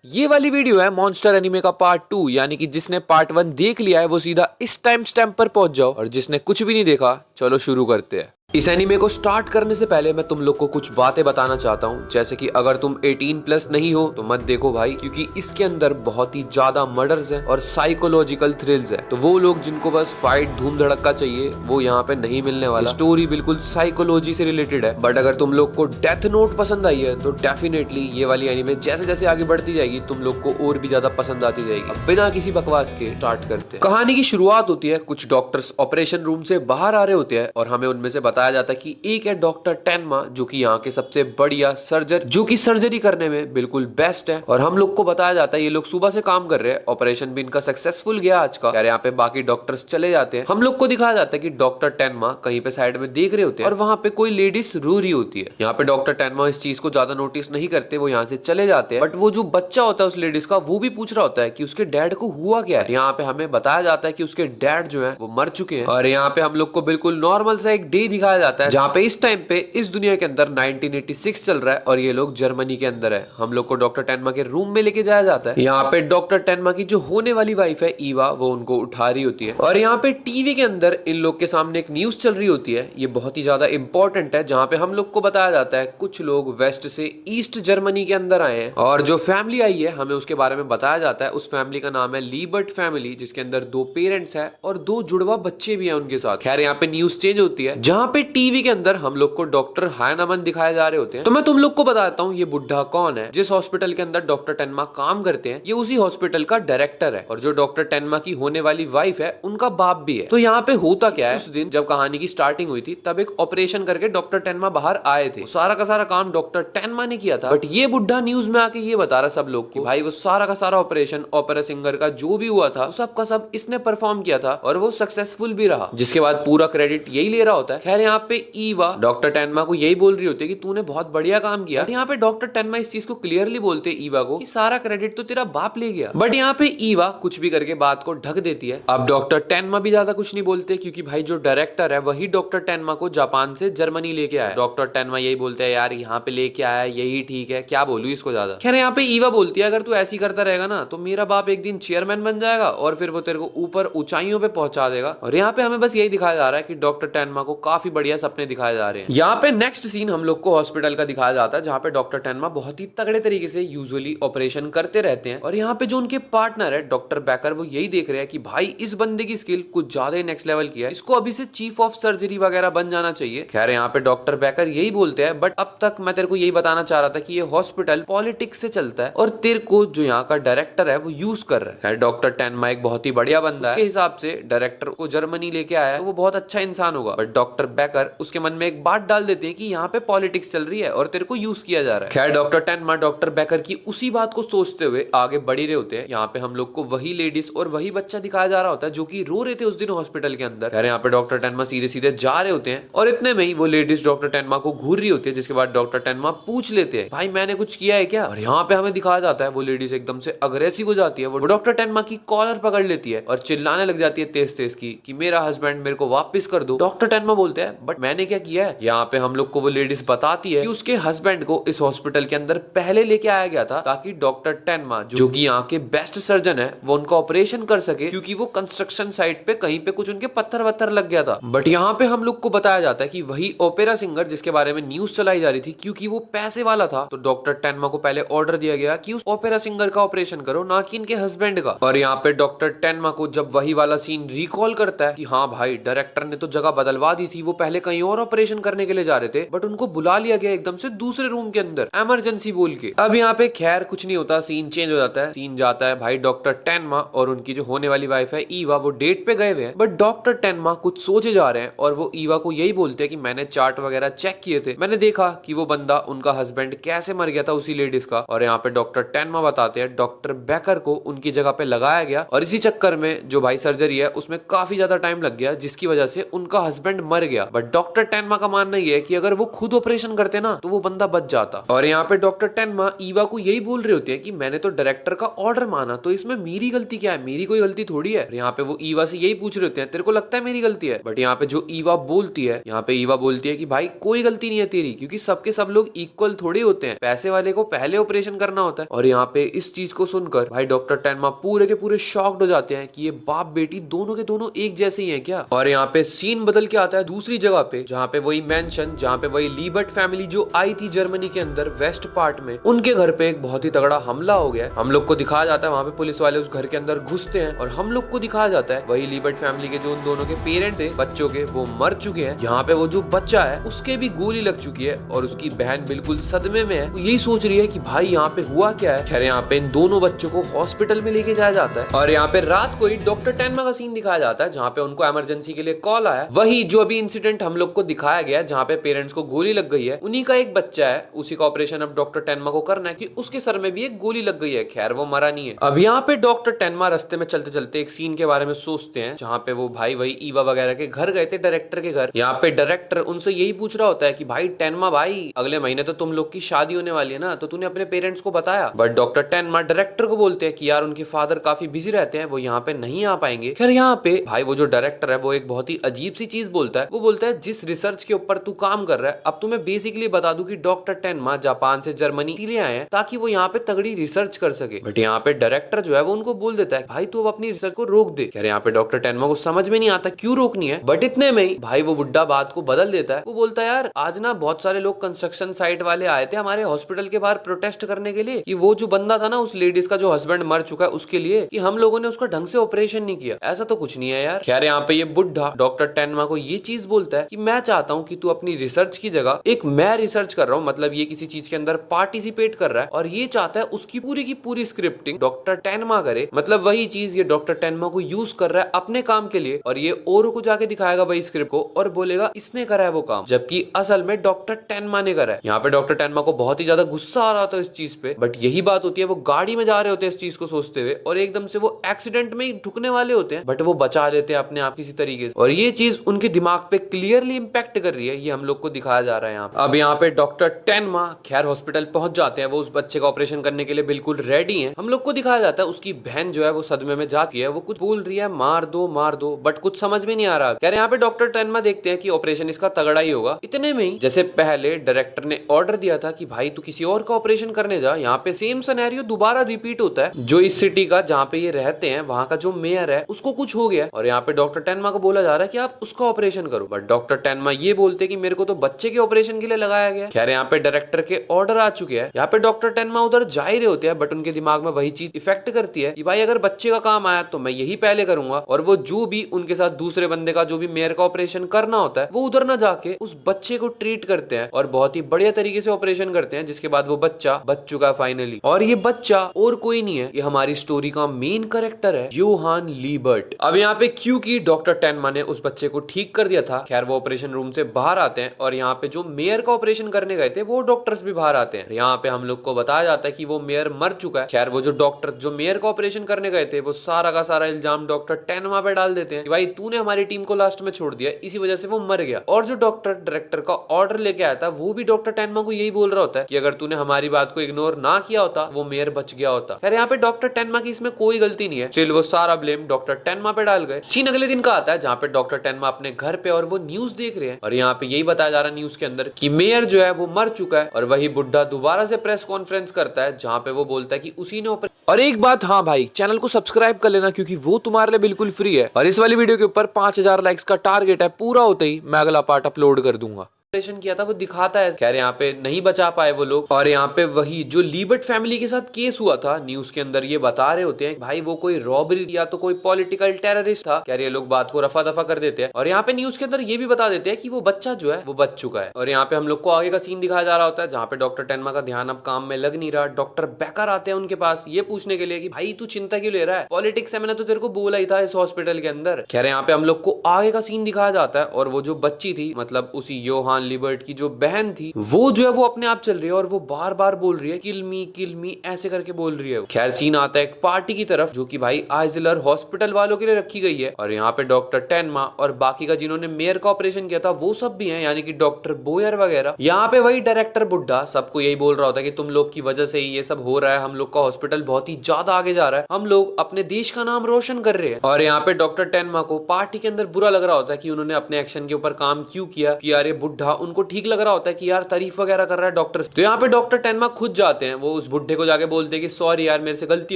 ये वाली वीडियो है मॉन्स्टर एनीमे का पार्ट 2, यानी कि जिसने पार्ट 1 देख लिया है वो सीधा इस टाइम स्टैम्प पर पहुंच जाओ, और जिसने कुछ भी नहीं देखा चलो शुरू करते हैं। इस एनीमे को स्टार्ट करने से पहले मैं तुम लोग को कुछ बातें बताना चाहता हूँ, जैसे कि अगर तुम 18 प्लस नहीं हो तो मत देखो भाई, क्योंकि इसके अंदर बहुत ही ज्यादा मर्डर्स हैं और साइकोलॉजिकल थ्रिल्स हैं। तो वो लोग जिनको बस फाइट धूम धड़क्का चाहिए वो यहाँ पे नहीं मिलने वाला। स्टोरी बिल्कुल साइकोलॉजी से रिलेटेड है, बट अगर तुम लोग को डेथ नोट पसंद आई है तो डेफिनेटली ये वाली एनीमे जैसे जैसे आगे बढ़ती जाएगी तुम लोग को और भी ज्यादा पसंद आती जाएगी। अब बिना किसी बकवास के स्टार्ट करते हैं। कहानी की शुरुआत होती है, कुछ डॉक्टर्स ऑपरेशन रूम से बाहर आ रहे होते हैं और हमें उनमें से बताया जाता है कि एक है डॉक्टर टेनमा, जो कि यहाँ के सबसे बढ़िया सर्जर, जो कि सर्जरी करने में बिल्कुल बेस्ट है। और हम लोग को बताया जाता है ये लोग सुबह से काम कर रहे हैं, ऑपरेशन भी इनका सक्सेसफुल गया आज का। यार यहाँ पे बाकी डॉक्टर्स चले जाते हैं। हम लोग को दिखाया जाता है कि डॉक्टर टेनमा कहीं पे साइड में देख रहे होते हैं और वहां पे कोई लेडीज रो रही होती है। यहाँ पे डॉक्टर टेनमा इस चीज को ज्यादा नोटिस नहीं करते, वो यहाँ से चले जाते हैं। बट वो जो बच्चा होता है उस लेडीज का, वो भी पूछ रहा होता है कि उसके डैड को हुआ क्या है। यहाँ पे हमें बताया जाता है कि उसके डैड जो है वो मर चुके हैं। और यहाँ पे हम लोग को बिल्कुल नॉर्मल सा एक डे दिखाया जाता है, जहाँ पे इस टाइम पे इस दुनिया के अंदर 1986 चल रहा है और ये लोग जर्मनी के अंदर है। हम लोग को डॉक्टर टेनमा के रूम में लेके जाया जाता है। यहाँ पे डॉक्टर टेनमा की जो होने वाली वाइफ है ईवा, वो उनको उठा रही होती है। और यहाँ पे टीवी के अंदर इन लोग के सामने एक न्यूज चल रही होती है, ये बहुत ही ज्यादा इंपॉर्टेंट है, जहाँ पे हम लोग को बताया जाता है कुछ लोग वेस्ट से ईस्ट जर्मनी के अंदर आए हैं। और जो फैमिली आई है हमें उसके बारे में बताया जाता है। उस फैमिली का नाम है लीबर्ट फैमिली, जिसके अंदर 2 पेरेंट्स है और 2 जुड़वा बच्चे भी हैं उनके साथ। खैर यहाँ पे न्यूज चेंज होती है, जहाँ पे टीवी के अंदर हम लोग को डॉक्टर हायनामन दिखाए जा रहे होते हैं। तो मैं तुम लोग को बताता हूँ ये बुढ़ा कौन है। जिस हॉस्पिटल के अंदर डॉक्टर टेनमा काम करते हैं, ये उसी हॉस्पिटल का डायरेक्टर है, और जो डॉक्टर टेनमा की होने वाली वाइफ है उनका बाप भी है। तो यहाँ पे होता क्या है, उस दिन जब कहानी की स्टार्टिंग हुई थी तब एक ऑपरेशन करके डॉक्टर टेनमा बाहर आए थे। सारा का सारा काम डॉक्टर टेनमा ने किया था, बट ये बुढ़ा न्यूज में आके ये बता रहा सब लोग कि भाई वो सारा का सारा ऑपरेशन ओपेरा सिंगर का जो भी हुआ था सब का सब इसने परफॉर्म किया था और वो सक्सेसफुल भी रहा, जिसके बाद पूरा क्रेडिट यही ले रहा होता है। खैर यहाँ पे ईवा डॉक्टर टेनमा को यही बोल रही होती है कि तूने बहुत बढ़िया काम किया। यहाँ पे डॉक्टर टेनमा इस चीज को क्लियरली बोलते ईवा को कि सारा क्रेडिट तो तेरा बाप ले गया। बट यहाँ पे ईवा कुछ भी करके बात को ढक देती है। अब डॉक्टर टेनमा भी ज्यादा कुछ नहीं बोलते, क्योंकि भाई जो डायरेक्टर है वही डॉक्टर टेनमा को जापान से जर्मनी लेके आया। डॉक्टर टेनमा यही बोलते हैं यार यहाँ पे लेके आया यही ठीक है, क्या बोलूं इसको ज्यादा। खैर यहाँ पे ईवा बोलती है अगर तू ऐसी करता रहेगा ना तो मेरा बाप एक दिन चेयरमैन बन जाएगा और फिर वो तेरे को ऊपर ऊंचाइयों पे पहुंचा देगा। और यहाँ पे हमें बस यही दिखाया जा रहा है कि डॉक्टर टेनमा को काफी बढ़िया सपने दिखाए जा रहे हैं। यहाँ पे नेक्स्ट सीन हम लोग को हॉस्पिटल का दिखाया जाता है, जहाँ पे डॉक्टर टेनमा बहुत ही तगड़े तरीके से यूजुअली ऑपरेशन करते रहते हैं। और यहाँ पे जो उनके पार्टनर है डॉक्टर बैकर, वो यही देख रहे हैं कि भाई इस बंदे की स्किल कुछ ज्यादा ही नेक्स्ट लेवल की है, इसको अभी से चीफ ऑफ सर्जरी वगैरह बन जाना चाहिए। खैर यहाँ पे डॉक्टर बैकर यही बोलते हैं, बट अब तक मैं तेरे को यही बताना चाह रहा था कि ये हॉस्पिटल पॉलिटिक्स से चलता है और तेरे को जो यहाँ का डायरेक्टर है वो यूज कर रहा है। खैर डॉक्टर टेनमा एक बहुत ही बढ़िया बंदा है, उसके हिसाब से डायरेक्टर को जर्मनी लेके आया है तो वो बहुत अच्छा इंसान होगा। बट डॉक्टर बैकर उसके मन में एक बात डाल देते हैं कि यहाँ पे पॉलिटिक्स चल रही है और तेरे को यूज किया जा रहा है। खैर डॉक्टर टेनमा डॉक्टर बैकर की उसी बात को सोचते हुए आगे बढ़ रहे होते हैं। यहाँ पे हम लोग को वही लेडीज और वही बच्चा दिखाया जा रहा होता है जो कि रो रहे थे उस दिन हॉस्पिटल के अंदर। खैर यहाँ पे डॉक्टर टेनमा सीधे सीधे जा रहे होते हैं और इतने में ही वो लेडीज डॉक्टर टेनमा को घूर रही होती है, जिसके बाद डॉक्टर टेनमा पूछ लेते हैं भाई मैंने कुछ किया है क्या। और यहाँ पे हमें दिखाया जाता है वो लेडीज एकदम से अग्रेसिव हो जाती है, वो डॉक्टर टेनमा की कॉलर पकड़ लेती है और चिल्लाने लग जाती है तेज तेज की कि मेरा हस्बैंड मेरे को वापस कर दो। डॉक्टर टेनमा बोलते हैं बट मैंने क्या किया है। यहाँ पे हम लोग को वो लेडीज बताती है कि उसके हस्बैंड को इस हॉस्पिटल के अंदर पहले लेके आया गया था ताकि डॉक्टर टेनमा जो कि यहाँ के बेस्ट सर्जन है वो उनका ऑपरेशन कर सके, क्योंकि वो कंस्ट्रक्शन साइट पे कहीं पे कुछ उनके पत्थर वत्थर लग गया था। बट यहाँ पे हम लोग को बताया जाता है कि वही ओपेरा सिंगर जिसके बारे में न्यूज चलाई जा रही थी, क्योंकि वो पैसे वाला था तो डॉक्टर टेनमा को पहले ऑर्डर दिया गया कि उस ओपेरा सिंगर का ऑपरेशन करो, ना कि इनके हस्बैंड का। और यहाँ पे डॉक्टर टेनमा को जब वही वाला सीन रिकॉल करता है कि हाँ भाई डायरेक्टर ने तो जगह बदलवा दी थी, वो पहले कहीं और ऑपरेशन करने के लिए जा रहे थे बट उनको बुला लिया गया एकदम से दूसरे रूम के अंदर इमरजेंसी बोल के। अब यहाँ पे खैर कुछ नहीं होता, सीन चेंज हो जाता है। सीन जाता है भाई डॉक्टर टेनमा और उनकी जो होने वाली वाइफ है ईवा, वो डेट पे गए हुए हैं। बट डॉक्टर टेनमा कुछ सोचे जा रहे हैं और वो ईवा को यही बोलते हैं कि मैंने चार्ट वगैरह चेक किए थे, मैंने देखा कि वो बंदा उनका हस्बैंड कैसे मर गया था उसी लेडीज का। और यहाँ पे डॉक्टर टेनमा बताते हैं डॉक्टर बैकर को उनकी जगह पे लगाया गया और इसी चक्कर में जो भाई सर्जरी है उसमें काफी ज्यादा टाइम लग गया, जिसकी वजह से उनका हस्बैंड मर गया। बट डॉक्टर टेनमा का मानना ये है कि अगर वो खुद ऑपरेशन करते ना तो वो बंदा बच जाता। और यहाँ पे डॉक्टर टेनमा ईवा को यही बोल रहे होते हैं कि मैंने तो डायरेक्टर का ऑर्डर माना, तो इसमें मेरी गलती क्या है, मेरी कोई गलती थोड़ी है। यहाँ पे वो ईवा से यही पूछ रहे होते हैं तेरे को लगता है मेरी गलती है। बट यहाँ पे जो ईवा बोलती है, यहाँ पे ईवा बोलती है कि भाई कोई गलती नहीं है तेरी, क्योंकि सबके सब लोग इक्वल थोड़े होते हैं, पैसे वाले को पहले ऑपरेशन करना होता है। और यहाँ पे इस चीज को सुनकर भाई डॉक्टर टेनमा पूरे के पूरे शॉक्ड हो जाते हैं कि ये बाप बेटी दोनों के दोनों एक जैसे ही हैं क्या। और यहाँ पे सीन बदल के आता है दूसरी जगह पे, जहाँ पे वही मेंशन, जहाँ पे वही लीबर्ट फैमिली जो आई थी जर्मनी के अंदर वेस्ट पार्ट में, उनके घर पे एक बहुत ही तगड़ा हमला हो गया है। हम लोग को दिखाया जाता है वहाँ पे पुलिस वाले उस घर के अंदर घुसते हैं और हम लोग को दिखाया जाता है वही लीबर्ट फैमिली के जो उन दोनों के पेरेंट्स थे बच्चों के, वो मर चुके हैं। यहाँ पे वो जो बच्चा है उसके भी गोली लग चुकी है और उसकी बहन बिल्कुल सदमे में है, वो यही सोच रही है कि भाई यहाँ पे हुआ क्या है। खैर यहाँ पे इन दोनों बच्चों को हॉस्पिटल में लेके जाया जाता है और यहाँ पे रात को ही डॉक्टर टेनमा का सीन दिखाया जाता है, जहाँ पे उनको इमरजेंसी के लिए कॉल आया। वही जो अभी इंसिडेंट हम लोग को दिखाया गया, जहाँ पे पेरेंट्स को गोली लग गई है, उन्हीं का एक बच्चा है, उसी का ऑपरेशन अब डॉक्टर टेनमा को करना है कि उसके सर में भी एक गोली लग गई है। खैर वो मरा नहीं है। अब यहाँ पे डॉक्टर टेनमा रास्ते में चलते चलते एक सीन के बारे में सोचते हैं, जहाँ पे वो भाई वही ईवा वगैरह के घर गए थे, डायरेक्टर के घर। यहाँ पे डायरेक्टर उनसे यही पूछ रहा होता है कि भाई टेनमा भाई, अगले महीने तो तुम लोग की शादी होने वाली है ना, तो तूने अपने पेरेंट्स को बताया? बट डॉक्टर टेनमा डायरेक्टर को बोलते हैं कि यार उनके फादर काफी बिजी रहते हैं, वो यहाँ पे नहीं आ पाएंगे। खैर यहाँ पे भाई वो जो डायरेक्टर है वो एक बहुत ही अजीब सी चीज बोलता है। वो बोलता है जिस रिसर्च के ऊपर तू काम कर रहा है, अब तुम्हें बेसिकली बता दूं कि डॉक्टर टेनमा जापान से जर्मनी के लिए आए हैं ताकि वो यहाँ पे तगड़ी रिसर्च कर सके। बट यहाँ पे डायरेक्टर जो है वो उनको बोल देता है भाई तू अब अपनी रिसर्च को रोक दे। खैर यहाँ पे डॉक्टर टेनमा को समझ में नहीं आता क्यों रोकनी है, बट इतने में ही भाई वो बुड्ढा बात को बदल देता है। वो बोलता है यार आज ना बहुत सारे लोग कंस्ट्रक्शन साइट वाले आए थे हमारे हॉस्पिटल के बाहर प्रोटेस्ट करने के लिए कि वो जो बंदा था ना उस लेडीज का जो हस्बैंड मर चुका है उसके लिए, कि हम लोगों ने उसका ढंग से ऑपरेशन नहीं किया। ऐसा तो कुछ नहीं है यार। खैर यहाँ पे ये बुड्ढा डॉक्टर टेनमा को ये चीज बोलता है कि मैं चाहता हूँ कि तू अपनी रिसर्च की जगह एक मैं रिसर्च कर रहा हूँ, मतलब ये किसी चीज के अंदर पार्टिसिपेट कर रहा है और ये चाहता है उसकी पूरी की पूरी स्क्रिप्टिंग डॉक्टर टेनमा करे, मतलब वही चीज ये डॉक्टर टेनमा को यूज कर रहा है अपने काम के लिए और ये औरों को जाके दिखाएगा वही स्क्रिप्ट को और बोलेगा इसने करा है वो काम, जबकि असल में डॉक्टर टेनमा ने करा है। यहाँ पे डॉक्टर टेनमा को बहुत ही ज्यादा गुस्सा आ रहा था इस चीज पे, बट यही बात होती है वो गाड़ी में जा रहे होते हैं इस चीज को सोचते हुए और एकदम से वो एक्सीडेंट में ही ठुकने वाले होते हैं, बट वो बचा लेते हैं अपने आप किसी तरीके से और ये चीज उनके दिमाग पे क्लियरली इंपैक्ट कर रही है। ये हम लोग को दिखाया जा रहा है यहाँ पे। अब यहाँ पे डॉक्टर टेनमा खैर हॉस्पिटल पहुंच जाते हैं, वो उस बच्चे का ऑपरेशन करने के लिए बिल्कुल रेडी है। हम लोग को दिखाया जाता है उसकी बहन जो है वो सदमे में जाती है, वो कुछ बोल रही है मार दो, बट कुछ समझ में नहीं आ रहा। यार यहाँ पे डॉक्टर टेनमा देखते हैं कि ऑपरेशन इसका तगड़ा ही होगा। इतने में ही जैसे पहले डायरेक्टर ने ऑर्डर दिया था कि भाई तू किसी और का ऑपरेशन करने जा, यहाँ पे सेम सिनेरियो दोबारा रिपीट होता है। जो इस सिटी का जहाँ पे ये रहते हैं वहाँ का जो मेयर है उसको कुछ हो गया और यहाँ पे डॉक्टर टेनमा को बोला जा रहा है कि आप उसका ऑपरेशन करो, बट डॉक्टर टेनमा ये बोलते कि मेरे को तो बच्चे के ऑपरेशन के लिए लगाया गया। खैर यहाँ पे डायरेक्टर के ऑर्डर आ चुके हैं। यहाँ पे डॉक्टर टेनमा उधर जा ही रहे होते हैं, बट उनके दिमाग में वही चीज इफेक्ट करती है कि भाई अगर बच्चे का काम आया तो मैं यही पहले करूंगा और वो जो भी उनके साथ दूसरे बंदे का जो भी मेयर का ऑपरेशन करना होता है वो उधर ना जाके उस बच्चे को ट्रीट करते हैं और बहुत ही बढ़िया तरीके से ऑपरेशन करते हैं, जिसके बाद वो बच्चा बच चुका है फाइनली। और ये बच्चा और कोई नहीं है, ये हमारी स्टोरी का मेन कैरेक्टर है योहान लीबर्ट। अब यहाँ पे क्योंकि डॉक्टर टेनमा ने उस बच्चे को ठीक कर दिया था, खैर वो ऑपरेशन रूम से बाहर आते हैं और यहाँ पे जो मेयर का ऑपरेशन करने गए थे वो डॉक्टर्स भी बाहर आते हैं। यहाँ पे हम लोग को बताया जाता है कि वो मेयर मर चुका है। खैर वो जो डॉक्टर जो मेयर का ऑपरेशन करने गए थे वो सारा का सारा इल्जाम डॉक्टर टेनमा पे डाल देते हैं कि भाई तूने हमारी टीम को लास्ट में छोड़ दिया, इसी वजह से वो मर गया। और जो डॉक्टर डायरेक्टर का ऑर्डर लेके आया था वो भी डॉक्टर टेनमा को यही बोल रहा होता है कि अगर तूने हमारी बात को इग्नोर ना किया होता वो मेयर बच गया होता। खैर यहाँ पे डॉक्टर टेनमा की इसमें कोई गलती नहीं है, स्टिल वो सारा ब्लेम डॉक्टर टेनमा पे डाल गए। सीन अगले दिन का आता है जहाँ पे डॉक्टर टेनमा अपने घर पे और वो न्यूज देख रहे हैं और यहाँ पे यही बताया जा रहा है न्यूज के अंदर कि मेयर जो है वो मर चुका है और वही बुड्ढा दोबारा से प्रेस कॉन्फ्रेंस करता है जहाँ पे वो बोलता है कि उसी ने और एक बात हाँ भाई, चैनल को सब्सक्राइब कर लेना क्योंकि वो तुम्हारे लिए बिल्कुल फ्री है और इस वाली वीडियो के ऊपर 5000 लाइक्स का टारगेट है, पूरा होते ही मैं अगला पार्ट अपलोड कर दूंगा। ऑपरेशन किया था वो दिखाता है। खैर यहाँ पे नहीं बचा पाए वो लोग और यहाँ पे वही जो लीबर्ट फैमिली के साथ केस हुआ था न्यूज के अंदर ये बता रहे होते हैं भाई वो कोई रॉबरी या तो कोई पॉलिटिकल टेररिस्ट था। खैर ये लोग बात को रफा दफा कर देते हैं और यहाँ पे न्यूज के अंदर ये भी बता देते हैं कि वो बच्चा जो है वो बच चुका है। और यहाँ पे हम लोग को आगे का सीन दिखाया जा रहा होता है जहाँ पे डॉक्टर टेनमा का ध्यान अब काम में लग नहीं रहा। डॉक्टर बेकर आते हैं उनके पास ये पूछने के लिए कि भाई तू चिंता क्यों ले रहा है, पॉलिटिक्स है, मैंने तो तेरे को बोला ही था इस हॉस्पिटल के अंदर। खैर यहाँ पे हम लोग को आगे का सीन दिखाया जाता है और वो जो बच्ची थी मतलब उसी योहान योहान लिबर्ट की जो बहन थी वो जो है वो अपने आप चल रही है और वो बार बार बोल रही है किल मी ऐसे करके बोल रही है। खैर सीन आता है एक पार्टी की तरफ जो कि भाई आइजलर हॉस्पिटल वालों के लिए रखी गई है और यहाँ पे डॉक्टर टेनमा और बाकी का जिन्होंने मेयर का ऑपरेशन किया था वो सब भी हैं, यानी कि डॉक्टर बोयर वगैरह। यहाँ पे वही डायरेक्टर बुड्ढा सबको यही बोल रहा होता है कि तुम लोग की वजह से ही ये सब हो रहा है, हम लोग का हॉस्पिटल बहुत ही ज्यादा आगे जा रहा है, हम लोग अपने देश का नाम रोशन कर रहे हैं। और यहाँ पे डॉक्टर टेनमा को पार्टी के अंदर बुरा लग रहा होता है कि उन्होंने अपने एक्शन के ऊपर काम क्यों किया, कि यार ये बुड्ढा, उनको ठीक लग रहा होता है कि यार तारीफ वगैरह कर रहा है डॉक्टर। तो यहाँ पे डॉक्टर टेनमा खुद जाते हैं, वो उस बुड्ढे को जाके बोलते हैं कि सॉरी यार मेरे से गलती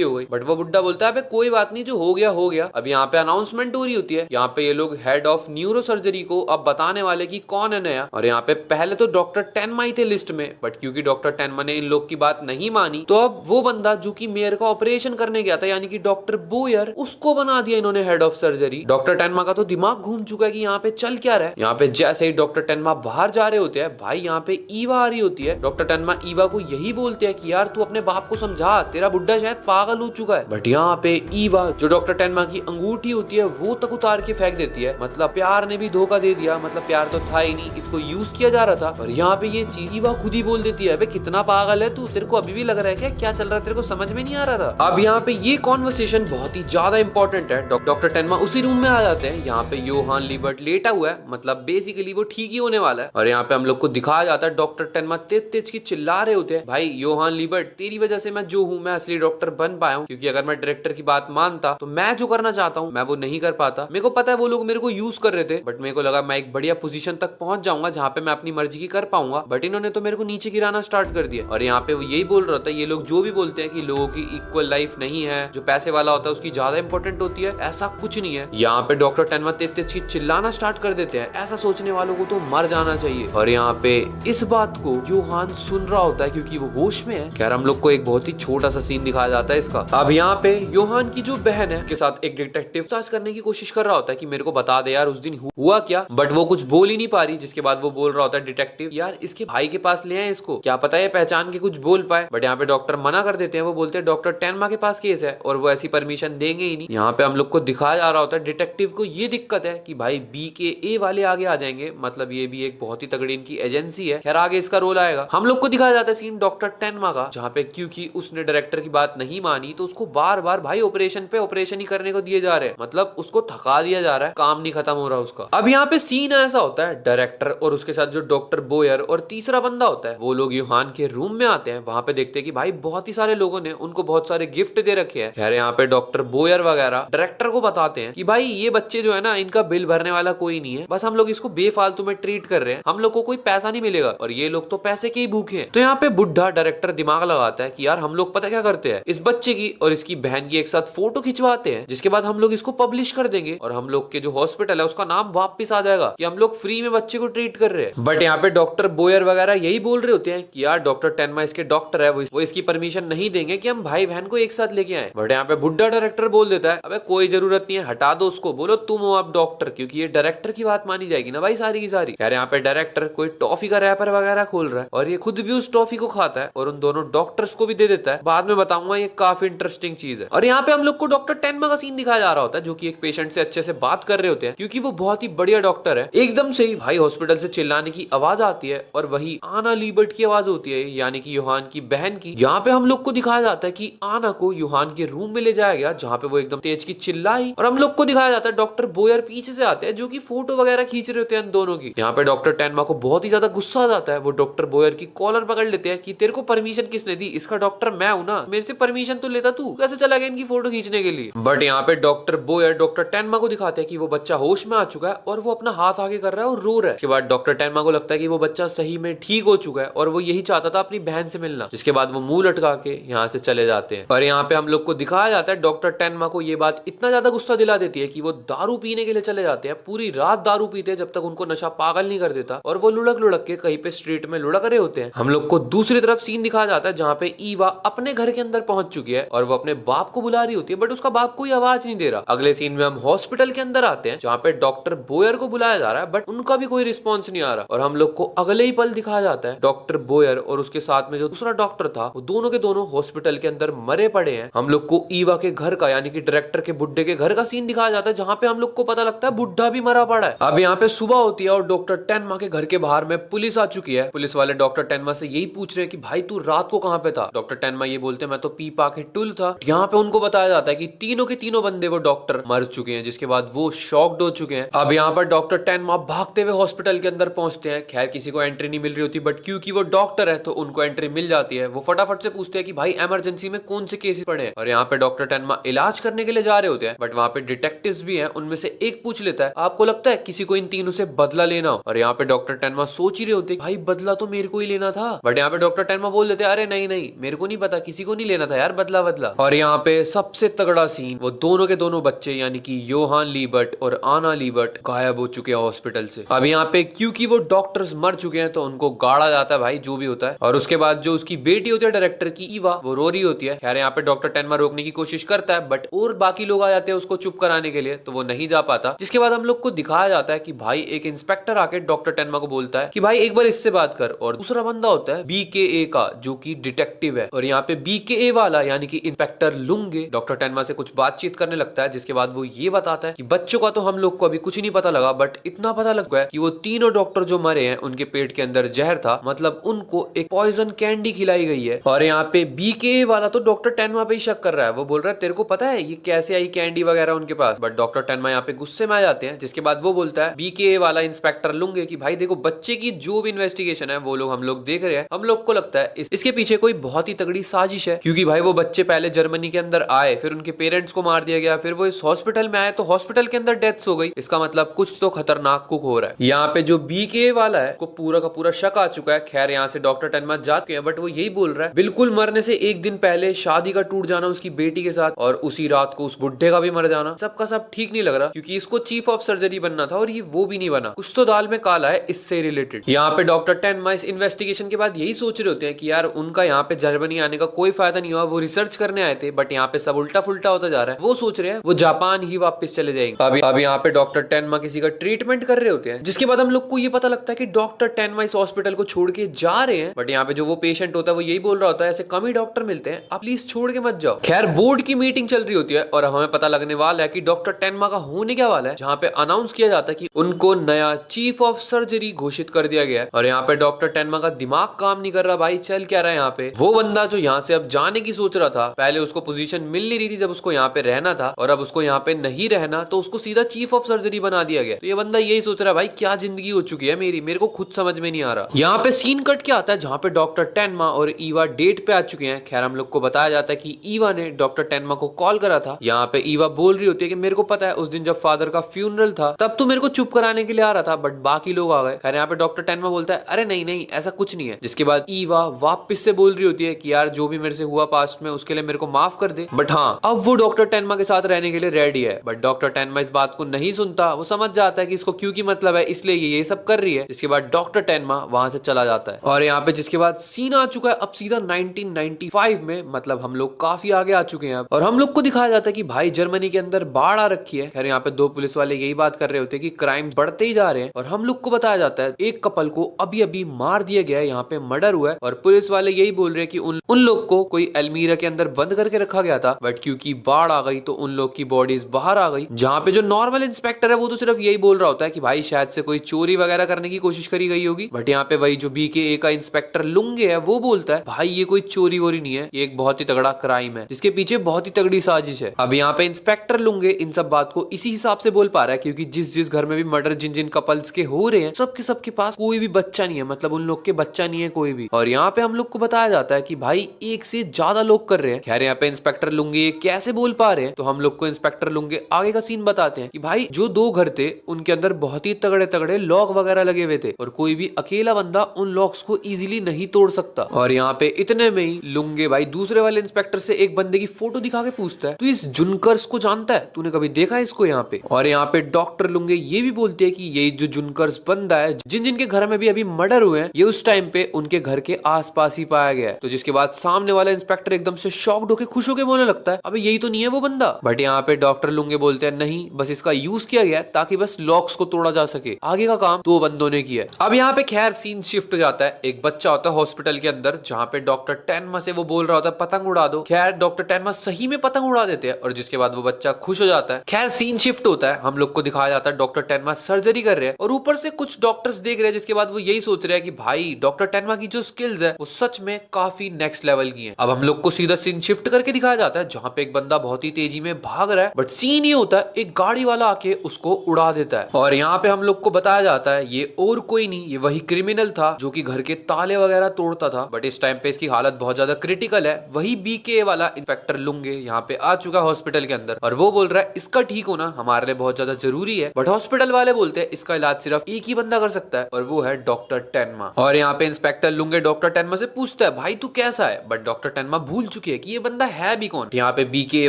हो गई, बट वो बुड्ढा बोलता है कोई बात नहीं, जो हो गया हो गया। अब यहाँ पे अनाउंसमेंट हो रही होती है, यहाँ पे ये लोग हेड ऑफ न्यूरो सर्जरी को अब बताने वाले कि कौन है नया। और यहाँ पे पहले तो डॉक्टर टेनमा ही थे लिस्ट में, बट क्योंकि डॉक्टर टेनमा ने इन लोग की बात नहीं मानी तो अब वो बंदा जो कि मेयर का ऑपरेशन करने गया था यानी कि डॉक्टर बोयर, उसको बना दिया इन्होंने हेड ऑफ सर्जरी। डॉक्टर टेनमा का तो दिमाग घूम चुका है कि यहाँ पे चल क्या रहा है। यहाँ पे जैसे ही डॉक्टर टेनमा बाहर जा रहे होते हैं भाई यहाँ पे ईवा आ रही होती है। डॉक्टर टेनमा ईवा को यही बोलते हैं कि यार तू अपने बाप को समझा, तेरा बुड्ढा शायद पागल हो चुका है। बट यहाँ पे ईवा जो डॉक्टर टेनमा की अंगूठी होती है वो तक उतार के फेंक देती है, मतलब प्यार ने भी धोखा दे दिया, मतलब प्यार तो था ही नहीं, इसको यूज किया जा रहा था। और यहाँ पे ये चीज ईवा खुद ही बोल देती है कितना पागल है तू, तेरे को अभी भी लग रहा है क्या चल रहा है, तेरे को समझ में नहीं आ रहा था। अब यहाँ पे ये कॉन्वर्सेशन बहुत ही ज्यादा इंपॉर्टेंट है। डॉक्टर टेनमा उसी रूम में आ जाते हैं, यहाँ पे योहान लिबर्ट लेटा हुआ है, मतलब बेसिकली वो ठीक ही होने वाला है। और यहाँ पे हम लोग को दिखाया जाता है डॉक्टर टेनमा तेज तेज की चिल्ला रहे होते हैं, भाई योहान लिबर्ट तेरी वजह से मैं जो हूँ, मैं असली डॉक्टर बन पाया हूँ, क्योंकि अगर मैं डायरेक्टर की बात मानता तो मैं जो करना चाहता हूँ मैं वो नहीं कर पाता। मेरे को पता है वो लोग मेरे को यूज कर रहे थे, बट मेरे को लगा मैं एक बढ़िया पोजीशन तक पहुंच जाऊंगा जहाँ पे मैं अपनी मर्जी की कर पाऊंगा, बट इन्होंने तो मेरे को नीचे गिराना स्टार्ट कर दिया। और यहाँ पे वो यही बोल रहा था, ये लोग जो भी बोलते हैं कि लोगों की इक्वल लाइफ नहीं है, जो पैसे वाला होता है उसकी ज्यादा इंपॉर्टेंट होती है, ऐसा कुछ नहीं है। यहाँ पे डॉक्टर टेनमा तेज तेज की चिल्लाना स्टार्ट कर देते हैं, ऐसा सोचने वालों को तो मर जाना चाहिए। और यहाँ पे इस बात को योहान सुन रहा होता है क्योंकि वो होश में है। खैर हम लोग को एक बहुत ही छोटा सा सीन दिखाया जाता है इसका। अब यहाँ पे योहान की जो बहन है के साथ एक डिटेक्टिव सर्च करने की कोशिश कर रहा होता है कि मेरे को बता दे यार उस दिन हुआ क्या, बट वो कुछ बोल ही नहीं पा रही, जिसके बाद वो बोल रहा होता है डिटेक्टिव यार इसके भाई के पास ले आए इसको, क्या पता है पहचान के कुछ बोल पाए। बट यहाँ पे डॉक्टर मना कर देते हैं, वो बोलते हैं डॉक्टर टेनमा के पास केस है और वो ऐसी परमिशन देंगे ही नहीं। यहाँ पे हम लोग को दिखाया जा रहा होता है डिटेक्टिव को ये दिक्कत है कि भाई BKA वाले आगे आ जाएंगे, मतलब ये भी एक बहुत ही तगड़ी इनकी एजेंसी है। खैर आगे इसका रोल आएगा। हम लोग को दिखाया जाता है सीन डॉक्टर टेनमा का, जहाँ पे क्योंकि उसने डायरेक्टर की बात नहीं मानी तो उसको बार बार भाई ऑपरेशन पे ऑपरेशन ही करने को दिए जा रहे हैं, मतलब उसको थका दिया जा रहा है, काम नहीं खत्म हो रहा उसका। अब यहाँ पे सीन ऐसा होता है डायरेक्टर और उसके साथ जो डॉक्टर बोयर और तीसरा बंदा होता है वो लोग योहान के रूम में आते हैं। वहां पे देखते हैं कि भाई बहुत ही सारे लोगों ने उनको बहुत सारे गिफ्ट दे रखे हैं। खैर यहाँ पे डॉक्टर बोयर वगैरह डायरेक्टर को बताते हैं कि भाई ये बच्चे जो है ना इनका बिल भरने वाला कोई नहीं है, बस हम लोग इसको बेफालतू में ट्रीट कर रहे हैं, हम लोग को कोई पैसा नहीं मिलेगा और ये लोग तो पैसे के ही भूखे हैं। तो यहाँ पे बुढ़ा डायरेक्टर दिमाग लगाता है कि यार हम लोग पता क्या करते हैं, इस बच्चे की और इसकी बहन की एक साथ फोटो खिंचवाते हैं, जिसके बाद हम लोग इसको पब्लिश कर देंगे और हम लोग के जो हॉस्पिटल है उसका नाम वापस आ जाएगा कि हम लोग फ्री में बच्चे को ट्रीट कर रहे हैं। बट यहाँ पे डॉक्टर बोयर वगैरह यही बोल रहे होते हैं कि यार डॉक्टर टेनमा इसके डॉक्टर है, वो इसकी परमिशन नहीं देंगे कि हम भाई बहन को एक साथ लेके आए। बट यहाँ पे बुढ़ा डायरेक्टर बोल देता है अबे कोई जरूरत नहीं है, हटा दो उसको, बोलो तुम हो आप डॉक्टर, क्योंकि ये डायरेक्टर की बात मानी जाएगी ना भाई सारी की सारी। यार यहाँ पे डायरेक्टर कोई टॉफी का रैपर वगैरह खोल रहा है और ये खुद भी उस टॉफी को खाता है और उन दोनों डॉक्टर्स को भी दे देता है। बाद में बताऊंगा, ये काफी इंटरेस्टिंग चीज है। और यहाँ पे हम लोग को डॉक्टर टेनमा का सीन दिखाया जा रहा होता है जो कि एक पेशेंट से अच्छे से बात कर रहे होते हैं, क्योंकि वो बहुत ही बढ़िया डॉक्टर है। एकदम से ही भाई हॉस्पिटल से चिल्लाने की आवाज आती है और वही आना लिबर्ट की आवाज होती है, यानी कि योहान की बहन की। यहाँ पे हम लोग को दिखाया जाता है कि आना को योहान के रूम में ले जाया गया, जहाँ पे वो एकदम तेज की चिल्लाई। और हम लोग को दिखाया जाता है डॉक्टर बोयर पीछे से आते हैं जो कि फोटो वगैरह खींच रहे होते हैं दोनों की। यहाँ पे डॉक्टर टेनमा को बहुत ही ज्यादा गुस्सा आ जाता है, वो डॉक्टर बोयर की कॉलर पकड़ लेते हैं कि तेरे को परमिशन किसने दी, इसका डॉक्टर मैं हूं ना, मेरे से परमिशन तो लेता, तू कैसे चला गया इनकी फोटो खींचने के लिए। बट यहाँ पे डॉक्टर बोयर डॉक्टर टेनमा को दिखाते हैं कि वो बच्चा होश में आ चुका है और वो अपना हाथ आगे कर रहा है और रो रहा है। उसके बाद डॉक्टर टेनमा को लगता है कि वो बच्चा सही में ठीक हो चुका है और वो यही चाहता था अपनी बहन से मिलना, जिसके बाद वो मुंह लटका के यहाँ से चले जाते हैं। और यहाँ पे हम लोग को दिखाया जाता है डॉक्टर टेनमा को ये बात इतना ज्यादा गुस्सा दिला देती है कि वो दारू पीने के लिए चले जाते हैं, पूरी रात दारू पीते हैं जब तक उनको नशा पागल नहीं कर देता और वो लुढ़क लुढ़क के कहीं पे स्ट्रीट में लुढ़क रहे होते हैं। हम लोग को दूसरी तरफ सीन दिखाया जाता है जहाँ पे ईवा अपने घर के अंदर पहुंच चुकी है और वो अपने बाप को बुला रही होती है, बट उसका बाप कोई आवाज नहीं दे रहा। अगले सीन में हम हॉस्पिटल के अंदर आते हैं जहाँ पे डॉक्टर बोयर को बुलाया जा रहा है, बट उनका भी कोई रिस्पॉन्स नहीं आ रहा। और हम लोग को अगले ही पल दिखाया जाता है डॉक्टर बोयर और उसके साथ में जो दूसरा डॉक्टर था वो दोनों के दोनों हॉस्पिटल के अंदर मरे पड़े हैं। हम लोग को ईवा के घर का यानी कि डायरेक्टर के बुड्ढे के घर का सीन दिखाया जाता है, जहाँ पे हम लोग को पता लगता है बुड्ढा भी मरा पड़ा है। अब यहाँ पे सुबह होती है और डॉक्टर टेनमा टेनमा के घर के बाहर में पुलिस आ चुकी है। पुलिस वाले डॉक्टर टेनमा से यही पूछ रहे हैं कि भाई तू रात को कहाँ पे था। डॉक्टर टेनमा ये बोलते हैं मैं तो पी पा के टुल था। यहाँ पे उनको बताया जाता है कि तीनों के तीनों बंदे वो डॉक्टर मर चुके हैं, जिसके बाद वो शॉक्ड हो चुके हैं। अब यहाँ पर डॉक्टर टेनमा भागते हुए हॉस्पिटल के अंदर पहुंचते हैं। खैर किसी को एंट्री नहीं मिल रही होती, बट क्योंकि वो डॉक्टर है तो उनको एंट्री मिल जाती है। वो फटाफट से पूछते हैं कि भाई इमरजेंसी में कौन से केसेस पड़े हैं। और यहाँ पे डॉक्टर टेनमा इलाज करने के लिए जा रहे होते हैं, बट वहाँ पे डिटेक्टिव्स भी हैं। उनमें से एक पूछ लेता है आपको लगता है किसी को इन तीनों से बदला लेना हो। और यहाँ पे डॉक्टर टेनमा सोच ही रहे होते भाई बदला तो मेरे को ही लेना था, बट यहाँ पे डॉक्टर टेनमा बोल देते अरे नहीं नहीं मेरे को नहीं पता, किसी को नहीं लेना था यार बदला बदला। और यहाँ पे सबसे तगड़ा सीन, वो दोनों के दोनों बच्चे यानी कि योहान लीबर्ट और आना लीबर्ट गायब हो चुके हैं हॉस्पिटल से। अब यहाँ पे क्योंकि वो डॉक्टर्स मर चुके हैं तो उनको गाड़ा जाता है भाई जो भी होता है। और उसके बाद जो उसकी बेटी होती है डायरेक्टर की ईवा, वो रो रही होती है। खैर यहाँ पे डॉक्टर टेनमा रोकने की कोशिश करता है, बट और बाकी लोग आ जाते हैं उसको चुप कराने के लिए, तो वो नहीं जा पाता। जिसके बाद हम लोग को दिखाया जाता है कि भाई एक इंस्पेक्टर आके डॉक्टर टेनमा को बोलता है कि भाई एक बार इससे बात कर। और दूसरा बंदा होता है बीकेए का जो कि डिटेक्टिव है। और यहाँ पे बीकेए वाला यानी कि इंस्पेक्टर लुंगे डॉक्टर टेनमा से कुछ बातचीत करने लगता है। जिसके बाद वो ये बताता है कि बच्चों का तो हम लोग को अभी कुछ नहीं पता लगा, बट इतना पता लग गया कि वो तीनों डॉक्टर जो मरे हैं उनके पेट के अंदर जहर था, मतलब उनको एक पॉइजन कैंडी खिलाई गई है। और यहाँ पे बीकेए वाला तो डॉक्टर टेनमा पे ही शक कर रहा है। वो बोल रहा है तेरे को पता है ये कैसे आई कैंडी वगैरह उनके पास, बट डॉक्टर टेनमा यहाँ पे गुस्से में आ जाते हैं। जिसके बाद वो बोलता है बीकेए वाला इंस्पेक्टर लुंगे कि भाई देखो बच्चे की जो भी इन्वेस्टिगेशन है वो लोग हम लोग देख रहे हैं, हम लोग को लगता है इसके पीछे कोई बहुत ही तगड़ी साजिश है। क्योंकि भाई वो बच्चे पहले जर्मनी के अंदर आए, फिर उनके पेरेंट्स को मार दिया गया, फिर वो इस हॉस्पिटल में आए तो हॉस्पिटल के अंदर डेथ्स हो गई। इसका मतलब कुछ तो खतरनाक कुक हो रहा है। यहाँ पे जो बीके वाला है को पूरा का पूरा शक आ चुका है। खैर यहाँ से डॉक्टर टेनमा जाते हैं, बट वो यही बोल रहा है बिल्कुल मरने से एक दिन पहले शादी का टूट जाना उसकी बेटी के साथ, और उसी रात को उस बुढ़े का भी मर जाना, सबका सब ठीक नहीं लग रहा। क्योंकि इसको चीफ ऑफ सर्जरी बनना था और ये वो भी नहीं बना। कुछ तो दाल में काला है इससे रिलेटेड। यहाँ पे डॉक्टर टेनमा इस इन्वेस्टिगेशन के बाद यही सोच रहे होते हैं कि यार उनका यहाँ पे जर्मनी आने का कोई फायदा नहीं हुआ, वो रिसर्च करने आए थे, बट यहाँ पे सब उल्टा फुल्टा होता जा रहा है। वो सोच रहे हैं वो जापान ही वापस चले जाएंगे। अब यहाँ पे डॉक्टर टेनमा किसी का ट्रीटमेंट कर रहे होते हैं। जिसके बाद हम लोग को ये पता लगता है कि डॉक्टर टेनमा इस हॉस्पिटल को छोड़ के जा रहे हैं, बट यहाँ पे जो वो पेशेंट होता है वो यही बोल रहा होता है ऐसे कम ही डॉक्टर मिलते हैं, आप प्लीज छोड़ के मत जाओ। खैर बोर्ड की मीटिंग चल रही होती है और हमें पता लगने वाला है कि डॉक्टर टेनमा का होने क्या वाला है, जहाँ पे अनाउंस किया जाता है कि उनको नया चीफ ऑफ सर्जरी घोषित कर दिया गया है। और यहाँ पे डॉक्टर टेनमा का दिमाग काम नहीं कर रहा भाई, चल क्या रहा है यहाँ पे। वो बंदा जो यहाँ से अब जाने की सोच रहा था, पहले उसको पोजीशन मिल नहीं रही थी जब उसको यहाँ पे रहना था, और अब उसको यहाँ पे नहीं रहना तो उसको सीधा चीफ ऑफ सर्जरी बना दिया गया। तो ये बंदा यही सोच रहा है भाई क्या जिंदगी हो चुकी है मेरी, मेरे को खुद समझ में नहीं आ रहा। यहाँ पे सीन कट क्या आता है जहाँ पे डॉक्टर टेनमा और ईवा डेट पे आ चुके हैं। खैर हम लोग को बताया जाता है कि ईवा ने डॉक्टर टेनमा को कॉल करा था। यहाँ पे ईवा बोल रही होती है कि मेरे को पता है उस दिन जब फादर का फ्यूनरल था तब तू मेरे को चुप कराने के लिए आ रहा था, बट बाकी लोग आ गए। खैर यहाँ पे डॉक्टर टेनमा बोलता है अरे नहीं नहीं ऐसा कुछ नहीं है। जिसके बाद ईवा वापस से बोल रही होती है कि यार जो भी मेरे से हुआ पास्ट में उसके लिए मेरे को माफ कर दे, बट हाँ अब वो डॉक्टर टेनमा के साथ रहने के लिए रेडी है। बट डॉक्टर टेनमा इस बात को नहीं सुनता, वो समझ जाता है कि इसको क्यों की मतलब है इसलिए ये सब कर रही है। जिसके बाद डॉक्टर टेनमा वहां से चला जाता है। और यहाँ पे जिसके बाद सीन आ चुका है अब सीधा 1995 में, मतलब हम लोग काफी आगे आ चुके हैं अब। और हम लोग को दिखाया जाता है कि भाई जर्मनी के अंदर बाढ़ आ रखी है। खैर यहाँ पे दो पुलिस वाले यही बात कर रहे होते हैं कि क्राइम बढ़ते ही जा रहे हैं। और हम लोग को बताया जाता है एक कपल को अभी अभी मार दिया गया है, यहाँ पे मर्डर हुआ है। और पुलिस वाले यही बोल रहे हैं कि उन लोग को कोई अलमीरा के अंदर बंद करके रखा गया था, बट क्योंकि बाढ़ आ गई तो उन लोग की बॉडीज बाहर आ गई। जहाँ पे जो नॉर्मल इंस्पेक्टर है वो तो सिर्फ यही बोल रहा होता है कि भाई शायद से कोई चोरी वगैरह करने की कोशिश करी गई होगी, बट यहाँ पे वही जो बीकेए का इंस्पेक्टर लुंगे है वो बोलता है भाई ये कोई चोरी वोरी नहीं है, ये एक बहुत ही तगड़ा क्राइम है जिसके पीछे बहुत ही तगड़ी साजिश है। अब यहाँ पे इंस्पेक्टर लुंगे इन सब बात को इसी हिसाब से बोल पा रहा है क्योंकि जिस जिस घर में भी मर्डर जिन जिन कपल्स के हो रहे हैं सबके पास कोई भी बच्चा नहीं है, मतलब उन लोग के बच्चा नहीं है कोई भी। और यहाँ पे हम लोग को बताया जाता है कि भाई एक से ज्यादा लोग कर रहे हैं। खैर यहाँ पे इंस्पेक्टर लुंगे कैसे बोल पा रहे हैं तो हम लोग को इंस्पेक्टर लुंगे आगे का सीन बताते हैं कि भाई जो दो घर थे उनके अंदर बहुत ही तगड़े तगड़े लॉक वगैरह लगे हुए थे और कोई भी अकेला बंदा उन लॉक्स को इजीली नहीं तोड़ सकता। और यहाँ पे इतने में ही लुंगे भाई दूसरे वाले इंस्पेक्टर से एक बंदे की फोटो दिखा के पूछता है तू इस जुनकर्स को जानता है, तूने कभी देखा है इसको यहाँ पे। और यहाँ पे डॉक्टर लुंगे ये भी बोलते हैं कि ये जो जुनकर्स बंदा है जिन जिनके घर में भी अभी मर्डर हुए हैं ये उस टाइम पे उनके घर के आसपास ही पाया गया है। तो जिसके बाद सामने वाला इंस्पेक्टर एकदम से शॉक्ड होकर खुश होकर बोलने लगता है अबे यही तो नहीं है वो बंदा। बट यहाँ पे डॉक्टर लुंगे बोलते हैं नहीं बस इसका यूज किया गया ताकि बस लॉक्स को तोड़ा जा सके, आगे का काम दो बंदों ने किया। अब यहाँ पे खैर सीन शिफ्ट हो जाता है, एक बच्चा होता है हॉस्पिटल के अंदर जहाँ पे डॉक्टर टेनमा से वो बोल रहा होता है पतंग उड़ा दो। खैर डॉक्टर टेनमा सही में पतंग उड़ा देते हैं और जिसके बाद वो बच्चा खुश हो जाता है। खैर सीन शिफ्ट होता है, हम लोग को दिखाया जाता है डॉक्टर टेनमा सर्जरी कर रहे हैं और ऊपर से कुछ डॉक्टर्स देख रहे हैं, जिसके बाद वो यही सोच रहे हैं कि भाई डॉक्टर टेनमा की जो स्किल्स है वो सच में काफी नेक्स्ट लेवल की हैं। अब हम लोग को सीधा सीन शिफ्ट करके दिखाया जाता है जहाँ पे एक बंदा बहुत ही तेजी में भाग रहा है, बट सीन ये होता है एक गाड़ी वाला आके उसको उड़ा देता है। और यहाँ पे हम लोग को बताया जाता है ये और कोई नहीं, ये वही क्रिमिनल था जो कि घर के ताले वगैरह तोड़ता था, बट इस टाइम पे इसकी हालत बहुत ज्यादा क्रिटिकल है। वही बीके वाला इंस्पेक्टर लुंगे यहाँ पे आ चुका है हॉस्पिटल के अंदर, और वो बोल रहा है इसका ठीक होना हमारे लिए बहुत ज्यादा जरूरी है, बट हॉस्पिटल वाले बोलते हैं इसका इलाज सिर्फ एक ही बंदा कर सकता है और वो है डॉक्टर टेनमा। और यहाँ पे इंस्पेक्टर लुंगे डॉक्टर टेनमा से पूछता है भाई तू कैसा है, बट डॉक्टर टेनमा भूल चुकी है कि ये बंदा है भी कौन। यहाँ पे बीके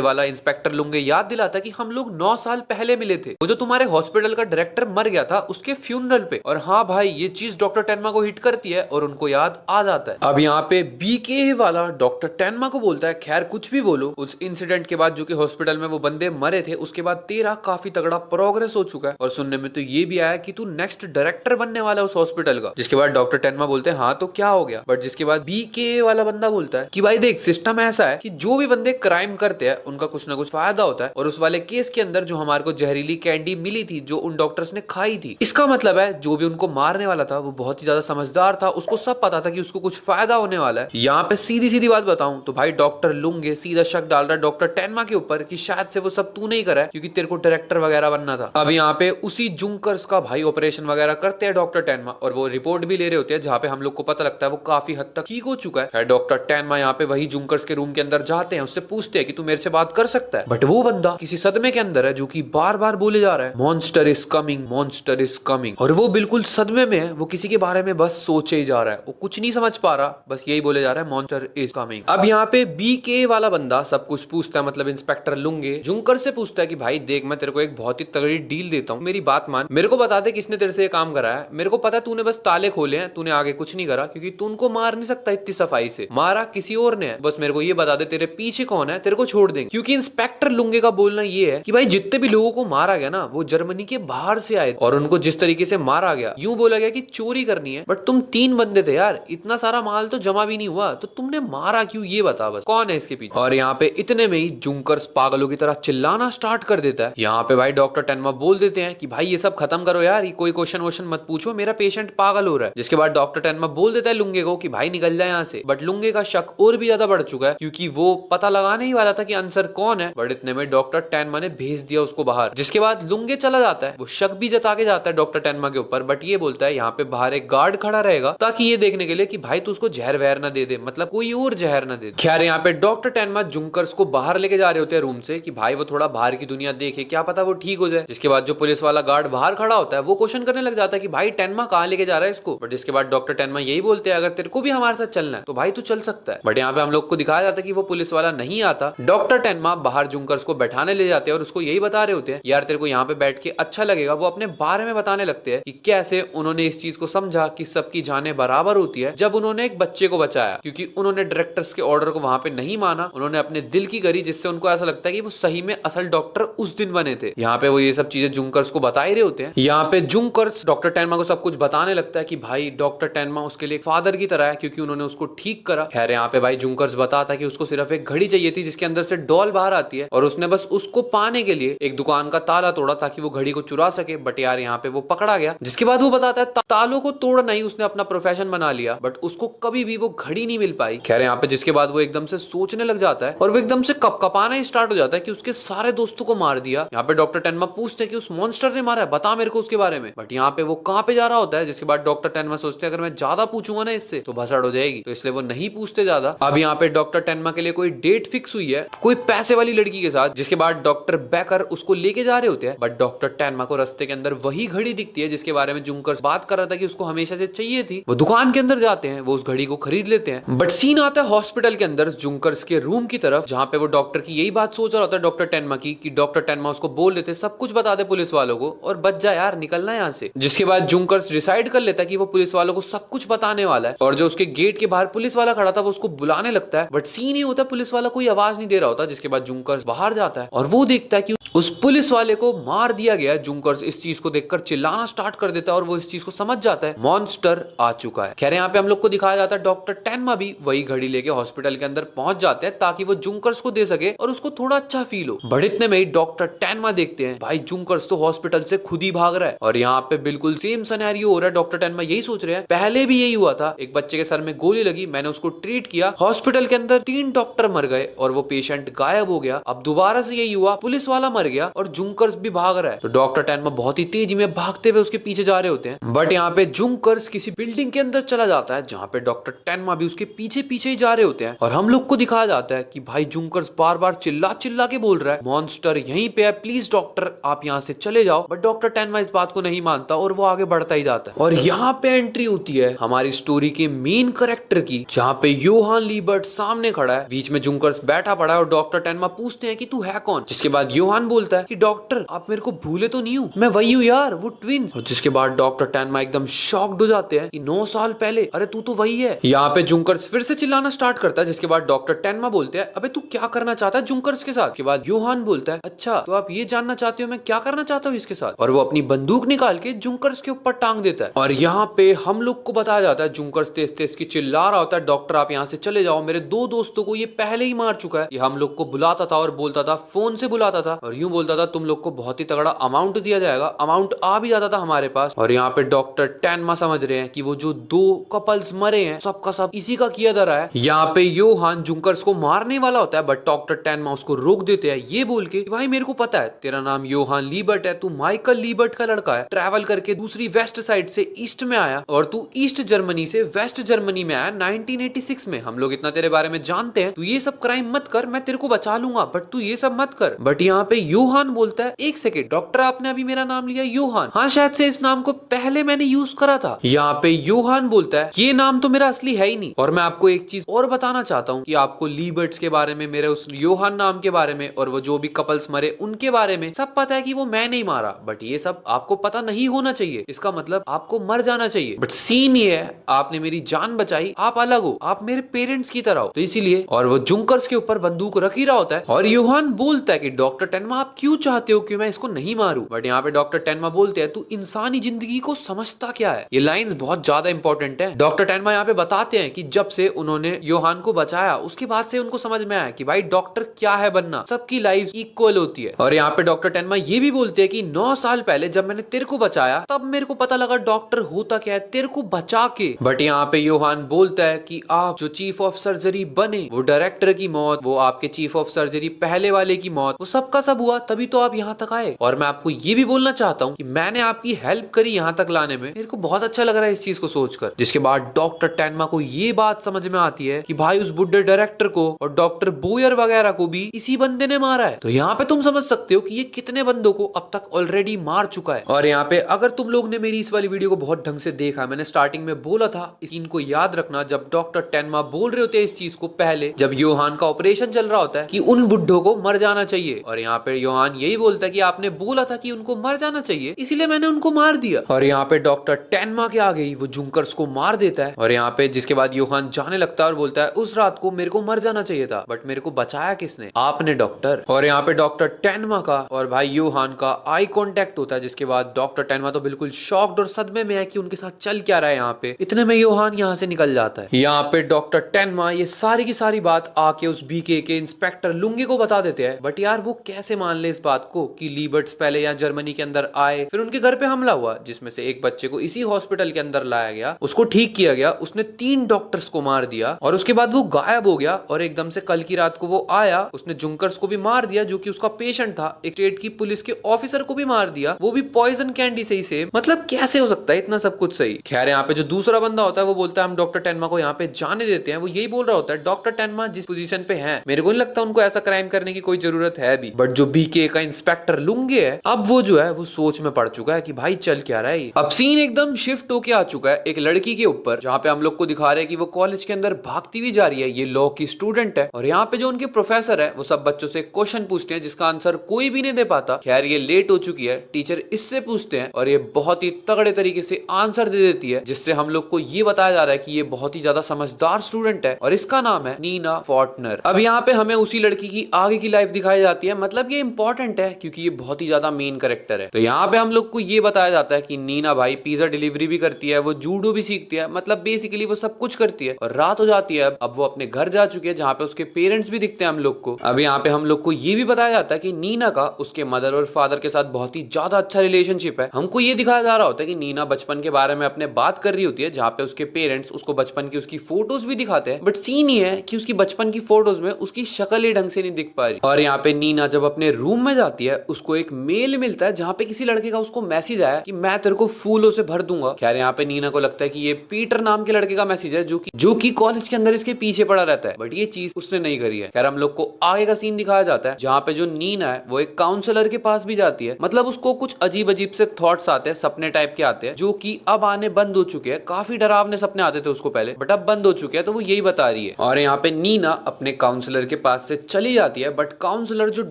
वाला इंस्पेक्टर लुंगे याद दिलाता है कि हम लोग 9 साल पहले मिले थे, वो जो तुम्हारे हॉस्पिटल का डायरेक्टर मर गया था उसके फ्यूनरल पे। और हाँ भाई ये चीज डॉक्टर टेनमा को हिट करती है और उनको याद आ जाता है। अब यहाँ पे बीके वाला डॉक्टर टेनमा को बोलता है खैर कुछ भी बोलो, उस इंसिडेंट के बाद जो कि हॉस्पिटल में वो बंदे मरे थे उसके बाद तेरा काफी तगड़ा प्रोग्रेस हो चुका है, और सुनने में तो ये भी आया कि तू नेक्स्ट डायरेक्टर बनने वाला है उस हॉस्पिटल का। जिसके बाद डॉक्टर टेनमा बोलते हैं हाँ तो क्या हो गया, बट जिसके बाद बीके वाला बंदा बोलता है कि भाई देख सिस्टम ऐसा है कि जो भी बंदे क्राइम करते हैं उनका कुछ ना कुछ फायदा होता है, और उस वाले केस के अंदर जो हमारे को जहरीली कैंडी मिली थी जो उन डॉक्टर्स ने खाई थी, इसका मतलब है जो भी उनको मारने वाला था वो बहुत ही ज्यादा समझदार था, उसको सब पता था कि उसको कुछ फायदा होने वाला है। यहाँ पे सीधी सीधी बात बताऊं तो भाई डॉक्टर लुंगे सीधा शक डाल रहा है डॉक्टर टेनमा के ऊपर कि शायद से वो सब तू नहीं करा है क्योंकि तेरे को डायरेक्टर वगैरह बनना था। अब यहाँ पे उसी जुंकर्स का भाई ऑपरेशन वगैरह करते हैं डॉक्टर टेनमा, और वो रिपोर्ट भी ले रहे होते हैं जहाँ पे हम लोग को पता लगता है वो काफी हद तक ठीक हो चुका है। डॉक्टर टेनमा यहाँ पे वही जुंकर्स के रूम के अंदर जाते हैं, उससे पूछते हैं कि तू मेरे से बात कर सकता है, बट वो बंदा किसी सदमे के अंदर है जो कि बार बार बोले जा रहा है monster is coming, monster is coming, और वो बिल्कुल सदमे में है, वो किसी के बारे में बस सोचे ही जा रहा है, वो कुछ नहीं समझ पा रहा, बस यही बोले जा रहा है मॉन्स्टर इज कमिंग। अब यहाँ पे बीके वाला बंदा सब कुछ पूछता है, मतलब इंस्पेक्टर लुंगे जुंकर से पूछता है कि भाई देख मैं तेरे को एक बहुत ही तगड़ी डील देता हूँ, मेरी बात मान, मेरे को बता दे किसने तेरे से ये काम करा है, मेरे को पता है तूने बस ताले खोले हैं, तूने आगे कुछ नहीं करा क्योंकि तू उनको मार नहीं सकता इतनी सफाई से, मारा किसी और ने है, बस मेरे को ये बता दे तेरे पीछे कौन है, तेरे को छोड़ देंगे। क्योंकि इंस्पेक्टर लुंगे का बोलना ये है कि भाई जितने भी लोगों को मारा गया ना वो जर्मनी के बाहर से आए, और उनको जिस तरीके से मारा गया यूं बोला गया कि चोरी करनी है, बट तुम 3 बंदे थे यार, इतना सारा माल तो जमा भी नहीं हुआ, तो तुमने मारा क्यों ये बता, बस कौन है इसके पीछे। और यहाँ पे इतने में ही जुंकर्स पागलों की तरह चिल्लाना स्टार्ट कर देता है। यहाँ पे भाई डॉक्टर टेनमा बोल देते हैं कि भाई ये सब खत्म करो यार, ये कोई क्वेश्चन वोश्चन मत पूछो, मेरा पेशेंट पागल हो रहा है। जिसके बाद डॉक्टर टेनमा बोल देता है लुंगे को कि भाई निकल जाए यहाँ से, बट लुंगे का शक और भी ज्यादा बढ़ चुका है क्योंकि वो पता लगाने ही वाला था कि आंसर कौन है, बट इतने में डॉक्टर टेनमा ने भेज दिया उसको बाहर। जिसके बाद लुंगे चला जाता है, वो शक भी जता के जाता है डॉक्टर टेनमा के ऊपर, बट ये बोलता है यहाँ पे बाहर एक गार्ड खड़ा रहेगा ताकि ये देखने के लिए कि भाई तू उसको जहर वहर ना दे दे, मतलब कोई और जहर ना दे। खैर यहाँ पे डॉक्टर टेनमा जुंकर्स को बाहर लेके जा रहे होते हैं रूम से कि भाई वो थोड़ा बाहर की दुनिया देखे, क्या पता वो ठीक हो जाए। जिसके बाद जो पुलिस वाला गार्ड बाहर खड़ा होता है वो क्वेश्चन करने लग जाता है कि भाई टेनमा कहाँ लेके जा रहा है इसको, बट जिसके बाद डॉक्टर टेनमा यही बोलते हैं अगर तेरे को भी हमारे साथ चलना है तो भाई तू चल सकता है। बट यहाँ पे हम लोग को दिखाया जाता है कि वो पुलिस वाला नहीं आता। डॉक्टर टेनमा बाहर जुंकर्स को बैठाने ले जाते हैं और उसको यही बता रहे होते हैं यार तेरे को यहाँ पे बैठ के अच्छा लगेगा। वो अपने बारे में बताने लगते हैं कि कैसे उन्होंने इस चीज को समझा कि सबकी जानें बराबर होती है जब उन्होंने एक बच्चे को बचाया, क्योंकि उन्होंने डायरेक्टर्स के ऑर्डर को वहां पे नहीं माना, उन्होंने अपने दिल की करी, जिससे उनको ऐसा लगता है कि वो सही में असल डॉक्टर उस दिन बने थे। यहाँ पे वो ये सब चीजें जुंकर्स को बता ही रहे होते हैं। यहाँ पे जुंकर्स डॉक्टर टेनमा को सब कुछ बताने लगता है कि भाई डॉक्टर टेनमा उसके लिए फादर की तरह है क्योंकि उन्होंने उसको ठीक करा। खैर यहाँ पे भाई जुंकर्स बताता है कि उसको सिर्फ एक घड़ी चाहिए थी जिसके अंदर से डॉल बाहर आती है, और उसने बस उसको पाने के लिए एक दुकान का ताला तोड़ा ताकि वो घड़ी को चुरा सके, बट यार यहाँ पे वो पकड़ा गया। जिसके बाद वो बताता है तालों को तोड़ना ही उसने अपना प्रोफेशन बना लिया, बट उसको कभी भी वो घड़ी नहीं मिल पाई। खैर यहाँ पे जिसके बाद वो एकदम से सोचने लग जाता है और वो एकदम से कपकपाना ही स्टार्ट हो जाता है कि उसके सारे दोस्तों को मार दिया। यहाँ पे डॉक्टर टेनमा पूछते हैं कि उस मॉन्स्टर ने मारा है, बता मेरे को उसके बारे में, बट यहाँ पे वो कहाँ पे जा रहा होता है। जिसके बाद डॉक्टर टेनमा सोचते हैं अगर मैं ज्यादा पूछूंगा ना इससे तो भसड़ हो जाएगी, तो इसलिए वो नहीं पूछते ज्यादा। अब यहाँ पे डॉक्टर टेनमा के लिए कोई डेट फिक्स हुई है कोई पैसे वाली लड़की के साथ। जिसके बाद डॉक्टर बेकर उसको लेके जा रहे होते हैं, बट डॉक्टर टेनमा को रास्ते के अंदर वही घड़ी दिखती है जिसके बारे में जुंकर्स बात कर रहा था कि उसको हमेशा से चाहिए थी। वो दुकान के अंदर जाते हैं, वो उस घड़ी को खरीद लेते हैं। बट सीन आता है हॉस्पिटल के अंदर जुंकर्स के रूम की तरफ, जहाँ पे वो डॉक्टर की यही बात सोच रहा होता है डॉक्टर टेनमा की कि डॉक्टर टेनमा उसको बोल देते सब कुछ बता दे पुलिस वालों को और बच जा यार, निकलना यहाँ से। जिसके बाद जुंकर्स डिसाइड कर लेता है कि वो पुलिस वालों को सब कुछ बताने वाला है, और जो उसके गेट के बाहर पुलिस वाला खड़ा था वो उसको बुलाने लगता है, बट सीन ही होता है पुलिस वाला कोई आवाज नहीं दे रहा होता। जिसके बाद जुंकर्स बाहर जाता है और वो देखता है कि उस पुलिस वाले को मार दिया गया। जुंकर्स इस चीज को देखकर चिल्लाना स्टार्ट कर देता है और वो इस चीज को समझ जाता है मॉन्स्टर आ चुका है। खैर यहाँ पे हम लोग को दिखाया जाता है डॉक्टर टेनमा भी वही घड़ी लेके हॉस्पिटल के अंदर पहुंच जाते हैं ताकि वो जुंकर्स को दे सके और उसको थोड़ा अच्छा फील हो। बट इतने में ही डॉक्टर टेनमा देखते हैं भाई जुंकर्स तो हॉस्पिटल से खुद ही भाग रहा है और यहाँ पे बिल्कुल सेम सिनेरियो हो रहा है। डॉक्टर टेनमा यही सोच रहे हैं पहले भी यही हुआ था, एक बच्चे के सर में गोली लगी, मैंने उसको ट्रीट किया, हॉस्पिटल के अंदर 3 डॉक्टर मर गए और वो पेशेंट गायब हो गया। अब दोबारा से यही हुआ, पुलिस वाला मर गया और जुंकर्स भी भाग रहा है। तो डॉक्टर टेनमा बहुत ही तेजी में भागते हुए उसके पीछे जा रहे होते हैं। बट यहाँ पे जुंकर्स किसी बिल्डिंग के अंदर चला जाता है जहाँ पे डॉक्टर टेनमा भी उसके पीछे पीछे ही जा रहे होते हैं और हम लोग को दिखाया जाता है कि भाई जुंकर्स बार बार चिल्ला चिल्ला के बोल रहा है मॉन्स्टर यहीं पे है, प्लीज डॉक्टर आप यहाँ से चले जाओ। बट डॉक्टर टेनमा इस बात को नहीं मानता और वो आगे बढ़ता ही जाता है। और यहाँ पे एंट्री होती है हमारी स्टोरी के मेन कैरेक्टर की, जहाँ पे योहान लीबर्ट सामने खड़ा है, बीच में जुंकर्स बैठा पड़ा है और डॉक्टर टेनमा पूछते हैं कि तू है कौन। जिसके बाद योहान बोलता है कि डॉक्टर आप मेरे को भूले तो नहीं हूँ, मैं वही हूँ यार, वो ट्विंस। और जिसके बाद डॉक्टर टेनमा एकदम शॉक्ड हो जाते हैं कि 9 साल पहले, अरे तू तो वही है। यहाँ पे जुंकर्स फिर से चिल्लाना स्टार्ट करता है। जिसके बाद डॉक्टर टेनमा बोलते हैं अबे तू क्या करना चाहता है जुंकर्स के साथ। के बाद योहान बोलता है अच्छा तो आप ये जानना चाहते हो मैं क्या करना चाहता हूँ इसके साथ, और वो अपनी बंदूक निकाल के जुंकर्स के ऊपर टांग देता है। और यहाँ पे हम लोग को बताया जाता है जुंकर्स तेज तेज की चिल्ला रहा होता है डॉक्टर आप यहाँ से चले जाओ, मेरे 2 दोस्तों को ये पहले ही मार चुका है। ये हम लोग को बुलाता था और बोलता था, फोन से बुलाता था और यूं बोलता था तुम लोग को बहुत ही तगड़ा अमाउंट दिया जाएगा। अमाउंट आ भी जाता था हमारे पास। और यहाँ पे डॉक्टर टेनमा समझ रहे हैं कि वो जो 2 कपल्स मरे हैं सबका सब इसी का किया धरा है। यहाँ पे योहान जुंकर्स को मारने वाला होता है बट डॉक्टर टेनमा उसको रोक देते हैं ये बोल के भाई मेरे को पता है तेरा नाम योहान लीबर्ट है, तू माइकल लीबर्ट का लड़का है, ट्रैवल करके दूसरी वेस्ट साइड से ईस्ट में आया और तू ईस्ट जर्मनी से वेस्ट जर्मनी में आया 1986 में। हम लोग इतना तेरे बारे में जानते हैं, तू ये सब क्राइम मत कर, मैं तेरे को बचा लूंगा बट तू ये सब मत कर। बट यहाँ पे योहान बोलता है एक सेकेंड डॉक्टर आपने अभी मेरा नाम लिया योहान, हाँ शायद से इस नाम को पहले मैंने यूज करा था। यहाँ पे योहान बोलता है ये नाम तो मेरा असली है ही नहीं, और मैं आपको एक चीज और बताना चाहता हूँ कि आपको लीबर्ट्स के बारे में, मेरे उस योहान नाम के बारे में और वो जो भी कपल्स मरे उनके बारे में सब पता है कि वो मैं नहीं मारा, बट ये सब आपको पता नहीं होना चाहिए, इसका मतलब आपको मर जाना चाहिए। बट सीन ये है आपने मेरी जान बचाई, आप अलग हो, आप मेरे पेरेंट्स की तरह हो, तो इसीलिए। और वो जुंकर्स के ऊपर बंदूक रख ही रहा होता है और योहान बोलता है कि डॉक्टर टेनमा आप क्यों चाहते हो कि मैं इसको नहीं मारूं। बट यहाँ पे डॉक्टर टेनमा बोलते हैं तू इंसानी जिंदगी को समझता क्या है। ये लाइंस बहुत ज्यादा इंपॉर्टेंट है। डॉक्टर टेनमा यहाँ पे बताते हैं कि जब से उन्होंने योहान को बचाया उसके बाद से उनको समझ में आया कि भाई डॉक्टर क्या है बनना, सबकी लाइफ इक्वल होती है। और यहाँ पे डॉक्टर टेनमा ये भी बोलते हैं कि 9 साल पहले जब मैंने तेरे को बचाया तब मेरे को पता लगा डॉक्टर होता क्या है, तेरे को बचा के। बट यहाँ पे योहान बोलता है कि आप जो चीफ ऑफ सर्जरी बने, वो डायरेक्टर की मौत, वो आपके चीफ ऑफ सर्जरी पहले वाले की मौत, वो सबका सब हुआ तभी तो आप यहाँ तक आए। और मैं आपको ये भी बोलना चाहता हूँ कि मैंने आपकी हेल्प करी यहाँ तक लाने में, मेरे को बहुत अच्छा लग रहा है इस चीज को सोचकर। जिसके बाद डॉक्टर टेनमा को ये बात समझ में आती है कि भाई उस बुड्ढे डायरेक्टर को और डॉक्टर बोयर वगैरह को भी इसी बंदे ने मारा है। तो यहाँ पे तुम समझ सकते हो कि ये कितने बंदों को अब तक ऑलरेडी मार चुका है। और यहाँ पे अगर तुम लोग ने मेरी इस वाली वीडियो को बहुत ढंग से देखा, मैंने स्टार्टिंग में बोला था इस सीन को याद रखना जब डॉक्टर टेनमा बोल रहे होते हैं इस चीज को पहले, जब योहान का ऑपरेशन चल रहा होता है कि उन बुड्ढों को मर जाना चाहिए। और यहाँ पे योहान यही बोलता है कि आपने बोला था कि उनको मर जाना चाहिए इसीलिए मैंने उनको मार दिया। और यहाँ पे डॉक्टर टेनमा के आगे ही वो जुंकर्स को मार देता है। और यहाँ पे जिसके बाद योहान जाने लगता है और बोलता है उस रात को मेरे को मर जाना चाहिए था बट मेरे को बचाया किसने, आपने डॉक्टर। और यहाँ पे डॉक्टर टेनमा का और भाई योहान का आई कांटेक्ट होता है। जिसके बाद डॉक्टर टेनमा तो बिल्कुल शॉक्ड और सदमे में है कि उनके साथ चल क्या रहा है यहाँ पे। इतने में योहान यहाँ से निकल जाता है। यहाँ पे डॉक्टर टेनमा ये सारी की सारी बात आके उस बीके के इंस्पेक्टर लुंगे को बता देते हैं। बट यार वो कैसे मान ले इस बात को कि लीबर्ट्स पहले यहाँ जर्मनी के अंदर आए, फिर उनके घर पे हमला हुआ जिसमें से एक बच्चे को इसी हॉस्पिटल के अंदर लाया गया, उसको ठीक किया गया, उसने 3 डॉक्टर्स को मार दिया और उसके बाद वो गायब हो गया। और एकदम से कल की रात को वो आया, उसने जुंकर्स को भी मार दिया जो कि उसका पेशेंट था, एक स्टेट की पुलिस के ऑफिसर को भी मार दिया, वो भी पॉइजन कैंडी से ही सेम। मतलब कैसे हो सकता है इतना सब कुछ सही। खैर यहाँ पे जो दूसरा बंदा होता है वो बोलता है हम डॉक्टर टेनमा को यहाँ पे जाने देते हैं। वो यही बोल रहा होता है डॉक्टर टेनमा जिस पोजीशन पे है मेरे को नहीं लगता उनको ऐसा क्राइम करने की कोई जरूरत है भी। बट जो बीके का इंस्पेक्टर लुंगे है अब वो जो है वो सोच में पड़ चुका है कि भाई चल क्या रहा है। अब सीन एकदम शिफ्ट होके आ चुका है एक लड़की के ऊपर, जहाँ पे हम लोग को दिखा रहे हैं कि वो कॉलेज के अंदर भागती हुई जा रही है। ये लॉ की स्टूडेंट है और यहाँ पे जो उनके प्रोफेसर है वो सब बच्चों से क्वेश्चन पूछते हैं जिसका आंसर कोई भी नहीं दे पाता। खैर ये लेट हो चुकी है, टीचर इससे पूछते हैं और ये बहुत ही तगड़े तरीके से आंसर दे देती है, जिससे हम लोग को ये बताया जा रहा है कि ये बहुत ही ज्यादा समझदार स्टूडेंट है और इसका नाम है नीना फॉर्टनर। अब यहाँ पे हमें उसी लड़की की आगे की लाइफ दिखाई जाती है, मतलब ये इंपॉर्टेंट है क्योंकि ये बहुत ही ज्यादा मेन कैरेक्टर है। तो यहाँ पे हम लोग को ये बताया जाता है कि नीना भाई पिज्जा डिलीवरी भी करती है, वो जूडो भी सीखती है, मतलब बेसिकली वो सब कुछ करती है। और रात हो जाती है, अब वो अपने घर जा चुकी है जहाँ पे उसके पेरेंट्स भी दिखते हैं हम लोग को। अब यहाँ पे हम लोग को ये भी बताया जाता है कि नीना का उसके मदर और फादर के साथ बहुत ही ज्यादा अच्छा रिलेशनशिप है। हमको ये दिखाया जा रहा होता है कि नीना बचपन के बारे में अपने बात कर रही होती है, जहाँ पे उसके पेरेंट्स उसको बचपन की उसकी फोटोज भी दिखाते हैं, बट सीन ये है कि उसकी बचपन की फोटोज में उसकी शक्ल ही ढंग से नहीं दिख पा रही। और यहाँ पे नीना जब अपने रूम में जाती है, उसको एक मेल मिलता है जहाँ पे किसी लड़के का उसको मैसेज आया कि मैं तेरे को फूलों से भर दूंगा। खैर यहाँ पे नीना को लगता है कि ये पीटर नाम के लड़के का मैसेज है जो कि कॉलेज के अंदर इसके पीछे पड़ा रहता है, बट ये चीज उसने नहीं करी है। खैर हम लोग को आगे का सीन दिखाया जाता है जहाँ पे जो नीना है वो एक काउंसलर के पास भी जाती है। मतलब उसको कुछ अजीब अजीब से थॉट्स आते हैं, सपने टाइप के आते हैं, जो कि अब आने बंद हो चुके हैं। काफी डरावने सपने आते थे उसको पहले, बट अब बंद हो चुके हैं, तो वो यही बता रही है। और यहाँ पे नीना अपने काउंसलर के पास से चली जाती है, बट काउंसलर जो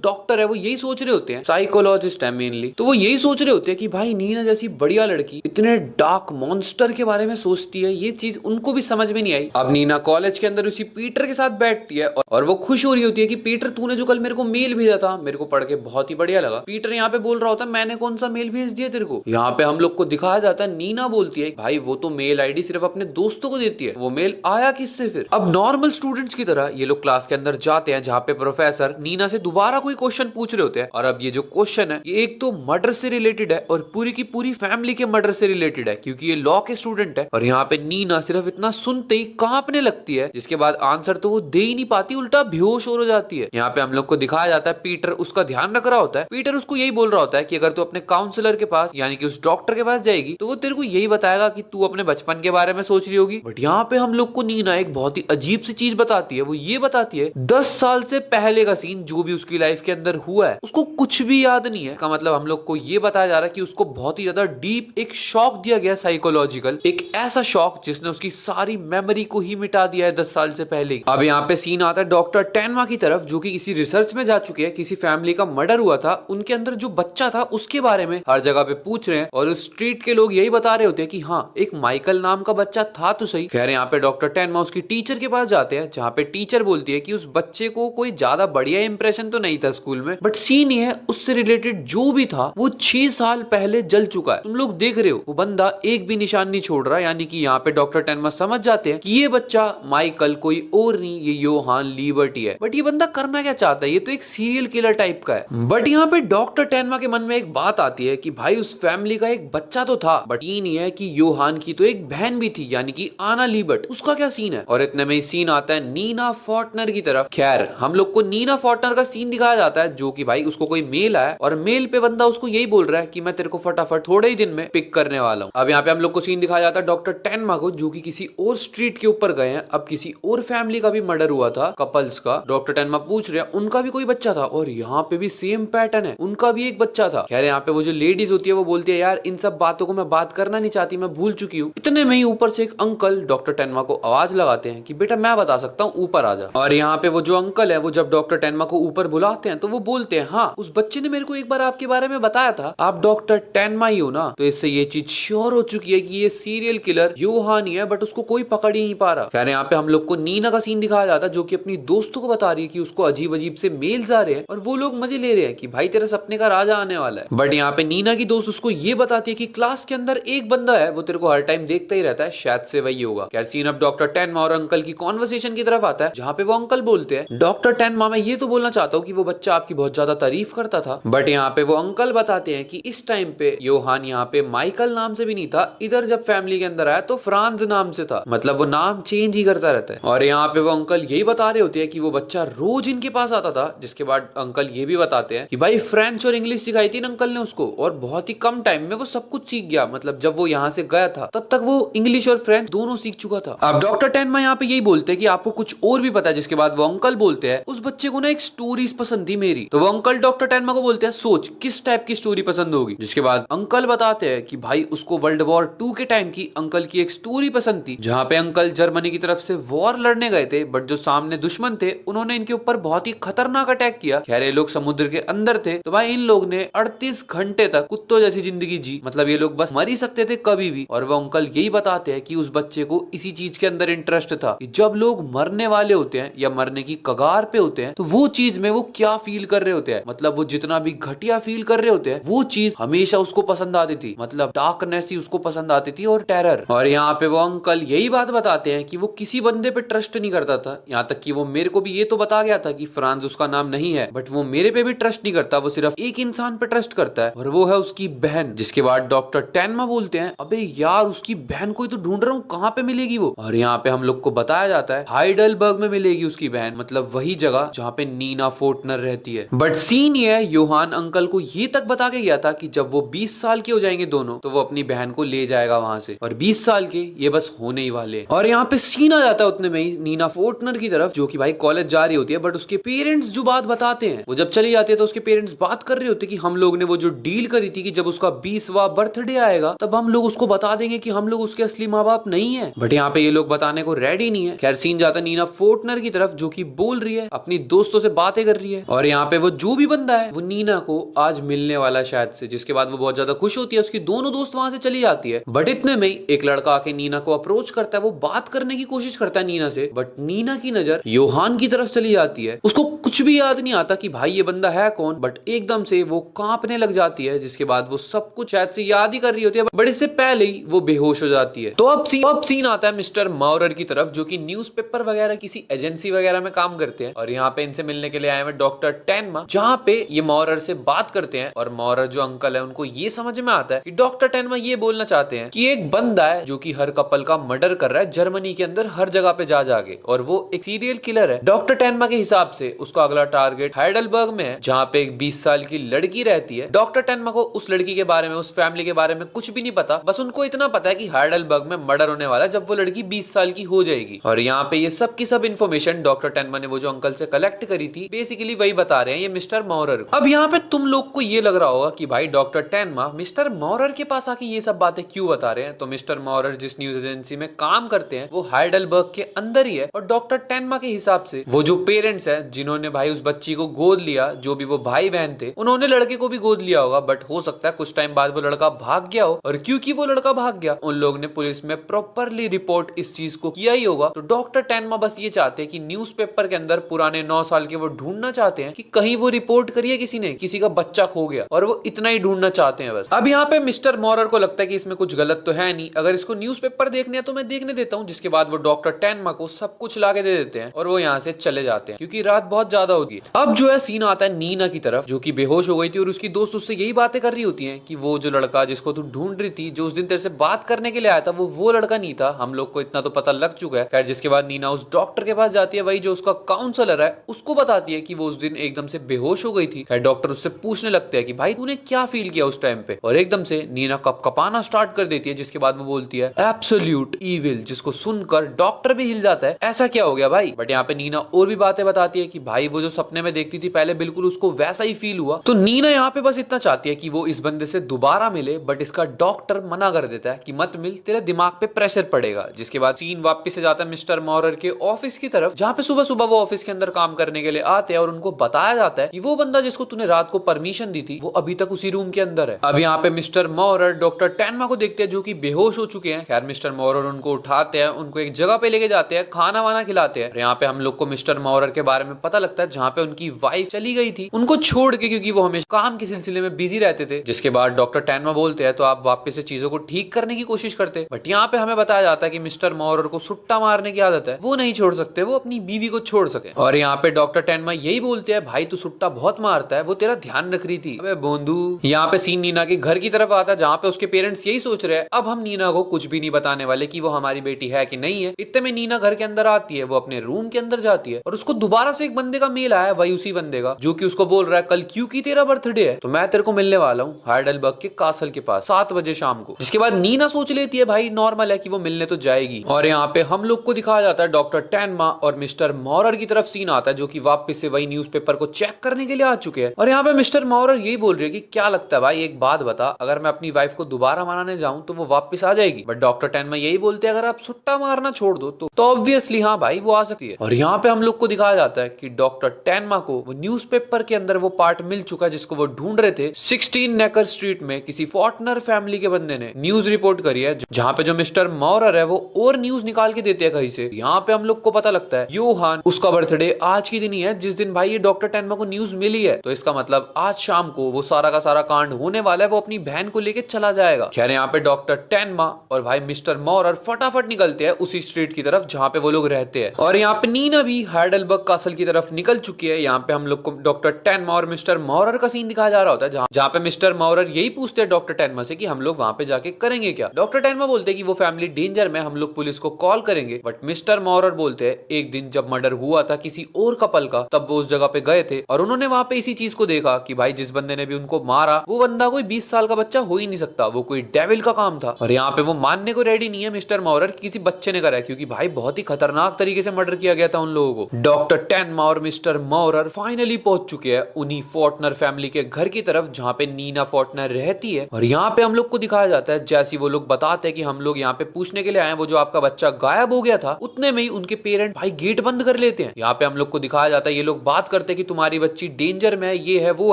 डॉक्टर है वो यही सोच रहे होते हैं, साइकोलॉजिस्ट है मेनली, तो वो यही सोच रहे होते हैं कि भाई नीना जैसी बढ़िया लड़की इतने डार्क मॉन्स्टर के बारे में सोचती है, ये चीज उनको भी समझ में नहीं आई। अब नीना कॉलेज के अंदर उसी पीटर के साथ बैठती है और वो खुश हो रही होती है कि पीटर तूने जो कल मेरे को मेल भेजा था मेरे को पढ़ के बहुत ही बढ़िया लगा। पीटर यहाँ पे बोल रहा होता है मैंने कौन सा मेल भेज दिया तेरे को। यहाँ पे हम लोग को दिखाया जाता है नीना बोलती है भाई वो तो मेल आईडी सिर्फ अपने दोस्तों को देती है, वो मेल आया किससे फिर। अब नॉर्मल स्टूडेंट्स की तरह ये लोग क्लास के अंदर जाते हैं जहाँ पे प्रोफेसर नीना से दोबारा कोई क्वेश्चन पूछ रहे होते हैं। और अब ये जो क्वेश्चन है ये एक तो मर्डर से रिलेटेड है और पूरी की पूरी फैमिली के मर्डर से रिलेटेड है, क्योंकि ये लॉ के स्टूडेंट है। और यहाँ पे नीना सिर्फ इतना सुनते ही कांपने लगती है, जिसके बाद आंसर तो वो दे ही नहीं पाती, उल्टा बेहोश हो जाती है। यहाँ पे हम लोग को दिखाया जाता है पीटर उसका ध्यान रख रहा होता है। पीटर उसको यही बोल रहा होता है कि अगर तू अपने काउंसलर के पास यानी कि उस डॉक्टर के पास जाएगी तो वो तेरे को यही बताएगा कि तू अपने बचपन के बारे में सोच रही होगी। बट यहाँ पे हम लोग को नीना एक बहुत ही अजीब सी चीज बताती है। वो ये बताती है 10 साल से पहले का सीन जो भी उसकी लाइफ के अंदर हुआ है उसको कुछ भी याद नहीं है। का मतलब हम लोग को ये बताया जा रहा है कि उसको बहुत ही ज्यादा डीप एक शॉक दिया गया, साइकोलॉजिकल एक ऐसा शॉक जिसने उसकी सारी मेमोरी को ही मिटा दिया है 10 साल से पहले। अब यहाँ पे सीन आता है डॉक्टर टेनमा की तरफ, जो कि किसी रिसर्च में जा चुके हैं, किसी फैमिली का मर्डर हुआ था, उनके अंदर जो बच्चा था उसके बारे में हर जगह पे पूछ रहे हैं। और उस स्ट्रीट के लोग यही बता रहे होते हैं कि हाँ एक माइकल नाम का बच्चा था तो सही। खैर यहाँ पे डॉक्टर टेनमा उसकी टीचर के पास जाते हैं, जहाँ पे टीचर बोलती है कि उस बच्चे को कोई ज्यादा बढ़िया इंप्रेशन तो नहीं था स्कूल में, बट सीन ये है उससे रिलेटेड जो भी था वो 6 साल पहले जल चुका है। तुम लोग देख रहे हो वो बंदा एक भी निशान नहीं छोड़ रहा। यानी कि यहाँ पे डॉक्टर टेनमा समझ जाते हैं कि ये बच्चा माइकल कोई और नहीं, ये योहान लिबर्टी है। बट ये बंदा करना क्या चाहता है, ये तो एक सीरियल किलर टाइप का है। बट यहाँ पे डॉक्टर टेनमा के मन में एक बात आती है कि भाई उस फैमिली का एक बच्चा तो था, बट ये नहीं है कि योहान की तो एक बहन भी थी यानी कि आना लिबर्ट, उसका क्या सीन है। और इतने में सीन आता है नीना फॉर्टनर की तरफ। खैर हम लोग को नीना फॉर्टनर का सीन दिखाया जाता है, जो कि भाई उसको कोई मेल आया और मेल पे बंदा उसको यही बोल रहा है कि मैं तेरे को फटाफट थोड़े ही दिन में पिक करने वाला हूँ। अब यहाँ पे हम लोग को सीन दिखाया जाता है डॉक्टर टेनमा को, जो कि किसी और स्ट्रीट के ऊपर गए हैं। अब किसी और फैमिली का भी मर्डर हुआ था, कपल्स का। डॉक्टर टेनमा पूछ रहे हैं उनका भी कोई बच्चा था, और यहाँ पे भी सेम पैटर्न है, उनका भी एक बच्चा था। खैर यहाँ पे वो जो लेडीज होती है वो बोलती है यार इन सब बातों को मैं बात करना नहीं चाहती, मैं भूल चुकी हूँ। इतने में ही ऊपर से एक अंकल डॉक्टर टेनमा को आवाज लगाते हैं कि बेटा मैं बता सकता हूँ, ऊपर आ जा। और यहाँ पे वो जो अंकल है वो जब डॉक्टर टेनमा को ऊपर बुलाते हैं तो वो बोलते हैं हाँ उस बच्चे ने मेरे को एक बार आपके बारे में बताया था, आप डॉक्टर टेनमा ही हो ना। तो इससे ये चीज श्योर हो चुकी है कि ये सीरियल किलर योहान ही है, बट उसको कोई पकड़ ही नहीं पा रहा। खैर यहाँ पे हम लोग को नीना का सीन दिखाया जाता है, जो कि अपनी दोस्तों को बता रही है कि उसको अजीब अजीब से मेल्स आ रहे हैं और वो लोग मजे ले रहे हैं कि भाई तेरे सपने का राजा आने वाला है। बट यहाँ पे नीना की दोस्त उसको ये बताती है कि क्लास के अंदर एक बंदा है वो तेरे को हर टाइम देखता ही रहता है, शायद से वही होगा। खैर सीन अब डॉक्टर टेनमा और अंकल की कॉन्वर्सेशन की तरफ आता है, जहाँ पे वो अंकल बोलते हैं डॉक्टर टेनमा मैं ये तो बोलना चाहता हूँ कि वो बच्चा आपकी बहुत ज्यादा तारीफ करता था। बट यहाँ पे वो अंकल बताते हैं कि इस टाइम पे योहान यहाँ पे माइकल नाम से भी नहीं था, इधर जब फैमिली के अंदर आया तो फ्रांस नाम से था, मतलब वो नाम चेंज ही करता रहता है। और यहाँ पे वो अंकल यही बता रहे होते हैं कि वो बच्चा रोज इनके पास आता था, जिसके बाद अंकल ये भी बताते हैं कि भाई फ्रेंच और इंग्लिश सिखाई थी अंकल ने उसको, और बहुत ही कम टाइम में वो सब कुछ सीख गया। मतलब जब वो यहाँ से गया था तब तक वो इंग्लिश और फ्रेंच दोनों सीख चुका था। अब डॉक्टर टेनमा यहाँ पे यही बोलते हैं कि आपको कुछ और भी पता है, जिसके बाद वो अंकल बोलते हैं उस बच्चे को ना एक स्टोरीज पसंद थी मेरी। तो वो अंकल डॉक्टर टेनमा को बोलते हैं सोच किस टाइप की स्टोरी पसंद होगी। जिसके बाद अंकल बताते हैं कि भाई उसको वर्ल्ड वॉर 2 के टाइम की अंकल की एक स्टोरी पसंद थी, जहाँ पे अंकल जर्मनी की तरफ से वॉर लड़ने गए थे, बट जो सामने दुश्मन थे उन्होंने इनके ऊपर बहुत ही खतरनाक अटैक किया। खैर ये लोग समुद्र के अंदर थे, तो भाई इन लोग ने 38 घंटे तक कुत्तों जैसी जिंदगी जी, मतलब ये लोग बस मर ही सकते थे कभी भी। और वो अंकल यही बताते हैं कि उस बच्चे को इसी चीज के अंदर इंटरेस्ट था कि जब लोग मरने वाले होते हैं या मरने की कगार पे होते हैं तो वो चीज में वो क्या फील कर रहे होते हैं, मतलब वो जितना भी घटिया फील कर रहे होते हैं वो चीज हमेशा उसको पसंद आती थी, मतलब डार्कनेस ही उसको पसंद आती थी और टेरर। और यहाँ पे वो अंकल यही बात बताते हैं कि वो किसी बंदे पे ट्रस्ट नहीं करता था, यहाँ तक कि वो मेरे को भी ये तो बता गया था कि फ्रांस उसका नाम नहीं है, बट वो मेरे पे भी ट्रस्ट नहीं करता, वो सिर्फ एक इंसान पे ट्रस्ट करता है और वो है उसकी बहन। जिसके बाद डॉक्टर टेनमा बोलते हैं अबे यार उसकी बहन को ही तो ढूंढ रहा हूँ, कहाँ पे मिलेगी वो। और यहाँ पे हम लोग को बताया जाता है हाइडलबर्ग में मिलेगी उसकी बहन, मतलब वही जगह जहाँ पे नीना फोर्टनर रहती है। बट सीन ये है योहान अंकल को ये तक बता के गया था कि जब वो 20 साल के हो जाएंगे दोनों तो वो अपनी बहन को ले जाएगा वहां से, और 20 साल के ये बस होने ही वाले। और यहाँ पे सीन आ जाता है उतने में ही नीना फोर्टनर की तरफ, जो कि भाई कॉलेज जा रही होती है, बट उसके पेरेंट्स जो बात बताते हैं, वो जब चली जाती है तो उसके पेरेंट्स बात कर रहे होते कि हम लोग ने वो जो डील करी थी कि जब उसका 20वां बर्थडे आएगा तब हम लोग उसको बता देंगे कि हम लोग उसके असली माँ बाप नहीं है। बट यहाँ पे ये लोग बताने को रेडी नहीं है। खैर सीन जाता है नीना फोर्टनर की तरफ, जो कि बोल रही है अपनी दोस्तों से बातें कर रही है, और यहाँ पे वो जो भी बंदा है वो नीना को आज मिलने वाला है शायद से, जिसके बाद वो बहुत ज्यादा खुश होती है, उसकी दोनों दोस्त वहां से चली जाती है। बट इतने में ही एक लड़का आके नीना को अप्रोच करता है, वो बात करने की कोशिश करता है नीना से, बट नीना की नजर योहान की तरफ चली जाती है। उसको कुछ भी याद नहीं आता कि भाई ये बंदा है कौन, बट एकदम से वो कांपने लग जाती है, जिसके बाद वो सब कुछ शायद से याद ही कर रही होती है, बट इससे पहले ही वो बेहोश हो जाती है। तो अब सीन आता है मिस्टर मॉरर की तरफ, जो कि न्यूज़पेपर वगैरह किसी एजेंसी वगैरह में काम करते हैं, और यहाँ पे इनसे मिलने के लिए आए हैं डॉक्टर टेनमा, जहाँ पे ये मॉरर से बात करते हैं। और मॉरर जो अंकल है उनको ये समझ में आता है कि डॉक्टर टेनमा ये बोलना चाहते हैं कि एक बंदा है जो कि हर कपल का मर्डर कर रहा है जर्मनी के अंदर हर जगह पे जा जाके, और वो एक सीरियल किलर है। डॉक्टर टेनमा के हिसाब से उसका अगला टारगेट हाइडलबर्ग में है, जहाँ पे एक 20 साल की लड़की रहती है। डॉक्टर टेनमा को उस लड़की के बारे में, उस फैमिली के बारे में कुछ भी नहीं पता, बस उनको इतना पता है कि हाइडलबर्ग में मर्डर होने वाला है जब वो लड़की 20 साल की हो जाएगी। और यहाँ पे ये सब की सब इन्फॉर्मेशन डॉक्टर टेनमा ने वो जो अंकल से कलेक्ट करी थी, बेसिकली वही बता रहे हैं ये मिस्टर मॉरर। अब यहाँ पे तुम लोग को ये लग रहा होगा कि भाई डॉक्टर टेनमा मिस्टर मॉरर के पास आके ये सब बातें क्यों बता रहे हैं। तो मिस्टर मॉरर जिस न्यूज एजेंसी में काम करते हैं वो हाइडलबर्ग के अंदर ही है, और डॉक्टर टेनमा के हिसाब से वो जो पेरेंट्स है जिन्होंने भाई उस बच्ची को गोद लिया, जो भी वो भाई बहन थे, उन्होंने लड़के को भी गोद लिया होगा, बट हो सकता है कुछ टाइम बाद वो लड़का भाग गया हो, और क्योंकि वो लड़का भाग गया उन लोग ने पुलिस में प्रॉपरली रिपोर्ट इस चीज को किया ही होगा। तो डॉक्टर टेनमा बस ये चाहते हैं कि न्यूज़पेपर के अंदर पुराने 9 साल के वो ढूंढना चाहते हैं कि कहीं वो रिपोर्ट करिए किसी ने किसी का बच्चा खो गया, और वो इतना ही ढूंढना चाहते हैं बस। अब यहाँ पे मिस्टर मॉरर को लगता है कि इसमें कुछ गलत तो है नहीं, अगर इसको न्यूज़पेपर देखने है तो मैं देखने देता हूँ। जिसके बाद वो डॉक्टर टेनमा को सब कुछ लाके दे देते हैं और वो यहाँ से चले जाते हैं, क्योंकि रात बहुत ज्यादा होगी। अब जो है सीन आता है नीना की तरफ, जो कि बेहोश हो गई थी, और उसकी दोस्त उससे यही बातें कर रही होती है कि वो जो लड़का जिसको तू ढूंढ रही थी, जो उस दिन तेरे से बात करने के लिए आया था, वो लड़का नहीं था, हम लोग को इतना तो पता लग चुका है। खैर जिसके बाद नीना उस डॉक्टर के पास जाती है, वही जो उसका काउंसलर है, उसको बताती है कि वो उस दिन एकदम से बेहोश हो गई थी। खैर डॉक्टर उससे पूछने लगते हैं कि भाई तूने क्या फील किया उस टाइम पे, और एकदम से नीना कपकपाना स्टार्ट कर देती है। जिसके बाद वो बोलती है एब्सोल्यूट इविल, जिसको सुनकर डॉक्टर भी हिल जाता है, ऐसा क्या हो गया भाई। बट यहाँ पे नीना और भी बातें बताती है कि भाई वो जो सपने में देखती थी पहले बिल्कुल उसको वैसा ही फील हुआ। तो नीना यहाँ पे बस इतना चाहती है कि वो इस बंदे से दोबारा मिले, बट इसका डॉक्टर मना कर देता है कि मत मिल, तेरे दिमाग पे प्रेशर पड़ेगा। जिसके बाद सीन वापस से जाता है मिस्टर मॉरर के ऑफिस की तरफ, जहाँ पे सुबह सुबह वो ऑफिस के अंदर काम करने के लिए आते हैं, और उनको बताया जाता है कि वो बंदा जिसको तूने रात को परमिशन दी थी वो अभी तक उसी रूम के अंदर है। अब यहाँ पे मिस्टर मॉरर डॉक्टर टेनमा को देखते हैं जो कि बेहोश हो चुके हैं। खैर मिस्टर मॉरर उनको उठाते हैं, उनको एक जगह पे लेके जाते हैं, खाना वाना खिलाते हैं। यहाँ पे हम लोग को मिस्टर मॉरर के बारे में पता लगता है, जहाँ पे उनकी वाइफ चली गई थी उनको छोड़ के, क्योंकि वो हमेशा काम के सिलसिले में बिजी रहते थे। जिसके बाद डॉक्टर टेनमा बोलते हैं तो आप वापस से चीजों को ठीक करने की कोशिश करते, बट यहाँ पे हमें बताया जाता है कि मिस्टर मॉरर को सुट्टा मारने की आदत है, वो नहीं छोड़ सकते, वो अपनी बीवी को छोड़ सके। और यहाँ पे डॉक्टर टेनमा यही बोलते हैं भाई तू सुट्टा बहुत मारता है, वो तेरा ध्यान रख रही थी। अबे बोंदू। यहाँ पे सीन नीना के घर की तरफ आता है, जहाँ पे उसके पेरेंट्स यही सोच रहे हैं अब हम नीना को कुछ भी नहीं बताने वाले कि वो हमारी बेटी है कि नहीं है। इतने में नीना घर के अंदर आती है, वो अपने रूम के अंदर जाती है, और उसको दोबारा से एक बंदे का मेल आया है, वही उसी बंदे का जो कि उसको बोल रहा है कल क्योंकि तेरा बर्थडे है तो मैं तेरे को मिलने वाला हूँ हाइडलबर्ग के कासल के पास 7 बजे शाम को। जिसके बाद नीना सोच लेती है भाई नॉर्मल है कि वो मिलने तो जाएगी। और यहाँ पे हम लोग को दिखाया जाता है डॉक्टर टेनमा और मिस्टर मॉरर की तरफ सीन आता है, जो कि वापस से वही न्यूज़पेपर को चेक करने के लिए आ चुके हैं। और यहाँ पे मिस्टर मॉरर यही बोल रहे हैं कि क्या लगता है भाई एक बात बता, अगर मैं अपनी वाइफ को दोबारा मनाने जाऊं तो वो वापस आ जाएगी। बट डॉक्टर टेनमा यही बोलते हैं अगर आप सुट्टा मारना छोड़ दो तो ऑब्वियसली हाँ भाई वो आ सकती है। और यहाँ पे हम लोग को दिखाया जाता है कि डॉक्टर टेनमा को वो न्यूज़पेपर के अंदर वो पार्ट मिल चुका है जिसको वो ढूंढ रहे थे। 16 नेकर स्ट्रीट में किसी फॉर्टनर फैमिली के बंदे ने न्यूज रिपोर्ट करी है, जहाँ पे जो मिस्टर मॉरर है वो और न्यूज निकाल के देते हैं कहीं से। यहाँ पे हम लोग को पता लगता है योहान उसका बर्थडे आज के दिन ही है जिस दिन भाई ये डॉक्टर टेनमा को न्यूज मिली है, तो इसका मतलब आज शाम को वो सारा का सारा कांड होने वाला है। वो अपनी बहन को लेके चला जाएगा। खैर यहाँ पे डॉक्टर टेनमा और भाई मिस्टर मॉरर फटाफट निकलते हैं उसी स्ट्रीट की तरफ जहाँ पे वो लोग रहते हैं। और यहाँ पे नीना भी हाइडलबर्ग कासल की तरफ निकल चुकी है। यहाँ पे हम लोग को डॉक्टर टेनमा और मिस्टर मॉरर का सीन दिखाया जा रहा होता है, जहाँ पे मिस्टर मॉरर यही पूछते हैं डॉक्टर टेनमा से कि हम लोग वहां पे जाके करेंगे क्या। डॉक्टर टेनमा बोलते हैं कि वो फैमिली डेंजर में, हम लोग पुलिस को कॉल करेंगे। बट मिस्टर मॉरर बोलते हैं एक दिन जब मर्डर हुआ था किसी और कपल का, तब वो उस जगह पे गए थे और उन्होंने वहां पे इसी चीज को देखा कि भाई जिस बंदे ने भी उनको मारा वो बंदा कोई 20 साल का बच्चा हो ही नहीं सकता, वो कोई डेविल का काम था। और यहाँ पे वो मानने को रेडी नहीं है मिस्टर मॉरर किसी बच्चे ने करा है, क्योंकि भाई बहुत ही खतरनाक तरीके से मर्डर किया गया था उन लोगों को। डॉक्टर टेनमा और मिस्टर मॉरर फाइनली पहुंच चुके हैं उन्हीं फोर्टनर फैमिली के घर की तरफ जहाँ पे नीना फोर्टनर रहती है। और यहाँ पे हम लोग को दिखाया जाता है जैसे वो लोग बताते हैं कि हम लोग यहाँ पे पूछने के लिए आए, वो जो आपका बच्चा गायब हो गया था, उतने में ही उनके पेरेंट भाई गेट बंद कर लेते हैं। यहाँ पे हम लोग को दिखाया जाता है ये लोग बात करते हैं कि तुम्हारी बच्ची डेंजर में है, ये है वो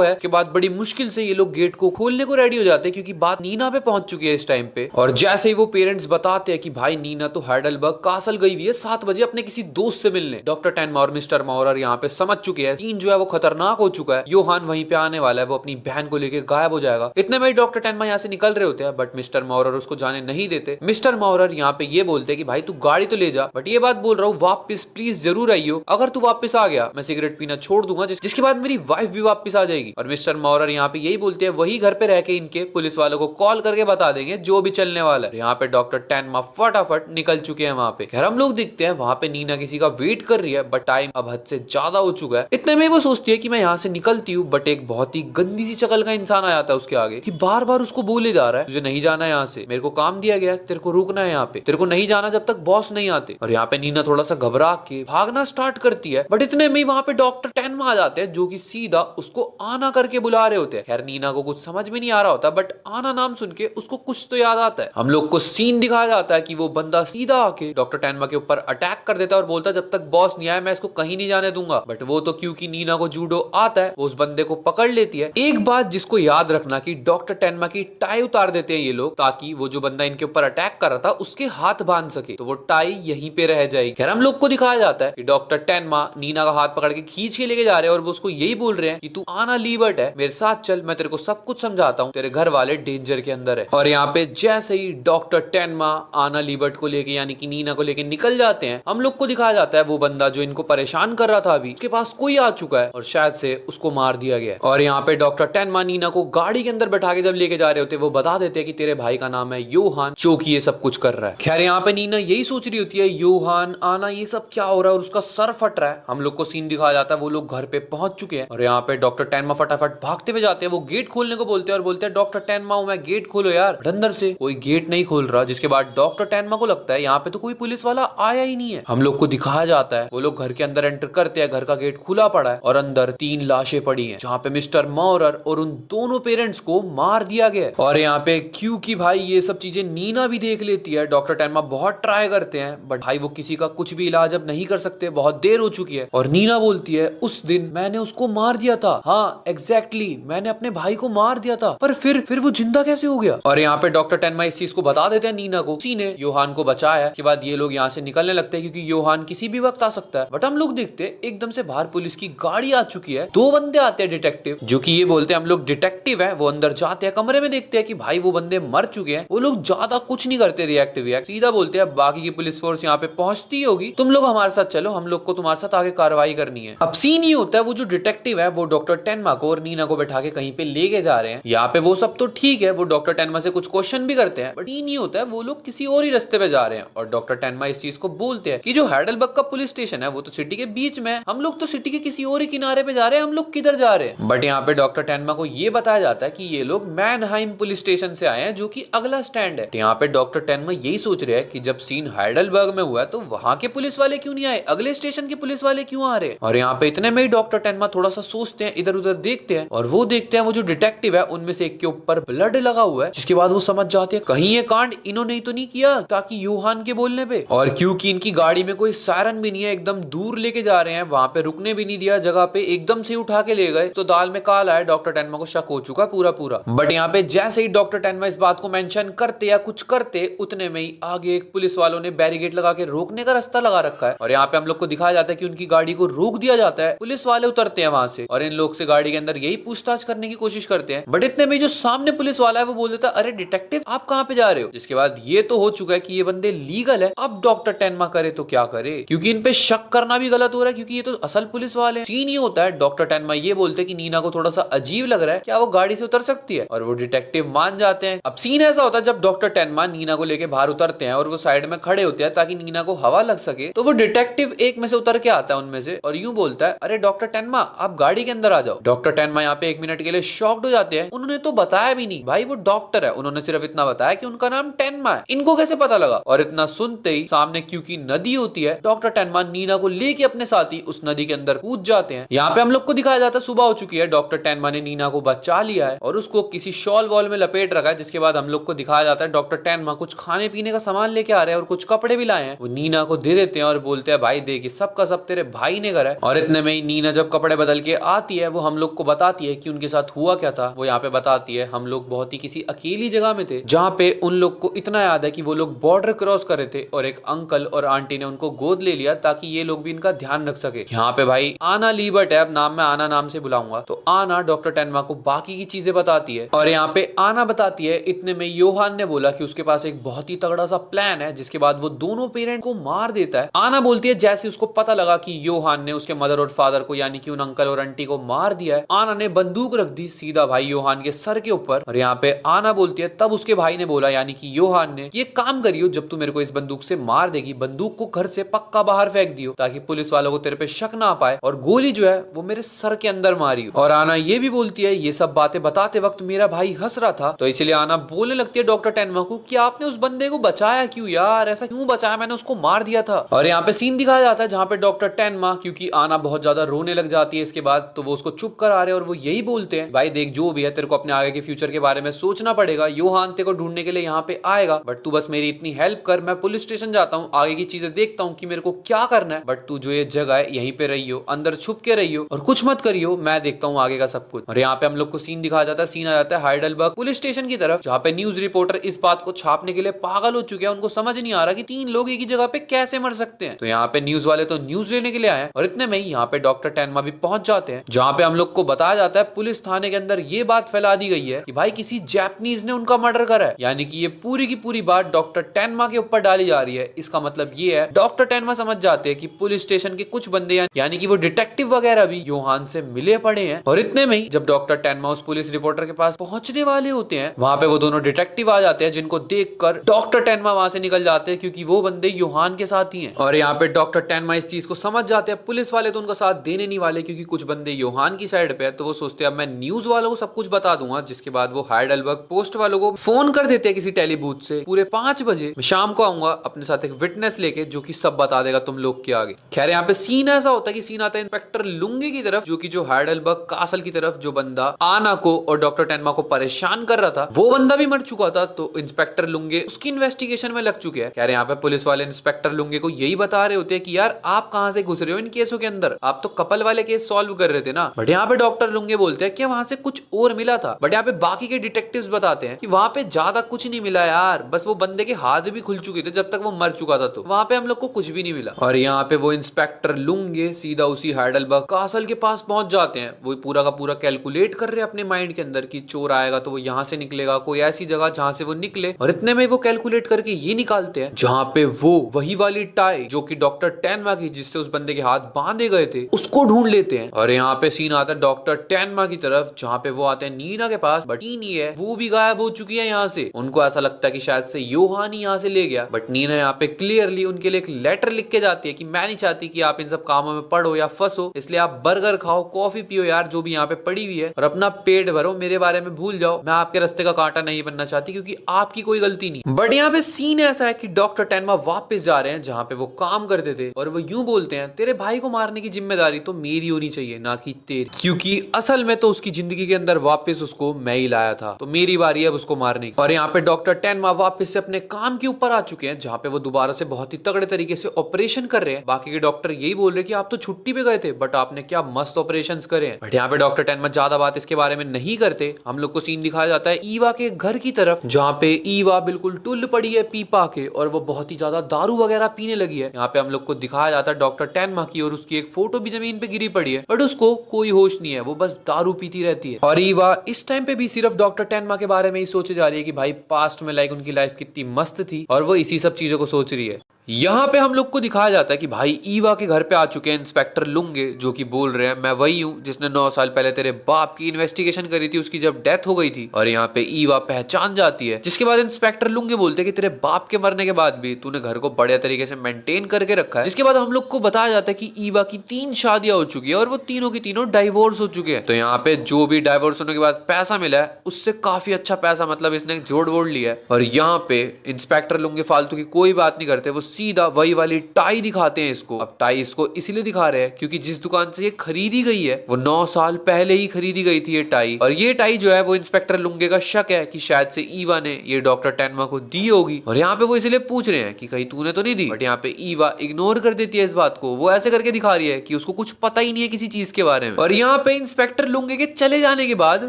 है। के बाद बड़ी मुश्किल से ये लोग गेट को खोलने को रेडी हो जाते हैं क्योंकि बात नीना पे पहुंच चुकी है इस टाइम पे। और जैसे ही वो पेरेंट्स बताते हैं कि भाई नीना तो हाइडलबर्ग कासल गई हुई है 7 बजे अपने किसी दोस्त से मिलने। डॉक्टर टेनमा और मिस्टर मॉरर यहाँ पे समझ चुके हैं सीन जो है वो खतरनाक हो चुका है, योहान वहीं पे आने वाला है, वो अपनी बहन को लेके गायब हो जाएगा। इतने में डॉक्टर टेनमा यहाँ से निकल रहे होते हैं, बट मिस्टर मॉरर उसको जाने नहीं देते। मिस्टर मॉरर यहाँ पे ये बोलते हैं कि भाई तू गाड़ी तो ले जा, बट ये बात बोल रहा हूँ वापस प्लीज जरूर आइयो, अगर तू वापस आ गया मैं सिगरेट पीना छोड़ दूंगा, जिसके बाद मेरी वाइफ भी वापस आ जाएगी। और मिस्टर मॉरर यहाँ पे यही बोलते हैं वही घर पे रह के इनके पुलिस वालों को कॉल करके बता देंगे जो भी चलने वाला है। यहाँ पे डॉक्टर टेनमा फटाफट निकल चुके हैं वहां पे। खैर हम लोग दिखते हैं वहां पे नीना किसी का वेट कर रही है, बट टाइम अब हद से ज्यादा हो चुका है। इतने में वो सोचती है कि मैं यहाँ से निकलती हूँ, बट एक बहुत ही गंदी सी शक्ल का इंसान आ जाता है उसके आगे कि बार बार उसको बोले जा रहा है तुझे नहीं जाना यहाँ से, मेरे को काम दिया गया है, तेरे को रुकना है यहाँ पे, तेरे को नहीं जाना जब तक बॉस नहीं आते। और यहाँ पे नीना थोड़ा सा घबरा के भागना स्टार्ट करती है, बट इतने में वहां पे डॉक्टर टेनमा आ जाते हैं जो कि सीधा उसको आना करके बुला रहे होते हैं। खैर नीना को कुछ समझ में नहीं आ रहा होता, बट आना नाम सुन के उसको कुछ तो याद आता है। हम लोग को सीन दिखाया जाता है कि वो बंदा सीधा आके डॉक्टर टेनमा के ऊपर अटैक कर देता है और बोलता है जब तक बॉस नहीं आया मैं इसको कहीं नहीं जाने दूंगा। बट वो तो क्योंकि नीना को जूडो आता है वो उस बंदे को पकड़ लेती है। एक बात जिसको याद रखना कि डॉक्टर टेनमा की टाई उतार देते हैं ये लोग, ताकि वो जो बंदा इनके ऊपर अटैक कर रहा था उसके हाथ बांध सके, तो वो टाई यहीं पे रह जाएगी। खैर हम लोग को दिखाया जाता है कि डॉक्टर टेनमा नीना का हाथ पकड़ के खींच के लेके जा रहे हैं और वो उसको यही बोल रहे हैं कि तू आना लीबर्ट है, मेरे साथ चल, मैं तेरे को सब कुछ समझाता हूँ, तेरे घर वाले डेंजर के अंदर है। और यहाँ पे जैसे ही डॉक्टर टेनमा आना लीबर्ट को लेके यानी कि नीना को लेके निकल जाते हैं, हम लोग को दिखाया जाता है वो बंदा जो इनको परेशान कर रहा था अभी उसके पास कोई आ चुका है और शायद से उसको मार दिया गया है। और यहाँ पे डॉक्टर टेनमा नीना को गाड़ी के अंदर बैठा के जब लेके जा रहे होते वो बता देते हैं कि तेरे भाई का नाम है योहान जो कि ये सब कुछ कर रहा है। खैर यहाँ पे नीना यही सोच रही होती है योहान आना ये सब क्या हो रहा है और उसका सर फट रहा है। हम लोग को सीन दिखाया जाता है वो लोग घर पे पहुंच चुके हैं और यहाँ पे डॉक्टर टेनमा फटाफट भागते हुए जाते हैं, वो गेट खोलने को बोलते हैं और बोलते हैं डॉक्टर टेनमा हूं मैं, गेट खोलो यार। अंदर से कोई गेट नहीं खोल रहा, जिसके बाद डॉक्टर टेनमा को लगता है यहाँ पे तो कोई पुलिस वाला आया ही नहीं है। हम लोग को दिखाया जाता है वो लोग घर के अंदर एंटर करते हैं, घर का गेट खुला पड़ा है और अंदर 3 लाशें पड़ी हैं जहाँ पे मिस्टर मॉरर और उन दोनों पेरेंट्स को मार दिया गया। और यहाँ पे क्योंकि भाई ये सब चीजें नीना भी देख लेती है, डॉक्टर टेनमा बहुत ट्राई करते हैं बट भाई वो किसी का कुछ भी इलाज अब नहीं कर सकते, बहुत देर हो चुकी है। और नीना बोलती है उस दिन मैंने उसको मार दिया था, हाँ एग्जैक्टली मैंने अपने भाई को मार दिया था, पर फिर वो जिंदा कैसे हो गया। और यहाँ पे डॉक्टर टेनमा इस चीज को बता देते हैं नीना को, उसी ने योहान को बचाया। के बाद ये लोग यहाँ से निकलने लगते हैं क्योंकि योहान किसी भी वक्त आ सकता है। बट हम लोग देखते हैं एकदम से बाहर पुलिस की गाड़ी आ चुकी है, 2 बंदे आते हैं डिटेक्टिव जो कि ये बोलते हैं हम लोग डिटेक्टिव है। वो अंदर जाते हैं, कमरे में देखते हैं कि भाई वो बंदे मर चुके हैं। वो लोग ज्यादा कुछ नहीं करते रिएक्ट, सीधा बोलते हैं बाकी की पुलिस फोर्स यहाँ पे पहुंचती होगी, तुम लोग हमारे साथ चलो, हम लोग को तुम्हारे साथ आगे कार्रवाई करनी है। अब सीन ये होता है वो जो डिटेक्टिव है वो डॉक्टर टेनमा को और नीना को बैठा के कहीं पे लेके जा रहे हैं। यहाँ पे वो सब तो ठीक है, वो डॉक्टर टेनमा से कुछ क्वेश्चन भी करते हैं, बट सीन ये होता है वो लोग किसी और ही रास्ते पे जा रहे हैं और डॉक्टर टेनमा इस चीज को बोलते हैं कि जो हाइडलबर्ग का पुलिस स्टेशन है वो तो सिटी के बीच में है, हम लोग तो सिटी के किसी और ही किनारे पे जा रहे हैं, हम लोग किधर जा रहे हैं। बट यहाँ पे डॉक्टर टेनमा को ये बताया जाता है कि ये लोग मैनहाइम पुलिस स्टेशन से आए हैं जो कि अगला स्टैंड है। यहाँ पे डॉक्टर टेनमा यही सोच रहे हैं कि जब सीन हाइडलबर्ग में हुआ तो वहां के पुलिस वाले क्यों नहीं आए, अगले स्टेशन के पुलिस वाले क्यों आ रहे हैं। और यहाँ पे इतने में ही डॉक्टर टेनमा थोड़ा सा सोचते हैं, इधर उधर देखते हैं और वो देखते हैं वो जो डिटेक्टिव है उनमें से एक के ऊपर ब्लड लगा हुआ है, जिसके बाद वो समझ जाते हैं कहीं ये कांड इन्होंने ही तो नहीं किया ताकि योहान के बोलने पे। और क्योंकि इनकी गाड़ी में कोई सायरन भी नहीं है, एकदम दूर लेके जा रहे हैं, वहां पे रुकने भी नहीं दिया, जगह पे एकदम से उठा के ले गए, तो दाल में काला है। डॉक्टर टेनमा को शक हो चुका पूरा। बट यहाँ पे जैसे ही डॉक्टर टेनमा इस बात को मेंशन करते या कुछ करते उतने में ही आगे एक पुलिस वालों ने बैरिकेड लगा के रोकने का रास्ता लगा रखा है और यहाँ पे हम लोग को दिखाया जाता है कि उनकी गाड़ी को रोक दिया जाता है। पुलिस वाले वाले उतरते हैं वहां से और इन लोग से गाड़ी के अंदर यही पूछताछ करने की कोशिश करते हैं। बट इतने में जो सामने पुलिस वाला है वो बोल देता है, अरे डिटेक्टिव आप कहाँ पे जा रहे हो। जिसके बाद ये तो हो चुका है कि ये बंदे लीगल है, अब डॉक्टर टेनमा करे तो क्या करे, क्योंकि इन पे शक करना भी गलत हो रहा है क्योंकि ये तो असल पुलिस वाले हैं। सीन ये होता है डॉक्टर टेनमा ये बोलते हैं कि नीना को थोड़ा सा अजीब लग रहा है, क्या वो गाड़ी से उतर सकती है, और वो डिटेक्टिव मान जाते हैं। अब सीन ऐसा होता है जब डॉक्टर टेनमा नीना को लेके बाहर उतरते हैं और वो साइड में खड़े होते हैं ताकि नीना को हवा लग सके, तो वो डिटेक्टिव एक में से उतर के आता है उनमें से और यूं बोलता है, अरे डॉक्टर टेनमा आप गाड़ी के अंदर आ जाओ। डॉक्टर टेनमा यहाँ पे 1 मिनट के लिए शॉक्ड हो जाते हैं, उन्होंने तो बताया भी नहीं भाई वो डॉक्टर है, उन्होंने सिर्फ इतना बताया कि उनका नाम टेनमा है, इनको कैसे पता लगा। और इतना सुनते ही सामने क्योंकि नदी होती है, डॉक्टर टेनमा नीना को लेके अपने साथ ही उस नदी के अंदर कूद जाते हैं। यहाँ पे हम लोग को दिखाया जाता है सुबह हो चुकी है, डॉक्टर टेनमा ने नीना को बचा लिया है और उसको किसी शॉल वॉल में लपेट रखा है। जिसके बाद हम लोग को दिखाया जाता है डॉक्टर टेनमा कुछ खाने पीने का सामान लेके आ रहे हैं और कुछ कपड़े भी लाए हैं, वो नीना को दे देते हैं और बोलते हैं भाई देख सब का सब तेरे भाई ने करा है। और इतने में ही नीना जब कपड़े बदल के आती है वो हम लोग को बताती है कि उनके साथ हुआ क्या था। वो यहाँ पे बताती है हम लोग बहुत ही किसी अकेली जगह में थे जहाँ पे उन लोग को इतना याद है कि वो लोग बॉर्डर क्रॉस कर रहे थे और एक अंकल और आंटी ने उनको गोद ले लिया ताकि ये लोग भी इनका ध्यान रख सके। यहाँ पे भाई आना लीबर्ट है, अब नाम मैं आना नाम से बुलाऊंगा, तो आना डॉक्टर टेनमा को बाकी की चीजें बताती है और यहाँ पे आना बताती है। इतने में योहान ने बोला कि उसके पास एक बहुत ही तगड़ा सा प्लान है, जिसके बाद वो दोनों पेरेंट को मार देता है। आना बोलती है जैसे उसको पता लगा कि योहान ने उसके मदर और फादर को यानी कि उन अंकल और आंटी को मार दिया है, आना ने बंदूक रख दी सीधा भाई योहान के सर के ऊपर। और यहाँ पे आना बोलती है तब उसके भाई ने बोला यानी कि योहान ने, ये काम करियो जब तू मेरे को इस बंदूक से मार देगी, बंदूक को घर से पक्का बाहर फेंक दियो ताकि पुलिस वालों को तेरे पे शक ना पाए, और गोली जो है वो मेरे सर के अंदर मारियो। और आना ये भी बोलती है ये सब बातें बताते वक्त मेरा भाई हंस रहा था, तो इसलिए आना बोलने लगती है डॉक्टर टेनमा को कि आपने उस बंदे को बचाया क्यों यार, ऐसा क्यों बचाया, मैंने उसको मार दिया था। और यहाँ पे सीन दिखाया जाता है जहाँ पे डॉक्टर टेनमा, क्योंकि आना बहुत ज्यादा रोने लग जाती है इसके बाद, तो वो उसको चुप करा रहे और वो यही बोलते हैं भाई देख जो भी है तेरे को अपने आगे के फ्यूचर के बारे में सोचना पड़ेगा, योहान तेरे को ढूंढने के लिए यहाँ पे आएगा, बट तू बस मेरी इतनी हेल्प कर, मैं पुलिस स्टेशन जाता हूँ, आगे की चीजें देखता हूँ कि मेरे को क्या करना है, बट तू जो ये जगह है यहीं पे रहियो, अंदर छुप के रहियो और कुछ मत करियो, मैं देखता हूँ आगे का सब कुछ। और यहाँ पे हम लोग को सीन दिखाया जाता है, सीन आ जाता है हाइडलबर्ग पुलिस स्टेशन की तरफ, जहाँ पे न्यूज रिपोर्टर इस बात को छापने के लिए पागल हो चुके हैं, उनको समझ नहीं आ रहा कि 3 लोग एक ही जगह पे कैसे मर सकते हैं। तो यहाँ पे न्यूज वाले तो न्यूज लेने के लिए आए और इतने में ही यहाँ पे डॉक्टर टेनमा भी पहुंच जाते हैं, जहाँ पे हम लोग को बताया जाता है पुलिस थाने के अंदर ये बात फैला दी गई है कि भाई किसी जापानीज ने उनका मर्डर करा है, यानी कि ये पूरी की पूरी बात डॉक्टर टेनमा के ऊपर डाली जा रही है। इसका मतलब ये है डॉक्टर टेनमा समझ जाते हैं कि पुलिस स्टेशन के कुछ बंदे यानी कि वो डिटेक्टिव वगैरह भी योहान से मिले पड़े हैं। और इतने में ही जब डॉक्टर टेनमा उस पुलिस रिपोर्टर के पास पहुंचने वाले होते हैं, वहां पे वो दोनों डिटेक्टिव आ जाते हैं, जिनको देखकर डॉक्टर टेनमा वहां से निकल जाते हैं क्योंकि वो बंदे योहान के साथ ही हैं। और यहाँ पे डॉक्टर टेनमा इस चीज को समझ जाते हैं, पुलिस वाले तो उनका साथ देने नहीं वाले क्योंकि कुछ बंदे योहान की साइड पे है, तो वो सोचते हैं अब मैं न्यूज वालों को सब कुछ बता दूंगा। जिसके बाद वो हाइडलबर्ग पोस्ट वालों को फोन कर देते हैं किसी टेलीबूथ से, पूरे 5 बजे मैं शाम को आऊंगा अपने साथ एक विटनेस लेके जो कि सब बता देगा तुम लोग के आगे। खैर यहाँ पे सीन ऐसा होता है कि सीन आता है इंस्पेक्टर लुंगी की तरफ, जो कि जो हाइडलबर्ग कासल की तरफ जो बंदा आना को और डॉक्टर टेनमा को परेशान कर रहा था वो बंदा भी मर चुका था, तो इंस्पेक्टर लुंगे उसकी इन्वेस्टिगेशन में लग चुके हैं। खैर यहाँ पे पुलिस वाले इंस्पेक्टर लुंगे को यही बता रहे होते हैं कि यार आप कहां से घुस रहे हो इन केसों के अंदर, आप तो कपल वाले केस सॉल्व कर रहे थे ना। बट यहाँ पे डॉक्टर लुंगे बोलते हैं कि वहां से कुछ और मिला था, बट यहाँ पे बाकी के डिटेक्टिव्स बताते हैं कि वहां पे ज्यादा कुछ नहीं मिला यार, बस वो बंदे के हाथ भी खुल चुके थे जब तक वो मर चुका था, तो वहां पे हम लोग को कुछ भी नहीं मिला। और यहाँ पे वो इंस्पेक्टर लुंगे सीधा उसी हाइडलबर्ग कासल के पास पहुंच जाते हैं, वो पूरा का पूरा कैलकुलेट कर रहे हैं अपने माइंड के अंदर कि चोर आएगा तो वो यहाँ से निकलेगा, कोई ऐसी जगह जहाँ से वो निकले, और इतने में वो कैलकुलेट करके ये निकालते हैं जहाँ पे वो वही वाली टाई जो कि डॉक्टर टेनमा की जिससे उस बंदे के हाथ बांधे गए थे उसको ढूंढ लेते हैं। और यहाँ पे सीन आता है डॉक्टर टेनमा की तरफ, जहाँ पे वो आते हैं नीना के पास, बट नी है वो भी गायब हो चुकी है यहाँ से। उनको ऐसा लगता है कि शायद से योहान ही यहाँ से ले गया, बट नीना यहाँ पे क्लियरली उनके लिए एक लेटर लिख के जाती है कि मैं नहीं चाहती कि आप इन सब कामों में पढ़ो या फंसो, इसलिए आप बर्गर खाओ, कॉफी पियो यार जो भी यहाँ पे पड़ी हुई है, और अपना पेट भरो, मेरे बारे में भूल जाओ, मैं आपके रास्ते का कांटा नहीं बनना चाहती क्योंकि आपकी कोई गलती नहीं। बट यहाँ पे सीन ऐसा है कि डॉक्टर टेनमा वापस जा रहे हैं जहाँ पे वो काम करते थे, और वो यूं बोलते हैं तेरे भाई को मारने की जिम्मेदारी तो मेरी होनी चाहिए ना कि तेरी, क्योंकि असल में तो उसकी जिंदगी के अंदर वापस उसको मैं ही लाया था, तो मेरी बारी है उसको मारने की। और यहाँ पे डॉक्टर टेनमा वापस से अपने काम के ऊपर आ चुके हैं, जहाँ पे वो दोबारा से बहुत ही तगड़े तरीके से ऑपरेशन कर रहे हैं। बाकी के डॉक्टर यही बोल रहे कि आप तो छुट्टी पे गए थे बट आपने क्या मस्त ऑपरेशंस करे हैं। बट यहाँ पे डॉक्टर टेनमा ज्यादा बात इसके बारे में नहीं करते। हम लोग को सीन दिखाया जाता है ईवा के घर की तरफ, जहाँ पे ईवा बिल्कुल टुल्ल पड़ी है पी पा के, और वो बहुत ही ज्यादा दारू वगैरह पीने लगी है। यहाँ पे हम लोग को दिखाया जाता है डॉक्टर टेनमा की, और उसकी एक फोटो भी जमीन पे में गिरी पड़ी है, बट उसको कोई होश नहीं है, वो बस दारू पीती रहती है। और ईवा इस टाइम पे भी सिर्फ डॉक्टर टेनमा के बारे में ही सोचे जा रही है कि भाई पास्ट में लाइक उनकी लाइफ कितनी मस्त थी, और वो इसी सब चीजों को सोच रही है। यहाँ पे हम लोग को दिखाया जाता है कि भाई ईवा के घर पे आ चुके हैं इंस्पेक्टर लुंगे, जो कि बोल रहे हैं मैं वही हूँ जिसने 9 साल पहले तेरे बाप की इन्वेस्टिगेशन करी थी, उसकी जब डेथ हो गई थी। और यहाँ पे ईवा पहचान जाती है, जिसके बाद इंस्पेक्टर लुंगे बोलते हैं कि तेरे बाप के मरने के बाद भी तूने घर को बढ़िया तरीके से मेंटेन करके रखा है। जिसके बाद हम लोग को बताया जाता है कि ईवा की 3 शादियां हो चुकी है और वो तीनों की तीनों डाइवोर्स हो चुके हैं। तो यहाँ पे जो भी डाइवोर्स होने के बाद पैसा मिला है उससे काफी अच्छा पैसा मतलब इसने जोड़ वोड़ लिया है। और यहाँ पे इंस्पेक्टर लुंगे फालतू की कोई बात नहीं करते, वो सीधा वही वाली टाई दिखाते हैं इसको। अब टाई इसको इसीलिए दिखा रहे हैं क्योंकि जिस दुकान से ये खरीदी गई है वो 9 साल पहले ही खरीदी गई थी ये टाई। और ये टाई जो है वो इंस्पेक्टर लुंगे का शक है कि शायद से ईवा ने ये डॉक्टर टेनमा को दी होगी। और यहाँ पे वो इसलिए पूछ रहे हैं कि कहीं तूने तो नहीं दी, बट यहाँ पे ईवा इग्नोर कर देती है इस बात को। वो ऐसे करके दिखा रही है कि उसको कुछ पता ही नहीं है किसी चीज के बारे में। और यहाँ पे इंस्पेक्टर लुंगे के चले जाने के बाद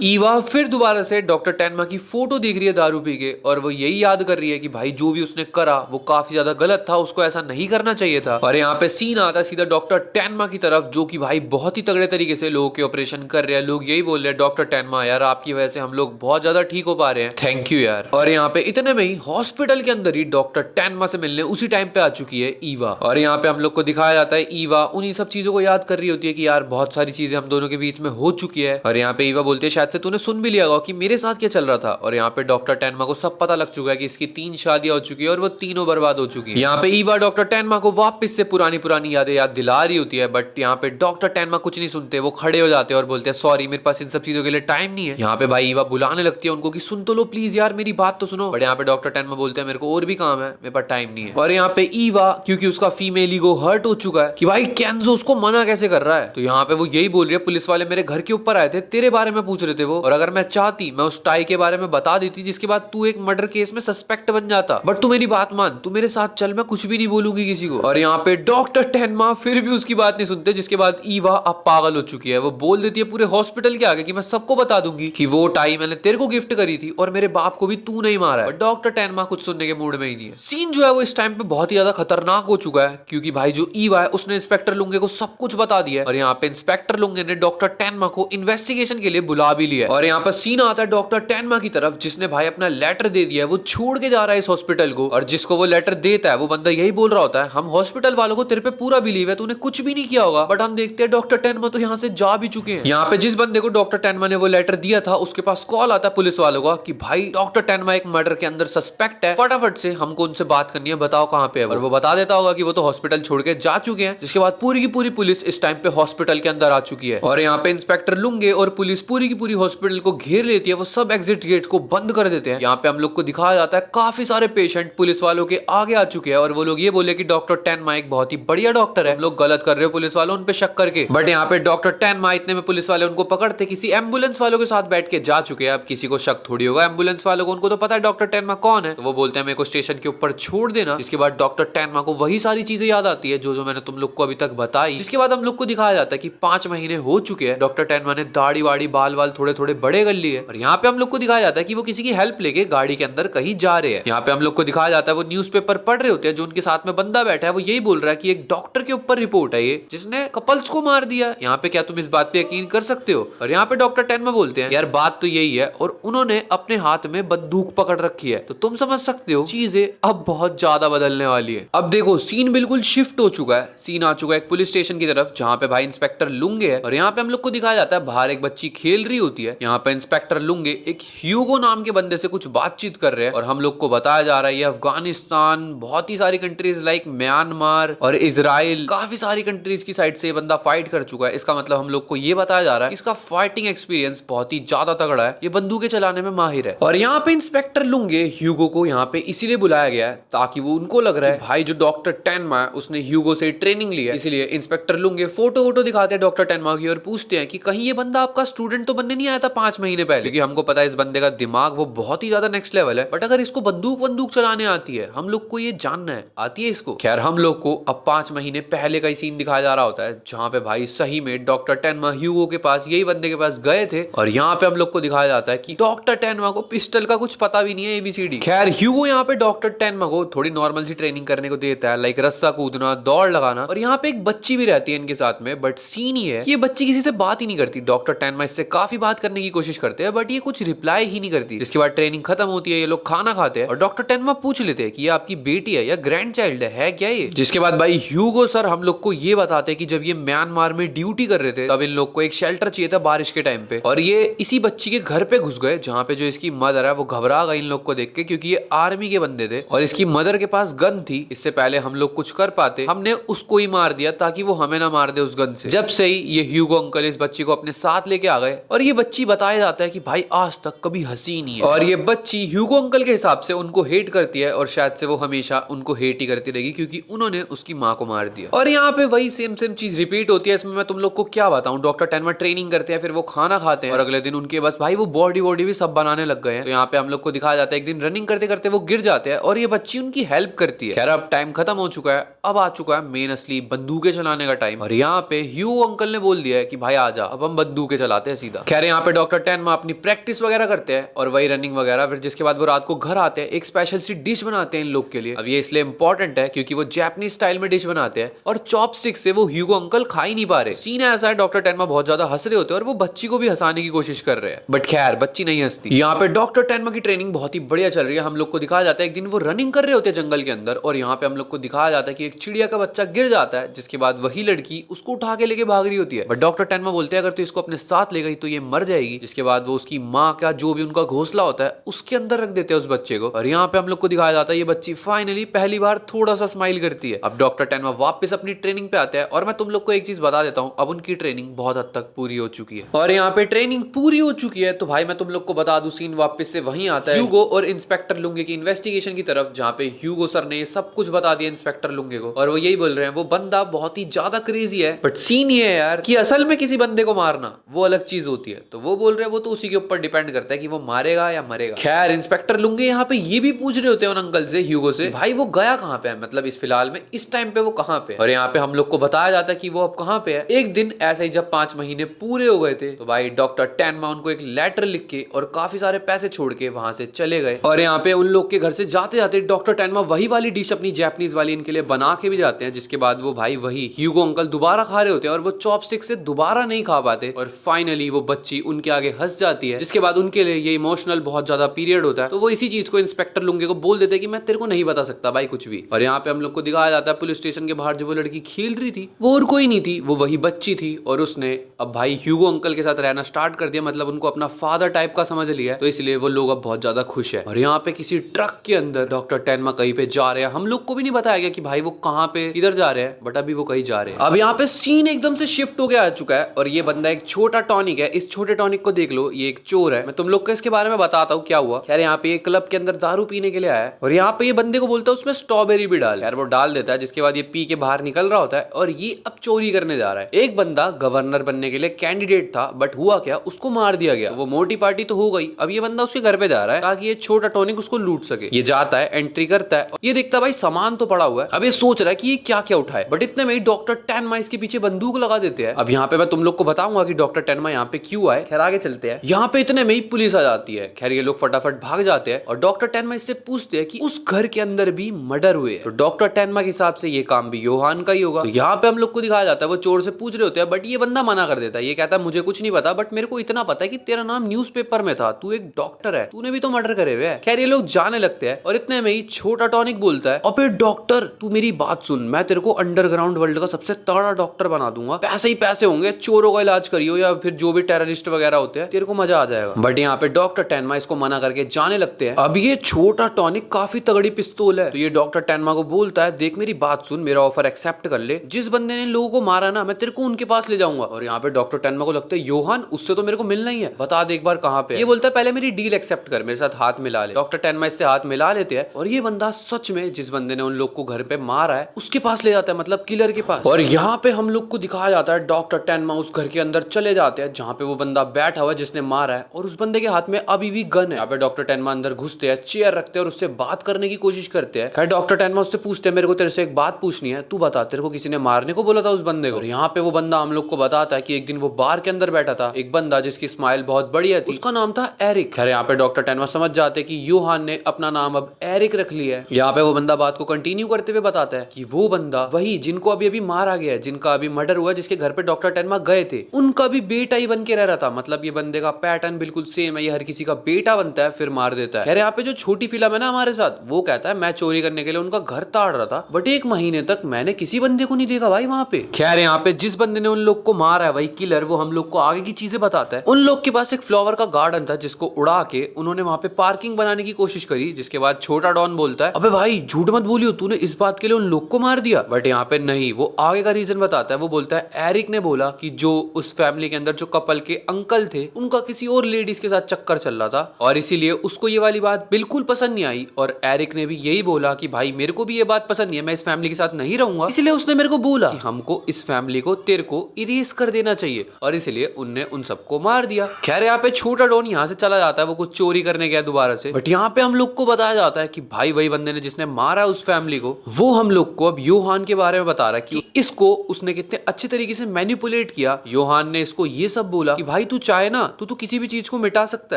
ईवा फिर दोबारा से डॉक्टर टेनमा की फोटो देख रही है दारू पी के, और वो यही याद कर रही है कि भाई जो भी उसने करा वो काफी ज्यादा गलत था, उसको ऐसा नहीं करना चाहिए था। और यहाँ पे सीन आता है सीधा डॉक्टर टेनमा की तरफ, जो कि भाई बहुत ही तगड़े तरीके से लोगों के ऑपरेशन कर रहे हैं। लोग यही बोल रहे हैं डॉक्टर टेनमा यार आपकी वजह से हम लोग बहुत ज्यादा ठीक हो पा रहे हैं, थैंक यू यार। और यहाँ पे इतने में ही हॉस्पिटल के अंदर ही डॉक्टर टेनमा से मिलने उसी टाइम पे आ चुकी है ईवा। और यहाँ पे हम लोग को दिखाया जाता है ईवा उन्हीं सब चीजों को याद कर रही होती है कि यार बहुत सारी चीजें हम दोनों के बीच में हो चुकी है। और यहाँ पे ईवा बोलती है शायद से तूने सुन भी लिया होगा कि मेरे साथ क्या चल रहा था। और यहाँ पे डॉक्टर टेनमा को सब पता लग चुका है कि इसकी 3 शादियां हो चुकी है और वो तीनों बर्बाद हो चुकी है। यहाँ पे ईवा डॉक्टर टेनमा को वापस से पुरानी यादें याद दिला रही होती है, बट यहाँ पे डॉक्टर टेनमा कुछ नहीं सुनते, वो खड़े हो जाते हैं और बोलते हैं सॉरी मेरे पास इन सब चीजों के लिए टाइम नहीं है। यहाँ पे भाई ईवा बुलाने लगती है उनको कि सुन तो लो प्लीज यार मेरी बात तो सुनो, बट यहाँ पे डॉक्टर टेनमा बोलते हैं मेरे को और भी काम है, मेरे पास टाइम नहीं है। और यहाँ पे ईवा क्योंकि उसका फीमेल ईगो हर्ट हो चुका है कि भाई केंजो उसको मना कैसे कर रहा है, तो यहाँ पे वो यही बोल रही है पुलिस वाले मेरे घर के ऊपर आए थे, तेरे बारे में पूछ रहे थे वो, और अगर मैं चाहती मैं उस टाई के बारे में बता देती जिसके बाद तू एक मर्डर केस में सस्पेक्ट बन जाता, बट तू मेरी बात मान, तू मेरे साथ चल, मैं कुछ भी नहीं बोलूंगी किसी को। और यहाँ पे डॉक्टर टेनमा फिर भी उसकी बात नहीं सुनते, जिसके बाद ईवा अब पागल हो चुकी है। वो बोल देती है पूरे हॉस्पिटल के आगे कि मैं सबको बता दूंगी कि वो टाई मैंने तेरे को गिफ्ट करी थी और मेरे बाप को भी तू नहीं मारा है। डॉक्टर टेनमा कुछ सुनने के मूड में ही नहीं है। सीन जो है वो इस टाइम पे बहुत ही ज्यादा खतरनाक हो चुका है क्योंकि भाई जो ईवा है उसने इंस्पेक्टर लुंगे को सब कुछ बता दिया है। और यहाँ पे इंस्पेक्टर लुंगे ने डॉक्टर टेनमा को इन्वेस्टिगेशन के लिए बुला भी लिया है। और यहाँ पर सीन आता है डॉक्टर टेनमा की तरफ, जिसने भाई अपना लेटर दे दिया है, वो छोड़ के जा रहा है इस हॉस्पिटल को। और जिसको वो लेटर देता है वो बंदा यही बोल रहा होता है हम हॉस्पिटल वालों को तेरे पे पूरा बिलीव है, तूने कुछ भी नहीं किया होगा, बट हम देखते हैं डॉक्टर टेनमा तो यहाँ से जा भी चुके हैं। यहाँ पे जिस बंदे को डॉक्टर टेनमा ने वो लेटर दिया था उसके पास कॉल आता है पुलिस वालों का कि भाई डॉक्टर टेनमा एक मर्डर के अंदर सस्पेक्ट है, फटाफट से हमको उनसे बात करनी है, बताओ कहाँ पे है। और वो बता देता होगा कि वो तो हॉस्पिटल छोड़ के जा चुके हैं, जिसके बाद पूरी की पूरी पुलिस इस टाइम पे हॉस्पिटल के अंदर आ चुकी है। और यहाँ पे इंस्पेक्टर लुंगे और पुलिस पूरी की पूरी हॉस्पिटल को घेर लेती है, वो सब एग्जिट गेट को बंद कर देते हैं। यहाँ पे हम लोग को दिखाया जाता है काफी सारे पेशेंट पुलिस वालों के आगे आ चुके हैं और वो लोग ये बोले कि डॉक्टर टेनमा एक बहुत ही बढ़िया डॉक्टर है, हम लोग गलत कर रहे हो पुलिस वालों उन पे शक करके। बट यहाँ पे डॉक्टर टेनमा इतने में पुलिस वाले उनको पकड़ते किसी एम्बुलेंस वालों के साथ बैठ के जा चुके हैं। अब किसी को शक थोड़ी होगा एम्बुलेंस वालों को, उनको तो पता है डॉक्टर टेनमा कौन है, तो वो बोलते हैं मेरे को स्टेशन के ऊपर छोड़ देना। इसके बाद डॉक्टर टेनमा को वही सारी चीजें याद आती है जो मैंने तुम लोग को अभी तक बताई। जिसके बाद हम लोग को दिखाया जाता है कि 5 महीने हो चुके हैं, डॉक्टर टेनमा ने दाढ़ी वाड़ी बाल वाल थोड़े थोड़े बड़े कर लिए। और यहाँ पे हम लोग को दिखाया जाता है कि वो किसी की हेल्प लेके गाड़ी के अंदर कहीं जा रहे हैं। यहाँ पे हम लोग को दिखाया जाता है वो न्यूज़पेपर पढ़ रहे होते हैं, जो उनके साथ में बंदा बैठा है वो यही बोल रहा है कि एक डॉक्टर के ऊपर रिपोर्ट है ये जिसने कपल्स को मार दिया। यहाँ पे क्या तुम इस बात पे यकीन कर सकते हो? और यहाँ पे डॉक्टर टेनमा बोलते हैं यार बात तो यही है, और उन्होंने अपने हाथ में बंदूक पकड़ रखी है, तो तुम समझ सकते हो चीजें अब बहुत ज्यादा बदलने वाली है। अब देखो सीन बिल्कुल शिफ्ट हो चुका है, सीन आ चुका है एक पुलिस स्टेशन की तरफ जहाँ पे भाई इंस्पेक्टर लुंगे है। और यहाँ पे हम लोग को दिखाया जाता है बाहर एक बच्ची खेल रही होती है। यहाँ पे इंस्पेक्टर लुंगे एक ह्यूगो नाम के बंदे से कुछ बातचीत कर रहे हैं और हम लोग को बताया जा रहा है ये अफगानिस्तान, बहुत ही सारी कंट्रीज लाइक म्यांमार और इजराइल, काफी सारी कंट्रीज की साइड से ये बंदा फाइट कर चुका है। इसका मतलब हम लोग को ये बताया जा रहा है इसका फाइटिंग एक्सपीरियंस बहुत ही ज्यादा तगड़ा है, ये बंदूकें चलाने में माहिर है। और यहाँ पे इंस्पेक्टर लुंगे ह्यूगो को यहाँ पे इसीलिए बुलाया गया है ताकि वो उनको लग रहा है भाई जो डॉक्टर टेनमा है उसने ह्यूगो से ट्रेनिंग लिया है। इसलिए इंस्पेक्टर लुंगे फोटो वोटो दिखाते हैं डॉक्टर टेनमा की और पूछते हैं कि कहीं ये बंदा आपका स्टूडेंट तो बनने नहीं आया था 5 महीने पहले, क्योंकि हमको पता है इस बंदे का दिमाग वो बहुत ही ज्यादा नेक्स्ट लेवल है, बट अगर इसको बंदूक चलाने आती है हम लोग को ये जानना है है, आती है इसको। खैर हम लोग को अब 5 महीने पहले का ही सीन दिखाया जा रहा होता है, जहाँ पे भाई सही में डॉक्टर टेनमा ह्यूगो के पास, यही बंदे के पास गए थे। और यहाँ पे हम लोग को दिखाया जाता है कि डॉक्टर टेनमा को पिस्टल का कुछ पता भी नहीं है, ABCD। खैर ह्यूगो यहाँ पे डॉक्टर टेनमा को थोड़ी नॉर्मल सी ट्रेनिंग करने को देता है, लाइक रस्सा कूदना, दौड़ लगाना। और यहाँ पे एक बच्ची भी रहती है इनके साथ में, बट सीन ही है कि ये बच्ची किसी से बात ही नहीं करती। डॉक्टर टेनमा इससे काफी बात करने की कोशिश करते हैं, बट ये कुछ रिप्लाई ही नहीं करती। जिसके बाद ट्रेनिंग खत्म होती है, ये लोग खाना खाते हैं और डॉक्टर टेनमा पूछ लेते हैं कि ये आपकी बेटी है या ग्रैंड चाइल्ड है क्या ये। जिसके बाद भाई ह्यूगो सर हम लोग को ये बताते हैं कि जब ये म्यांमार में ड्यूटी कर रहे थे, तब इन लोग को एक शेल्टर चाहिए था बारिश के टाइम पे, और ये इसी बच्ची के घर पे घुस गए, जहाँ पे जो इसकी मदर है वो घबरा गई इन लोग को देख के, क्योंकि ये आर्मी के बंदे थे और इसकी मदर के पास गन थी। इससे पहले हम लोग कुछ कर पाते, हमने उसको ही मार दिया ताकि वो हमें ना मार दे उस गन से। जब से ही ये ह्यूगो अंकल इस बच्ची को अपने साथ लेके आ गए, और ये बच्ची बताया जाता है कि भाई आज तक कभी हंसी नहीं है, और ये बच्ची ह्यूगो अंकल के हिसाब से उनको हेट करती है, और शायद से वो हमेशा उनको हेट ही करती रहेगी क्योंकि उन्होंने उसकी माँ को मार दिया। और यहाँ पे वही सेम चीज रिपीट होती है। इसमें मैं तुम लोग को क्या बताऊं, डॉक्टर टेनमा ट्रेनिंग करते हैं, फिर वो खाना खाते हैं और अगले दिन उनके बस भाई वो बॉडी भी सब बनाने लग गए हैं। तो यहाँ पे हम लोग को दिखाया जाता है एक दिन रनिंग करते करते वो गिर जाते हैं और ये बच्ची उनकी हेल्प करती है। खैर अब टाइम खत्म हो चुका है, अब आ चुका है मेन असली बंदूकें चलाने का टाइम। और यहाँ पे ह्यूगो अंकल ने बोल दिया है कि भाई आजा, अब हम बंदूकें चलाते हैं सीधा। खैर यहाँ पे डॉक्टर टेनमा अपनी प्रैक्टिस वगैरह करते हैं और वही रनिंग वगैरह। फिर जिसके बाद वो रात को घर आते हैं, एक स्पेशल सी डिश बनाते हैं इन लोग के लिए। अब ये इसलिए इंपॉर्टेंट है क्योंकि वो जापानीज स्टाइल में डिश बनाते हैं और चॉपस्टिक से वो ह्यूगो अंकल खा ही नहीं पा रहे। सीन ऐसा है, डॉक्टर टेनमा बहुत ज्यादा हंस रहे होते हैं और वो बच्ची को भी हंसाने की कोशिश कर रहे हैं, बट खैर बच्ची नहीं हंसती। यहाँ पे डॉक्टर टेनमा की ट्रेनिंग बहुत ही बढ़िया चल रही है। हम लोग को दिखाया जाता है एक दिन वो रनिंग कर रहे होते हैं जंगल के अंदर, और यहाँ पे हम लोग को दिखाया जाता है कि एक चिड़िया का बच्चा गिर जाता है, जिसके बाद वही लड़की उसको उठा के लेके भाग रही होती है। बट डॉक्टर टेनमा बोलते हैं अगर तू इसको अपने साथ ले गई तो ये मर जाएगी। जिसके बाद वो उसकी माँ का जो भी उनका घोंसला होता है उसके अंदर रख देते हैं उस बच्चे को। और यहाँ पे हम लोग को दिखाया जाता है ये बच्ची फाइनली पहली बार थोड़ा सा स्माइल करती है। अब डॉक्टर टेनमा वापस अपनी ट्रेनिंग पे आता है, और मैं तुम लोग को एक चीज बता देता हूँ, अब उनकी ट्रेनिंग बहुत हद तक पूरी हो चुकी है। और यहाँ पे ट्रेनिंग पूरी हो चुकी है तो भाई मैं तुम लोग को बता दूं, सीन वापस से वहीं आता है ह्यूगो और इंस्पेक्टर लुंगे की इन्वेस्टिगेशन की तरफ, जहाँ पे ह्यूगो सर ने सब कुछ बता दिया इंस्पेक्टर लुंगे को, और वो यही बोल रहे हैं वो बंदा बहुत ही ज्यादा क्रेजी है। बट सीन ये है यार कि असल में किसी बंदे को मारना वो अलग चीज होती है, तो वो बोल रहे हैं वो तो उसी के ऊपर डिपेंड करता है कि वो मारेगा या मरेगा। खैर इंस्पेक्टर लुंगे यहाँ पे ये भी पूछ रहे होते हैं उन अंकल से, ह्यूगो से, भाई वो गया कहाँ पे है, मतलब इस फिलहाल में इस टाइम पे वो कहाँ पे है। और यहाँ पे हम लोग को बताया जाता है कि वो अब कहाँ पे है। एक दिन ऐसे ही जब 5 महीने पूरे हो गए थे, तो भाई डॉक्टर टेनमा उनको एक लेटर लिख के और काफी सारे पैसे छोड़ के वहां से चले गए। और यहाँ पे उन लोग के घर से जाते जाते डॉक्टर टेनमा वही वाली डिश अपनी जापानीज वाली इनके लिए बना के भी जाते हैं। जिसके बाद वो भाई वही ह्यूगो अंकल दोबारा खा रहे होते हैं और वो चॉपस्टिक से दोबारा नहीं खा पाते, और फाइनली वो बच्ची उनके आगे हंस जाती है। जिसके बाद उनके लिए ये इमोशनल बहुत ज्यादा पीरियड होता है, तो वो इसी चीज को इंस्पेक्टर लुंगे को बोल देते हैं कि मैं तेरे को नहीं बता सकता भाई कुछ भी। और यहाँ पे हम लोग को दिखाया जाता है पुलिस स्टेशन के बाहर जो वो लड़की खेल रही थी वो और कोई नहीं थी, वो वही बच्ची थी, और उसने अब भाई ह्यूगो अंकल के साथ रहना स्टार्ट कर दिया, मतलब उनको अपना फादर टाइप का समझ लिया है, तो इसलिए वो लोग अब बहुत ज्यादा खुश है। और यहाँ पे किसी ट्रक के अंदर डॉक्टर टेनमा कहीं पे जा रहे हैं, हम लोग को भी नहीं बताया गया कि भाई वो कहाँ पे इधर जा रहे हैं, बट अभी वो कहीं जा रहे हैं। अब यहाँ पे सीन एकदम से शिफ्ट हो गया आ चुका है, और ये बंदा एक छोटा टॉनिक है, इस छोटे टॉनिक को देख लो, ये एक चोर है। मैं तुम लोग को इसके बारे में बताता हूँ क्या हुआ। खैर यहाँ पे क्लब के अंदर दारू पीने के लिए आया है, और यहाँ पे ये बंदे को बोलता है उसमें स्ट्रॉबेरी भी डाल। यार वो डाल देता है, जिसके बाद ये पी के बाहर निकल रहा होता है और ये अब चोरी करने जा रहा है। एक बंदा गवर्नर बनने के लिए कैंडिडेट था, बट हुआ क्या, उसको मार दिया गया। वो मोटी पार्टी तो हो गई, अब ये बंदा उसके घर पे जा रहा है ताकि ये छोटा टॉनिक उसको लूट सके। ये जाता है, एंट्री करता है, ये देखता है भाई सामान तो पड़ा हुआ है। अब ये सोच रहा है कि ये क्या क्या उठाए, बट इतने में ही डॉक्टर टेनमा इसके पीछे बंदूक लगा देते हैं। अब यहाँ पे मैं तुम लोग को बताऊंगा कि डॉक्टर टेनमा यहाँ पे क्यों आए। खैर आगे चलते हैं। यहाँ पे इतने में ही पुलिस आ जाती है। खैर ये लोग फटाफट भाग जाते हैं और डॉक्टर टेनमा इससे पूछते हैं कि उस घर के अंदर भी मर्डर हुए, तो डॉक्टर टेनमा के हिसाब से ये काम भी योहान का ही होगा। तो यहाँ पे हम लोग को दिखाया जाता है वो चोर से पूछ रहे होते हैं, बट ये बंदा मना कर देता है। ये कहता है मुझे कुछ नहीं पता, बट मेरे को इतना पता है कि तेरा नाम न्यूज़पेपर में था, तू एक डॉक्टर है, तूने भी तो मर्डर करे हुए। खैर ये लोग जाने लगते हैं और इतने में ही छोटा टॉनिक बोलता है, अबे डॉक्टर तू मेरी बात सुन, मैं तेरे को अंडरग्राउंड वर्ल्ड का सबसे तगड़ा डॉक्टर बना दूंगा, पैसे ही पैसे होंगे, चोरों का इलाज करियो या फिर जो भी टेररिस्ट वगैरह होते हैं, तेरे को मजा आ जाएगा। बट यहाँ पे डॉक्टर टेनमा इसको मना करके जाने लगते हैं। अब ये छोटा टॉनिक काफी तगड़ी पिस्तौल है, तो ये डॉक्टर टेनमा को बोलता है देख मेरी बात सुन, मेरा ऑफर एक्सेप्ट कर ले, जिस बंदे ने लोगों को मारा ना मैं तेरे को उनके पास ले जाऊंगा। और यहाँ पे डॉक्टर टेनमा को लगता है योहान उससे तो मेरे को मिलना ही है, बता दे एक बार कहाँ पे। ये बोलता है पहले मेरी डील एक्सेप्ट कर, मेरे साथ हाथ मिला ले। डॉक्टर टेनमा इससे हाथ मिला लेते हैं और ये बंदा सच में जिस बंदे ने उन लोग को घर पे मारा है उसके पास ले जाता है, मतलब किलर के पास। और यहाँ पे हम लोग को दिखाया जाता है डॉक्टर टेनमा उस घर के अंदर चले जाते हैं जहाँ पे वो बंदा बैठा हुआ जिसने मारा है, और उस बंदे के हाथ में अभी भी गन है। यहाँ पे डॉक्टर टेनमा अंदर घुसते हैं, चेयर रखते हैं और उससे बात करने की कोशिश करते हैं। है। डॉक्टर टेनमा उससे पूछते हैं, मेरे को तेरे से एक बात पूछनी है, तू बता तेरे को किसी ने मारने को बोला था उस बंदे को? और यहाँ पे वो बंदा हम लोग को बताता है कि एक दिन वो बार के अंदर बैठा था, एक बंदा जिसकी स्माइल बहुत बढ़िया थी, उसका नाम था एरिक। खैर यहाँ पे डॉक्टर टेनमा समझ जाते कि योहान ने अपना नाम अब एरिक रख लिया है। यहाँ पे वो बंदा बात को कंटिन्यू करते हुए बताता है कि वो बंदा वही जिनको अभी अभी मारा गया है, जिनका अभी मर्डर हुआ, जिसके घर पे डॉक्टर टेनमा गए थे, उनका भी बेटा ही बन के रह रहा था। मतलब ये बंदे का पैटर्न बिल्कुल सेम है, ये हर किसी का बेटा बनता है फिर मार देता है। खैर यहाँ पे जो छोटी फिल्म है ना हमारे साथ, वो कहता है मैं चोरी करने के लिए उनका घर ताड़ रहा था, बट 1 महीने तक मैंने किसी बंदे को नहीं देखा भाई वहां पे। खैर यहाँ पे जिस बंदे ने उन लोग को मारा है, वही किलर, वो हम लोग को आगे की चीजें बताता है। उन लोग के पास एक फ्लावर का गार्डन था जिसको उड़ा के उन्होंने वहां पे पार्किंग बनाने की कोशिश करी, जिसके बाद छोटा डॉन बोलता है, अबे भाई झूठ मत बोलियो, तूने इस बात के लिए उन लोग को मार दिया। बट यहाँ पे नहीं, वो आगे का रीजन बताता है। वो बोलता है एरिक ने बोला कि जो उस फैमिली के अंदर जो कपल के अंकल थे, उनका किसी और लेडीज के साथ चक्कर चल रहा था और इसीलिए उसको ये वाली बात बिल्कुल पसंद नहीं आई। और एरिक ने भी यही बोला कि भाई मेरे को भी ये बात पसंद नहीं है, मैं इस फैमिली के साथ नहीं रहूंगा, इसलिए उसने मेरे को बोला कि हमको इस फैमिली को तेरे को इरेज कर देना चाहिए, और इसलिए उनने उन सबको मार दिया। खैर यहाँ पे छोटा डॉन यहाँ से चला जाता है, वो कुछ चोरी करने गया दोबारा से। बट यहाँ पे हम लोग को बताया जाता है कि भाई वही बंदे ने जिसने मारा उस फैमिली को, वो हम लोग को अब योहान के बारे में बता रहा है कि इसको उसने कितने अच्छे तरीके से मैनिपुलेट किया। योहान ने इसको ये सब बोला कि भाई तू चाहे ना तो तू किसी भी चीज को मिटा सकता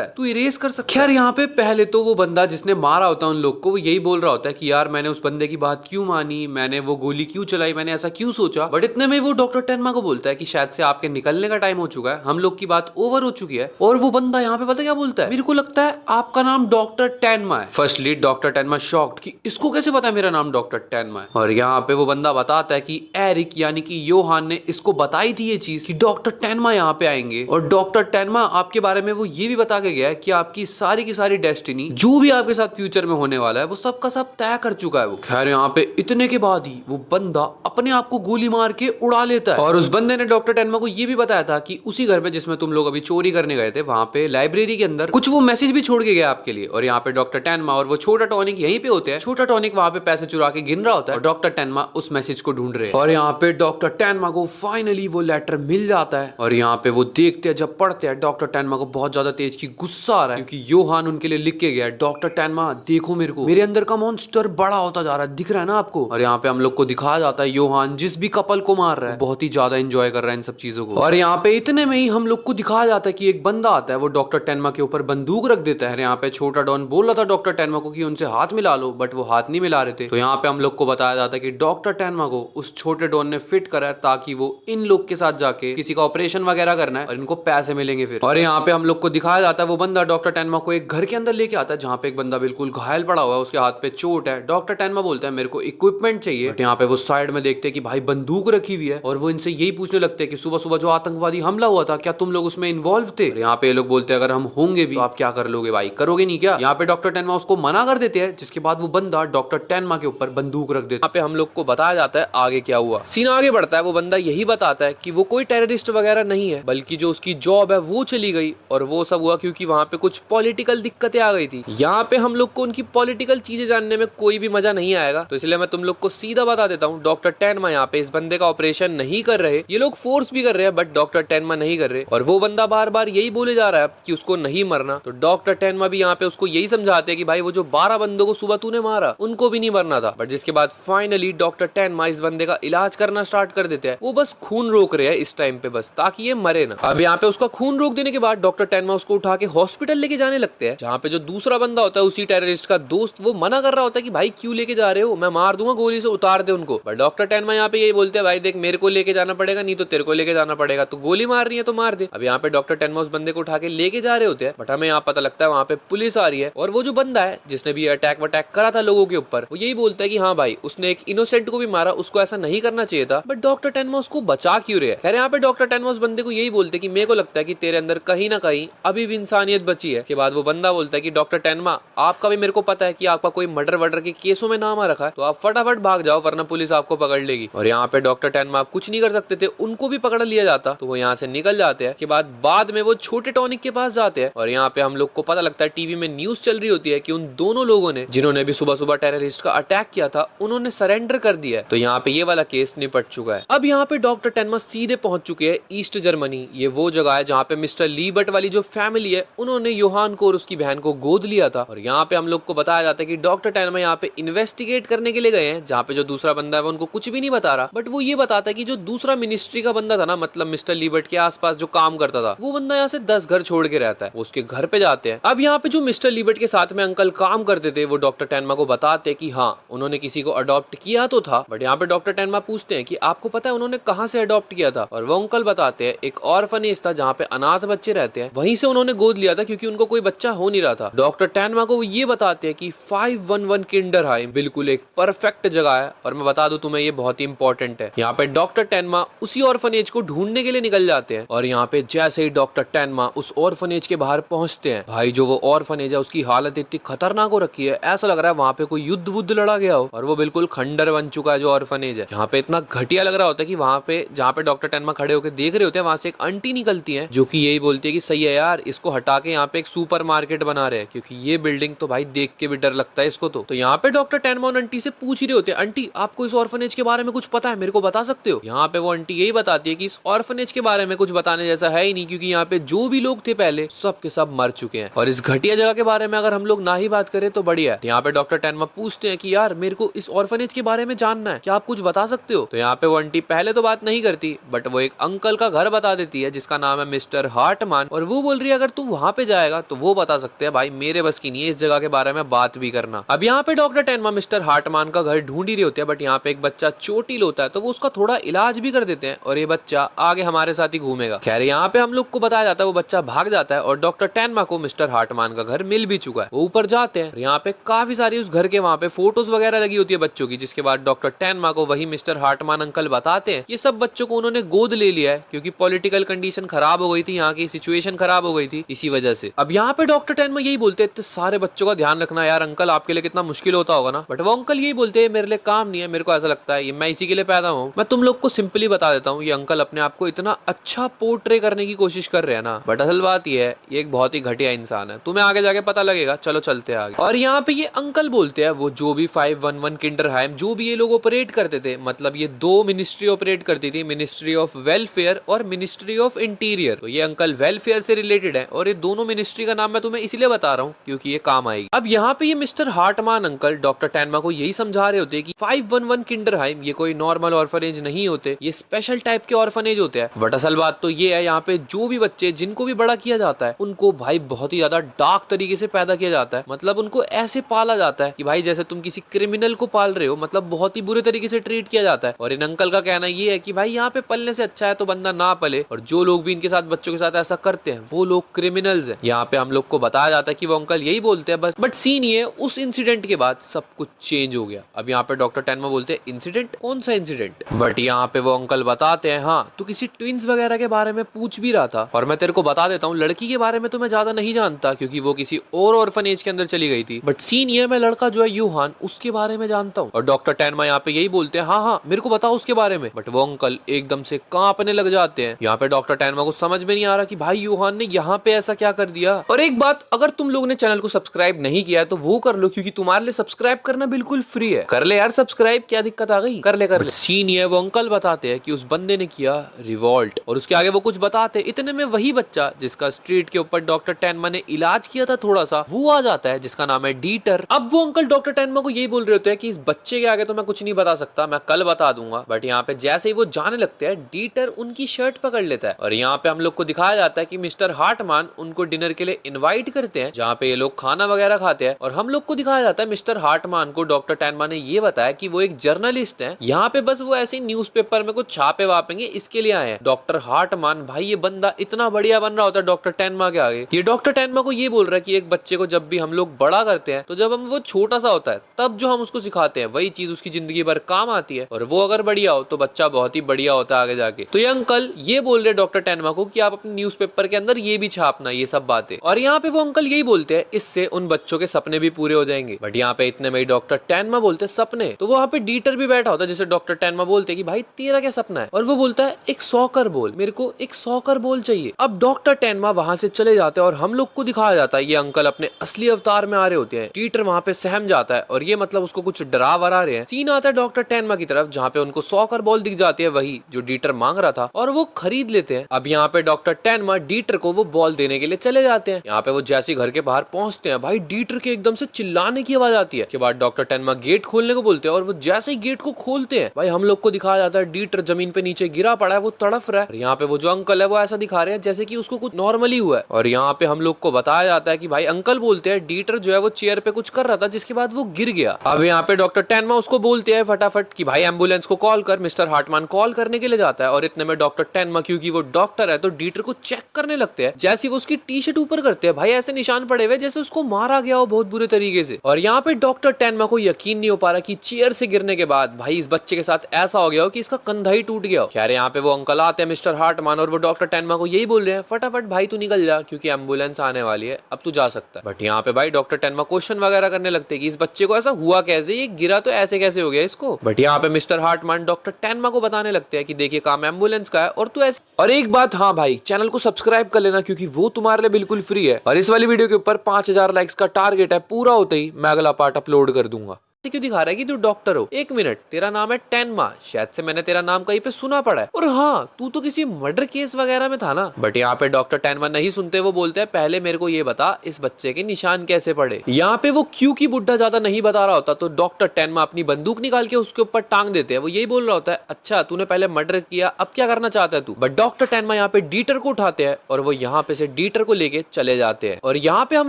है, तू इरेज कर सकता है। खैर यहाँ पे पहले तो वो बंदा जिसने मारा होता है उन लोग को, वो यही बोल रहा होता है कि यार मैंने उस बंदे की बात क्यों मानी, मैंने वो गोली क्यों चलाई, मैंने ऐसा क्यों सोचा। बट इतने में वो डॉक्टर टेनमा को बोलता है कि शायद से आपके निकलने का टाइम हो चुका है, हम लोग की बात ओवर हो चुकी है। और वो बंदा यहाँ पे पता क्या बोलता है, मेरे को लगता है आपका नाम डॉक्टर टेनमा है। फर्स्टली डॉक्टर टेनमा शॉक्ड कि इसको कैसे पता है मेरा नाम डॉक्टर टेनमा है। और यहाँ पे वो बंदा बताता है कि एरिक यानी कि योहान ने इसको बताई थी ये चीज कि डॉक्टर टेनमा यहाँ पे आएंगे, और डॉक्टर टेनमा आपके बारे में वो ये भी बता के गया है कि आपकी सारी की सारी डेस्टिनी, जो भी आपके साथ फ्यूचर में होने वाला है, वो सब का सब तय कर चुका है वो। खैर यहाँ पे इतने के बाद ही वो बंदा अपने आप को गोली मार के उड़ा लेता है। और उस बंदे ने डॉक्टर टेनमा को ये भी बताया था कि उसी घर पे जिसमें तुम लोग अभी चोरी करने गए थे, वहां पे लाइब्रेरी के अंदर कुछ वो मैसेज भी छोड़ के गया आपके लिए। और यहाँ पे डॉक्टर टेनमा और वो छोटा टॉनिक यहीं पे होते हैं। छोटा टॉनिक वहां पे पैसे चुरा के गिन रहा होता है और डॉक्टर टेनमा उस मैसेज को ढूंढ रहे हैं। और यहाँ पे डॉक्टर टेनमा को फाइनली वो लेटर मिल जाता है। और यहाँ पे वो देखते हैं, जब पढ़ते हैं, डॉक्टर टेनमा को बहुत ज्यादा तेज की गुस्सा आ रहा है, क्योंकि योहान उनके लिए लिख के गया है, डॉक्टर टेनमा देखो मेरे को, मेरे अंदर का मॉन्स्टर बड़ा होता जा रहा है, दिख रहा है ना आपको। और यहाँ पे हम लोग को दिखाया जाता है योहान जिस भी कपल को मार रहा है बहुत ही ज्यादा एंजॉय कर रहा है इन सब चीजों को। और यहाँ पे इतने में ही हम लोग को दिखाया जाता है कि एक बंदा आता है, वो डॉक्टर टेनमा के ऊपर बंदूक रख देता है। यहाँ पे छोटा डॉन बोल रहा था डॉक्टर टेनमा को कि उनसे हाथ मिला लो, बट वो हाथ नहीं मिला रहे थे। तो यहाँ पे हम लोग को बताया जाता है कि डॉक्टर टेनमा को उस छोटे डॉन ने फिट करा है ताकि वो इन लोग के साथ जाके किसी का ऑपरेशन वगैरह करना है और इनको पैसे मिलेंगे फिर। और यहाँ पे हम लोग को दिखाया जाता है वो बंदा डॉक्टर टेनमा को एक घर के अंदर लेके आता है, जहाँ पे एक बंदा बिल्कुल घायल पड़ा हुआ है, उसके हाथ पे चोट है। डॉक्टर टेनमा बोलता है मेरे को इक्विपमेंट चाहिए, बट यहाँ पे वो साइड में देखते हैं कि भाई बंदूक रखी हुई है, और वो इनसे यही पूछने लगते हैं कि सुबह सुबह जो आतंकवादी हमला हुआ था, क्या तुम लोग उसमें इन्वॉल्व थे? यहाँ पे ये लोग बोलते हैं अगर हम होंगे भी तो आप क्या कर लोगे भाई, करोगे नहीं क्या? यहाँ पे डॉक्टर टेनमा उसको मना कर देते हैं, जिसके बाद वो बंदा डॉक्टर टेनमा के ऊपर बंदूक रख देता है। यहाँ पे हम लोग को बताया जाता है आगे क्या हुआ। सीन आगे बढ़ता है, वो बंदा यही बताता है कि वो कोई टेररिस्ट वगैरह नहीं है, बल्कि जो उसकी जॉब है वो चली गई, और वो सब हुआ क्योंकि वहाँ पे कुछ पॉलिटिकल दिक्कतें आ गई थी। यहाँ पे हम लोग को उनकी पॉलिटिकल चीजें जानने में कोई भी मजा नहीं आएगा, तो इसलिए मैं तुम लोग को सीधा बता देता हूँ, डॉक्टर टेनमा यहाँ पे इस बंदे का ऑपरेशन नहीं कर रहे। ये लोग फोर्स भी कर रहे हैं, बट डॉक्टर टेनमा नहीं कर रहे। और वो बंदा बार बार यही बोले जा रहा है कि उसको नहीं मरना, तो डॉक्टर टेनमा भी यहाँ पे उसको यही समझाते हैं कि भाई वो जो 12 बंदों को सुबह तूने मारा, उनको भी नहीं मरना था। बट जिसके बाद फाइनली डॉक्टर टेनमा इस बंदे का इलाज करना स्टार्ट कर देते हैं। वो बस खून रोक रहे हैं इस टाइम पे, बस ताकि ये मरे ना। अब यहाँ पे उसका खून रोक देने के बाद डॉक्टर टेनमा उसको उठा के हॉस्पिटल लेके जाने लगते हैं, जहाँ पे जो दूसरा बंदा होता है उसी टेररिस्ट का दोस्त, वो मना कर रहा होता है कि भाई क्यों लेके जा रहे हो, मैं मार दूंगा गोली से, उतार दे उनको। बट डॉक्टर टेनमा यहाँ पे यही बोलते हैं भाई देख मेरे को लेके जाना पड़ेगा, नहीं तो तेरे को लेके जाना पड़ेगा, तो गोली मार रही है तो मार दे। अब यहाँ पे डॉक्टर टेनमा उस बंदे को उठा के लेके जा रहे होते हैं, बट हमें यहाँ पता लगता है वहाँ पे पुलिस आ रही है। और वो जो बंदा है जिसने भी अटैक वटैक करा था लोगों के ऊपर, वो यही बोलता है कि हाँ भाई उसने एक इनोसेंट को भी मारा, उसको ऐसा नहीं करना चाहिए था, बट डॉक्टर टेनमा उसको बचा क्यों रहे? खैर यहाँ पे डॉक्टर टेनमा उस बंदे को यही बोलते कि मेरे को लगता है कि तेरे अंदर कहीं ना कहीं अभी भी इंसानियत बची है। के बाद वो बंदा बोलता है कि डॉक्टर टेनमा आपका भी मेरे को पता है कि आपका कोई मर्डर वर्डर के केसों में नाम आ रखा है, तो आप फटाफट भाग जाओ वरना पुलिस आपको पकड़ लेगी। और यहाँ पे डॉक्टर टेनमा आप कुछ नहीं कर सकते थे, उनको भी पकड़ लिया जाता, तो वो यहाँ से निकल जाते हैं। के बाद में वो छोटे टॉनिक के पास जाते हैं, और यहाँ पे हम लोग को पता लगता है टीवी में न्यूज चल रही होती है कि उन दोनों लोगों ने जिन्होंने भी सुबह सुबह टेररिस्ट का अटैक किया था, उन्होंने सरेंडर कर दिया है। तो यहाँ पे ये वाला केस निपट चुका है। अब यहाँ पे डॉक्टर टेनमा सीधे पहुंच चुके हैं ईस्ट जर्मनी। ये वो जगह है जहाँ पे मिस्टर लीबर्ट वाली जो फैमिली है, उन्होंने योहान को और उसकी बहन को गोद लिया था। और यहाँ पे हम लोग को बताया जाता है कि डॉक्टर टेनमा यहाँ यहाँ पे इन्वेस्टिगेट करने के लिए गए हैं, जहाँ पे जो दूसरा बंदा है वो उनको कुछ भी नहीं बता रहा, बट वो ये बताता है कि जो दूसरा मिनिस्ट्री का बंदा था ना, मतलब मिस्टर लिबर्ट के आसपास जो काम करता था, वो बंदा यहाँ से 10 घर छोड़ के रहता है। वो उसके घर पे जाते हैं। अब यहाँ पे जो मिस्टर लिबर्ट के साथ में अंकल काम करते थे, वो डॉक्टर टेनमा को बताते हैं कि हाँ, उन्होंने किसी को अडॉप्ट किया तो था, बट यहाँ पे डॉक्टर टेनमा पूछते हैं कि आपको पता है उन्होंने कहाँ से अडॉप्ट किया था, और वो अंकल बताते हैं एक ऑर्फनेज था जहाँ पे अनाथ बच्चे रहते हैं, वहीं से उन्होंने गोद लिया था क्योंकि उनको कोई बच्चा हो नहीं रहा था। डॉक्टर टेनमा को ये बताते हैं कि 511 किंडरहाइम बिल्कुल एक परफेक्ट जगह है, और मैं बता दूं तुम्हें ये बहुत ही इंपॉर्टेंट है। यहाँ पे डॉक्टर टेनमा उसी ऑर्फनेज को ढूंढने के लिए निकल जाते हैं, और यहाँ पे जैसे ही डॉक्टर टेनमा उस ऑर्फनेज के बाहर पहुंचते हैं, भाई जो वो ऑर्फनेज है उसकी हालत इतनी खतरनाक हो रखी है, ऐसा लग रहा है वहाँ पे कोई युद्ध वुद्ध लड़ा गया हो, और वो बिल्कुल खंडर बन चुका है जो ऑर्फनेज है। यहाँ पे इतना घटिया लग रहा होता है कि वहाँ पे जहाँ पे डॉक्टर टेनमा खड़े होकर देख रहे होते हैं, वहां से एक आंटी निकलती है जो कि यही बोलती है कि सही है यार, इसको हटा के यहाँ पे एक सुपर मार्केट बना रहे हैं, क्योंकि ये बिल्डिंग तो भाई देख के भी डर लगता है इसको। तो यहाँ पे डॉक्टर टेनमा आंटी से पूछ ही रहे होते हैं, आंटी आपको इस ऑर्फनेज के बारे में कुछ पता है, मेरे को बता सकते हो? यहाँ पे वो आंटी यही बताती है कि इस ऑर्फनेज के बारे में कुछ बताने जैसा है ही नहीं, क्योंकि यहाँ पे जो भी लोग थे पहले सब के सब मर चुके हैं, और इस घटिया जगह के बारे में अगर हम लोग ना ही बात करें तो बढ़िया है। यहाँ पे डॉक्टर टेनमा पूछते हैं कि यार मेरे को इस ऑर्फनेज के बारे में जानना है, क्या आप कुछ बता सकते हो? तो यहाँ पे वो आंटी पहले तो बात नहीं करती, बट वो एक अंकल का घर बता देती है जिसका नाम है मिस्टर हार्टमान, और वो बोल रही है अगर तू वहां पे जाएगा तो वो बता सकते हैं, भाई मेरे बस की नहीं है इस जगह के बारे में बात भी करना। अब यहाँ पे डॉक्टर टेनमा मिस्टर हार्टमान का घर ढूंढ ही रहे होते हैं, बट यहाँ पे एक बच्चा चोटिल होता है तो वो उसका थोड़ा इलाज भी कर देते हैं, और ये बच्चा आगे हमारे साथ ही घूमेगा। खैर यहाँ पे हम लोग को बताया जाता है वो बच्चा भाग जाता है, और डॉक्टर टेनमा को मिस्टर हार्टमान का घर मिल भी चुका है। वो ऊपर जाते हैं, यहाँ पे काफी सारी उस घर के वहाँ पे फोटोज वगैरह लगी होती है बच्चों की, जिसके बाद डॉक्टर टेनमा को वही मिस्टर हार्टमान अंकल बताते हैं ये सब बच्चों को उन्होंने गोद ले लिया है, क्योंकि पॉलिटिकल कंडीशन खराब हो गई थी, यहाँ की सिचुएशन खराब हो गई थी इसी वजह से। अब यहाँ पे डॉक्टर टेनमा यही बोलते हैं सारे बच्चों का ध्यान रखना यार अंकल, आपके लिए कितना मुश्किल होता होगा ना, बट वो अंकल यही बोलते हैं मेरे लिए काम नहीं है, मेरे को ऐसा लगता है ये मैं इसी के लिए पैदा हूँ। मैं तुम लोग को सिंपली बता देता हूँ, ये अंकल अपने आप को इतना अच्छा पोर्ट्रे करने की कोशिश कर रहे हैं ना, बट असल बात ये है ये एक बहुत ही घटिया इंसान है, तुम्हें आगे जाके पता लगेगा। चलो चलते हैं आगे। और यहाँ पे ये अंकल बोलते हैं वो जो भी 511 किंडरहाइम जो भी ये लोग ऑपरेट करते थे, मतलब ये दो मिनिस्ट्री ऑपरेट करती थी, मिनिस्ट्री ऑफ वेलफेयर और मिनिस्ट्री ऑफ इंटीरियर। तो ये अंकल वेलफेयर से रिलेटेड है, और ये दोनों मिनिस्ट्री का नाम मैं तुम्हें इसलिए बता रहा हूँ क्योंकि ये काम आएगी। अब यहाँ पे ये मिस्टर हार्टमान अंकल डॉक्टर टेनमा को यही समझा रहे होते हैं कि 511 किंडरहाइम ये कोई नॉर्मल ऑर्फनेज नहीं होते, ये स्पेशल टाइप के ऑर्फनेज होते हैं। बट असल बात तो ये है यहाँ पे जो भी बच्चे जिनको भी बड़ा किया जाता है उनको भाई बहुत ही ज्यादा डार्क तरीके से पैदा किया जाता है, मतलब उनको ऐसे पाला जाता है कि भाई जैसे तुम किसी क्रिमिनल को पाल रहे हो, मतलब बहुत ही बुरे तरीके से ट्रीट किया जाता है। और इन अंकल का कहना ये है कि भाई यहाँ पे पलने से अच्छा है तो बंदा ना पले, और जो लोग भी इनके साथ बच्चों के साथ ऐसा करते हैं वो लोग क्रिमिनल्स हैं। यहाँ पे हम लोग को बताया जाता है कि वो अंकल यही बोलते हैं बस, बट सीन ये उस इंसिडेंट के बाद सब कुछ चेंज हो गया। अब यहाँ पे डॉक्टर टेनमा बोलते हैं इंसिडेंट, कौन सा इंसिडेंट? बट यहाँ पे वो अंकल बताते हैं हाँ तू किसी ट्विंस वगैरह के बारे में पूछ भी रहा था, और मैं तेरे को बता देता हूँ लड़की के बारे में तो मैं ज्यादा नहीं जानता क्योंकि वो किसी और ऑर्फनेज के अंदर चली गई थी, बट सीन ये मैं लड़का जो है यूहान उसके बारे में जानता हूँ। और डॉक्टर टेनमा यहाँ पे यही बोलते हैं हाँ हाँ मेरे को बताओ उसके बारे में, बट वो अंकल एकदम से कांपने लग जाते हैं। यहाँ पे डॉक्टर टेनमा को समझ में नहीं आ रहा कि भाई यूहान ने यहाँ पे ऐसा क्या कर दिया। और एक बात, अगर तुम लोगों ने चैनल को सब्सक्राइब नहीं किया है तो वो कर लो, क्योंकि तुम्हारे लिए सब्सक्राइब करना बिल्कुल फ्री है। कर ले यार सब्सक्राइब, क्या दिक्कत आ गई, कर ले। सीन ये वो अंकल बताते हैं कि उस बंदे ने किया रिवॉल्ट, और उसके आगे वो कुछ बताते, इतने में वही बच्चा जिसका स्ट्रीट के ऊपर डॉक्टर टेनमा ने इलाज किया था थोड़ा सा, वो आ जाता है जिसका नाम है डीटर। अब वो अंकल डॉक्टर टेनमा को यही बोल रहे होते हैं कि इस बच्चे के आगे तो मैं कुछ नहीं बता सकता, मैं कल बता दूंगा। बट यहाँ पे जैसे ही वो जाने लगते हैं डीटर उनकी शर्ट पकड़ लेता है, और यहाँ पे हम लोग को दिखाया जाता है कि मिस्टर हार्टमान उनको डिनर के लिए इन्वाइट करते हैं, जहाँ पे ये लोग खाना वगैरह खाते हैं। और हम लोग को दिखाया जाता है मिस्टर हार्टमान को डॉक्टर टेनमा ने ये बताया कि वो एक जर्नलिस्ट है, यहाँ पे बस वो ऐसे न्यूज़पेपर में कुछ छापे वापेंगे इसके लिए आए हैं। डॉक्टर हार्टमान भाई ये बंदा इतना बढ़िया बन रहा होता है डॉक्टर टेनमा के आगे। ये डॉक्टर टेनमा को ये बोल रहा है कि एक बच्चे को जब भी हम लोग बड़ा करते हैं तो जब हम वो छोटा सा होता है तब जो हम उसको सिखाते हैं वही चीज उसकी जिंदगी भर काम आती है, और वो अगर बढ़िया हो तो बच्चा बहुत ही बढ़िया होता है आगे जाके। तो ये अंकल ये बोल रहे डॉक्टर टेनमा को कि आप अपने न्यूज़पेपर के अंदर ये भी छापना ये सब बातें, और यहाँ पे वो अंकल यही बोलते हैं इससे उन बच्चों के सपने भी पूरे हो जाएंगे। बट यहाँ पे इतने में डॉक्टर टेनमा बोलते सपने, तो वहाँ पे डीटर भी बैठा होता है जिसे डॉक्टर टेनमा बोलते हैं कि भाई तेरा क्या सपना है, और वो बोलता है एक सॉकर बॉल, मेरे को एक सॉकर बॉल चाहिए। अब डॉक्टर टेनमा वहां से चले जाते हैं और हम लोग को दिखाया जाता है ये अंकल अपने असली अवतार में आ रहे होते हैं। डीटर वहां पे सहम जाता है और ये मतलब उसको कुछ डरा वरा रहे हैं। सीन आता है डॉक्टर टेनमा की तरफ जहाँ पे उनको सॉकर बॉल दिख जाती है, वही जो डीटर मांग रहा था, और वो खरीद लेते हैं। अब यहाँ पे डॉक्टर टेनमा डीटर को वो बॉल देने के लिए चले जाते हैं। यहाँ पे वो जैसे घर के बाहर पहुंचते हैं भाई डीटर के एकदम से चिल्लाने की आवाज जाती है। के बाद डॉक्टर टेनमा गेट खोलने को बोलते हैं और वो जैसे ही गेट को खोलते हैं भाई हम लोग को दिखाया जाता है डीटर जमीन पे नीचे गिरा पड़ा है, वो तड़फ रहा है। यहाँ पे वो जो अंकल है वो ऐसा दिखा रहे हैं जैसे कि उसको कुछ नॉर्मली हुआ है। और यहाँ पे हम लोग को बताया जाता है कि भाई अंकल बोलते हैं डीटर जो है वो चेयर पे कुछ कर रहा था जिसके बाद वो गिर गया। अब यहाँ पे डॉक्टर टेनमा उसको बोलते हैं फटाफट कि भाई एम्बुलेंस को कॉल कर। मिस्टर हार्टमैन कॉल करने के लिए जाता है और इतने में डॉक्टर टेनमा क्योंकि वो डॉक्टर है तो डीटर को चेक करने लगते हैं। जैसे वो उसकी टी शर्ट ऊपर करते हैं भाई ऐसे निशान पड़े हुए जैसे उसको मारा गया हो बहुत बुरे तरीके से। और यहाँ पे डॉक्टर टेनमा को यकीन नहीं हो पा रहा कि चेयर से गिरने के बाद भाई इस बच्चे के साथ ऐसा हो गया हो कि इसका कंधा ही टूट गया हो। खैर यहाँ पे वो अंकल आते हैं मिस्टर हार्टमैन और वो डॉक्टर टेनमा को यही बोल रहे हैं फटाफट भाई तू निकल जा क्योंकि एम्बुलेंस आने वाली है, अब तू जा सकता है। बट यहाँ पे भाई डॉक्टर टेनमा क्वेश्चन वगैरह करने लगते हैं कि इस बच्चे को ऐसा हुआ कैसे, ये गिरा तो ऐसे कैसे हो गया इसको। बट यहाँ पे मिस्टर हार्टमैन डॉक्टर टेनमा को बताने लगते हैं कि देखिए काम एम्बुलेंस का है और तू ऐसे। और एक बात हाँ भाई, चैनल को सब्सक्राइब कर लेना क्योंकि वो तुम्हारे लिए बिल्कुल फ्री है। और इस वाली वीडियो के ऊपर 5000 लाइक्स का टारगेट है, पूरा होते ही मैं अगला पार्ट अपलोड कर दूंगा। क्यों दिखा रहा है कि तू डॉक्टर हो? एक मिनट, तेरा नाम है टेनमा, शायद से मैंने तेरा नाम कहीं पे सुना पड़ा है। और हाँ तू तो किसी मर्डर केस वगैरह में था ना। बट यहाँ पे डॉक्टर टेनमा नहीं सुनते, वो बोलते हैं पहले मेरे को ये बता इस बच्चे के निशान कैसे पड़े। यहाँ पे वो क्योंकि बुड्ढा ज्यादा नहीं बता रहा होता तो डॉक्टर टेनमा अपनी बंदूक निकाल के उसके ऊपर टांग देते हैं। वो यही बोल रहा होता है अच्छा तूने पहले मर्डर किया, अब क्या करना चाहता है तू। बट डॉक्टर टेनमा यहाँ पे डीटर को उठाते हैं और वो यहाँ पे से डीटर को लेके चले जाते हैं। और यहाँ पे हम